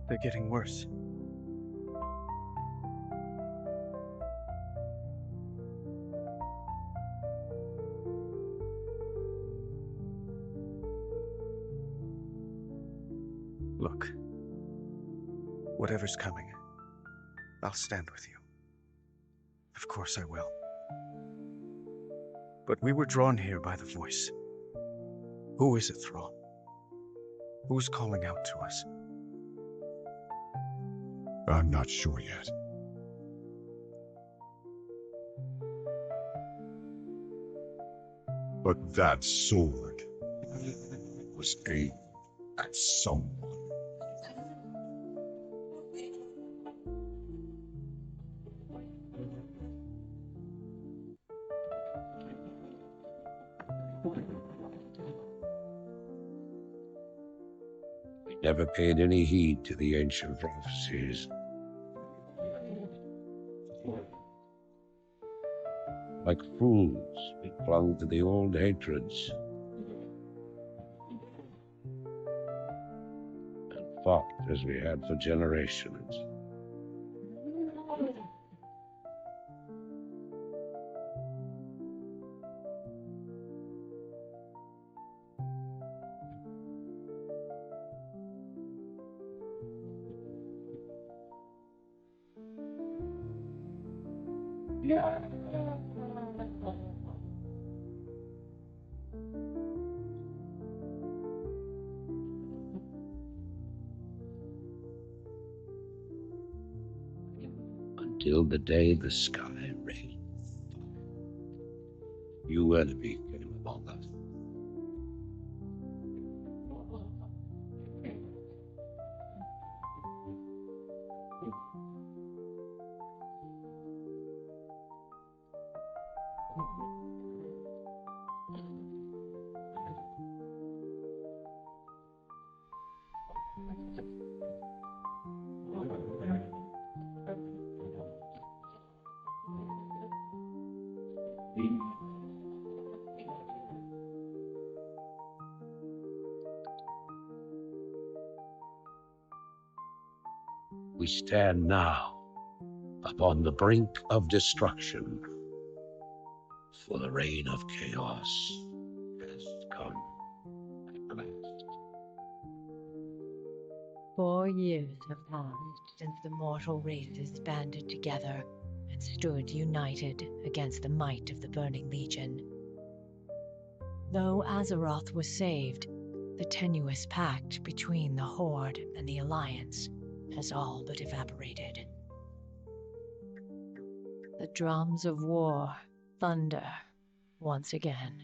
They're getting worse. Look, whatever's coming, I'll stand with you. Of course I will. But we were drawn here by the voice. Who is it, Thrall? Who's calling out to us? I'm not sure yet. But that sword was aimed at someone. We never paid any heed to the ancient prophecies. Like fools, we clung to the old hatreds and fought as we had for generations. Yeah. Until the day the sky rained. You enemy came among us. stand now upon the brink of destruction, for the reign of chaos has come at last. 4 years have passed since the mortal races banded together and stood united against the might of the Burning Legion. Though Azeroth was saved, the tenuous pact between the Horde and the Alliance has all but evaporated. The drums of war thunder once again.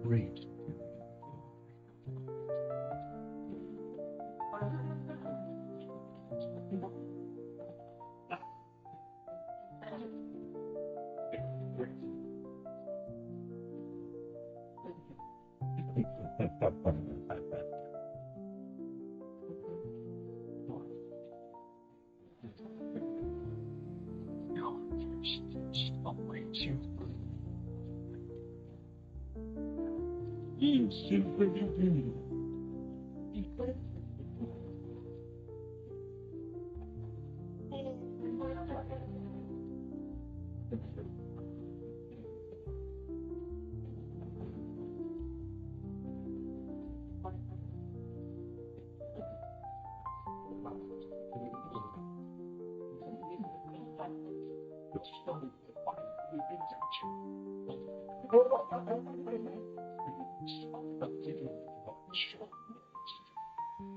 Great.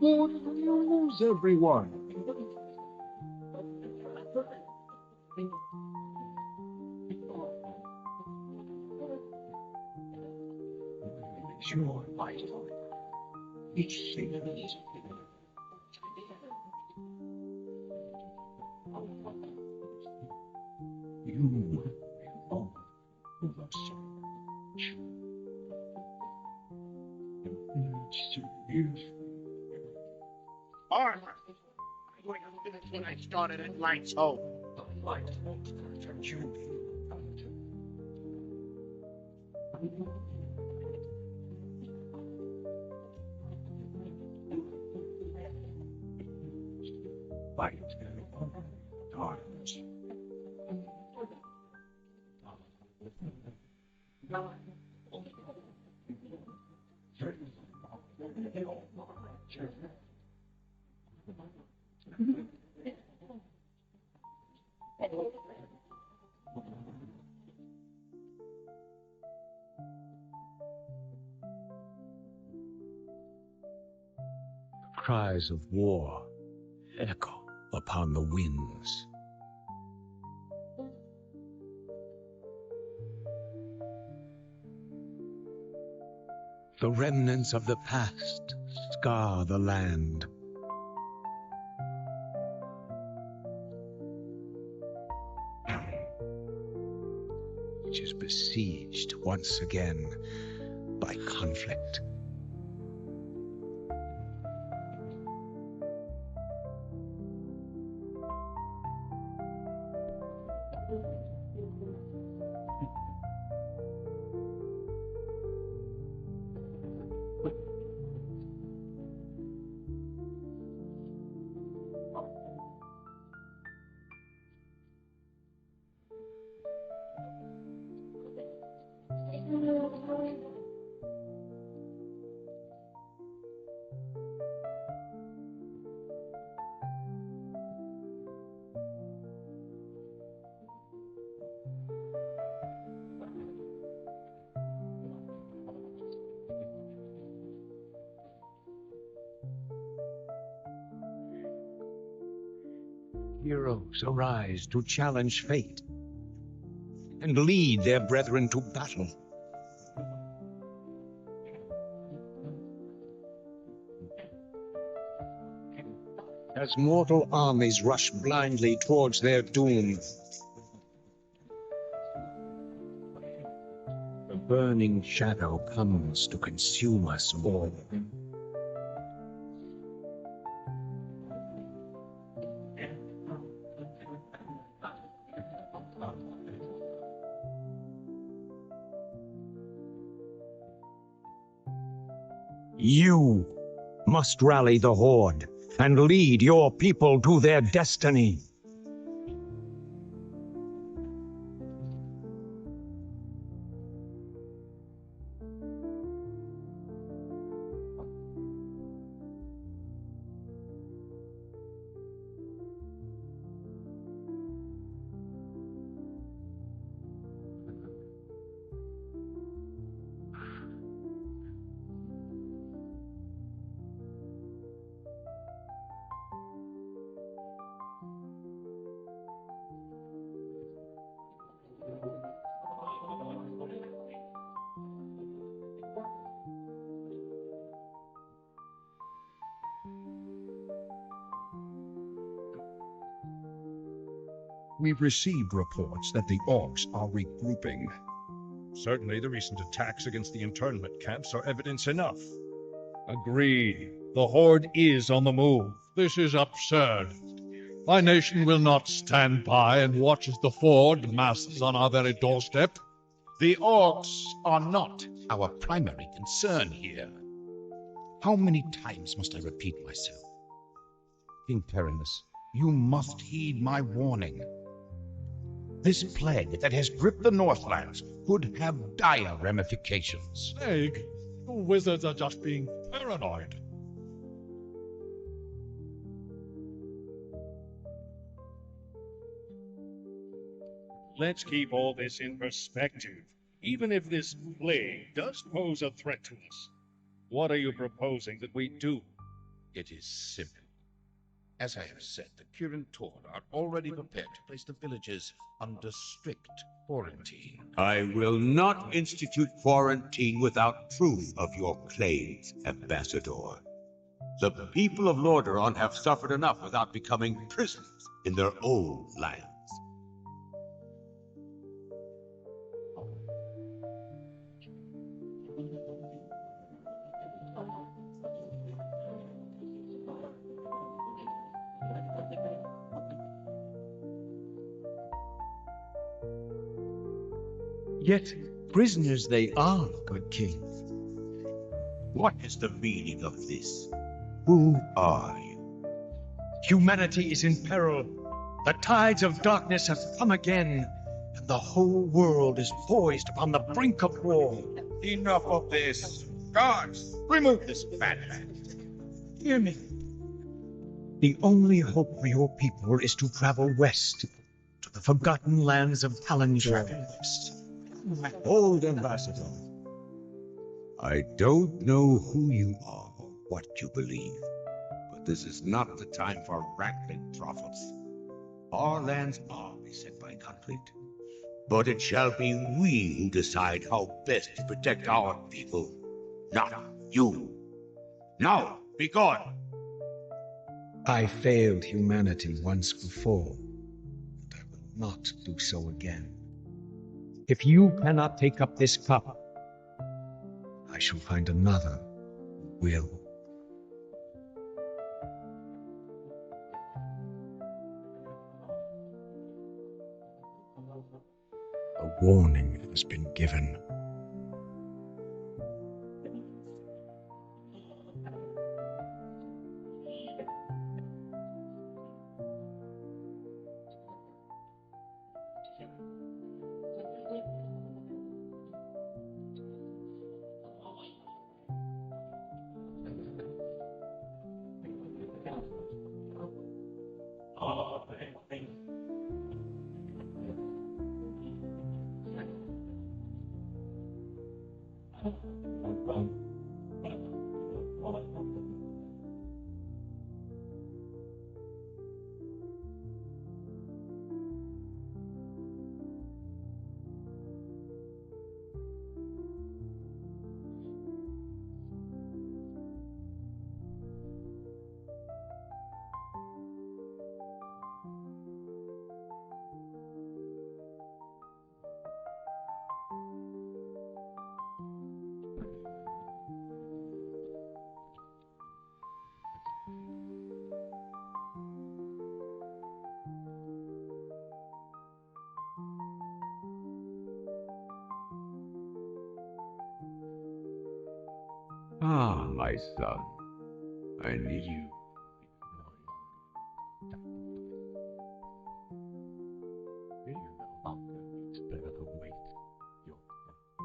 Who's everyone? Your life. Each thing is you belong to the search. Armor. I'm going to finish when I started at Light's Home. The light from you. Light. Darkness. Cries of war echo upon the winds. The remnants of the past scar the land. Which is besieged once again by conflict. Heroes arise to challenge fate and lead their brethren to battle. As mortal armies rush blindly towards their doom, the burning shadow comes to consume us all. You must rally the Horde and lead your people to their destiny. We've received reports that the orcs are regrouping. Certainly the recent attacks against the internment camps are evidence enough. Agreed. The Horde is on the move. This is absurd. My nation will not stand by and watch as the Horde masses on our very doorstep. The orcs are not our primary concern here. How many times must I repeat myself? King Perilous, you must heed my warning. This plague that has gripped the Northlands could have dire ramifications. Plague? You wizards are just being paranoid. Let's keep all this in perspective. Even if this plague does pose a threat to us, what are you proposing that we do? It is simple. As I have said, the Kirin Tor are already prepared to place the villages under strict quarantine. I will not institute quarantine without proof of your claims, Ambassador. The people of Lordaeron have suffered enough without becoming prisoners in their own lands. Yet prisoners they are, good king. What is the meaning of this? Who are you? Humanity is in peril. The tides of darkness have come again, and the whole world is poised upon the brink of war. Enough of this. Guards, remove this madman. Hear me. The only hope for your people is to travel west, to the forgotten lands of Talonjar. Old Ambassador, I don't know who you are or what you believe, but this is not the time for rampant prophets. Our lands are beset by conflict, but it shall be we who decide how best to protect our people, not you. Now, be gone! I failed humanity once before, but I will not do so again. If you cannot take up this cup, I shall find another who will. A warning has been given. Ah, my son, I need you. You no longer need to bear the weight of your death.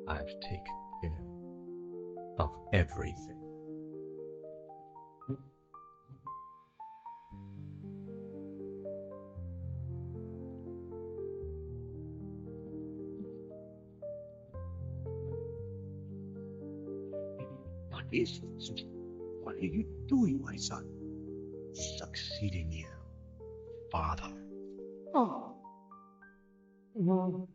I've taken care of everything. What is this? What are you doing, my son? Succeeding you, Father. Oh. No.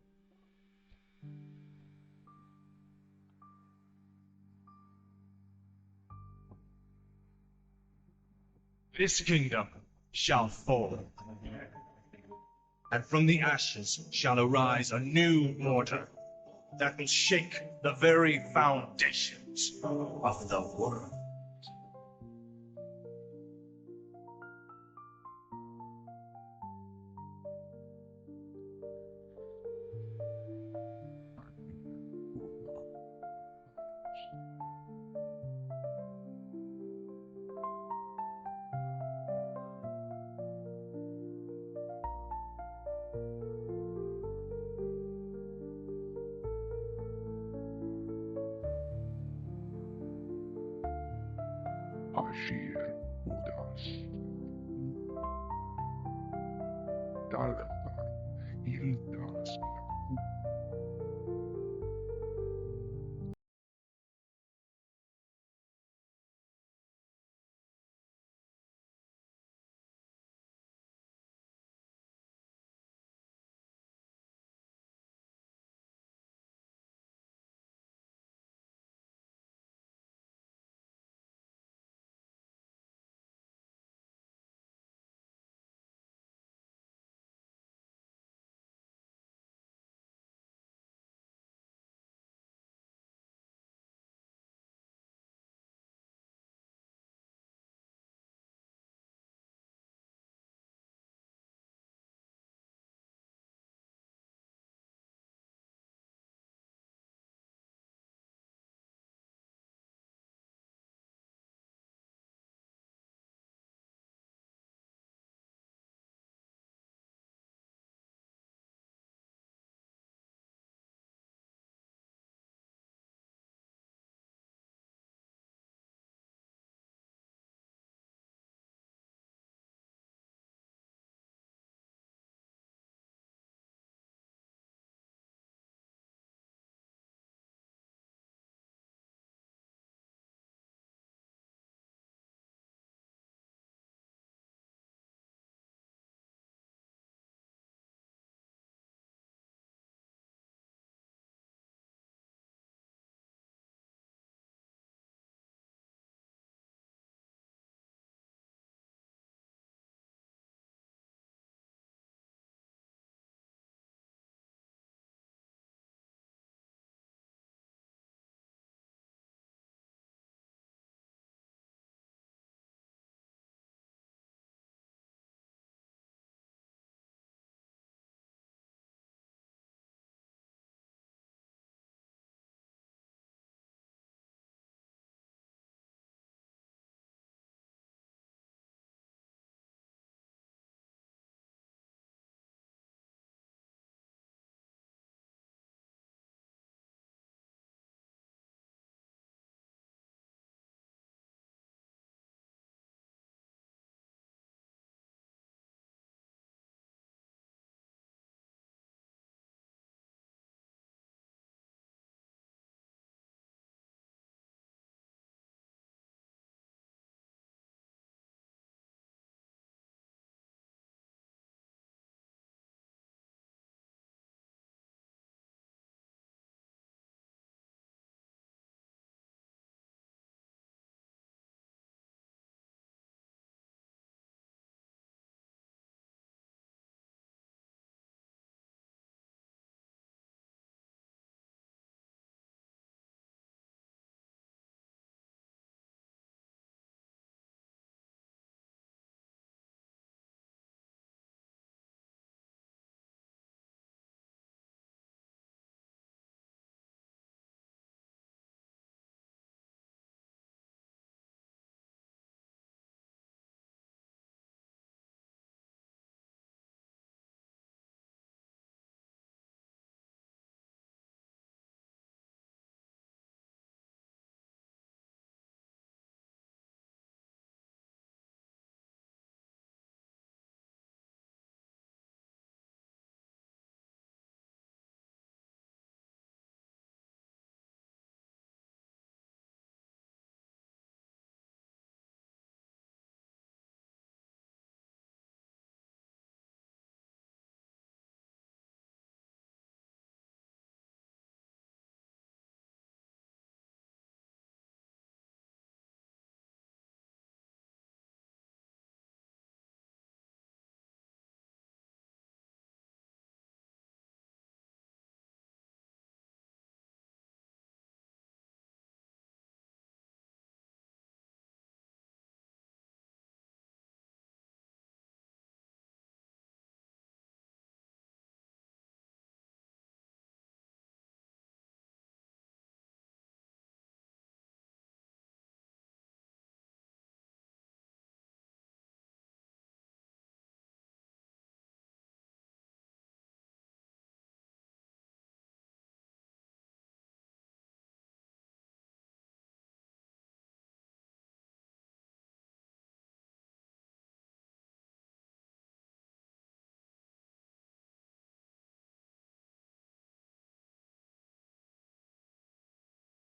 This kingdom shall fall, and from the ashes shall arise a new order that will shake the very foundations of the world. Ashir Udas. Dalgatar Ildas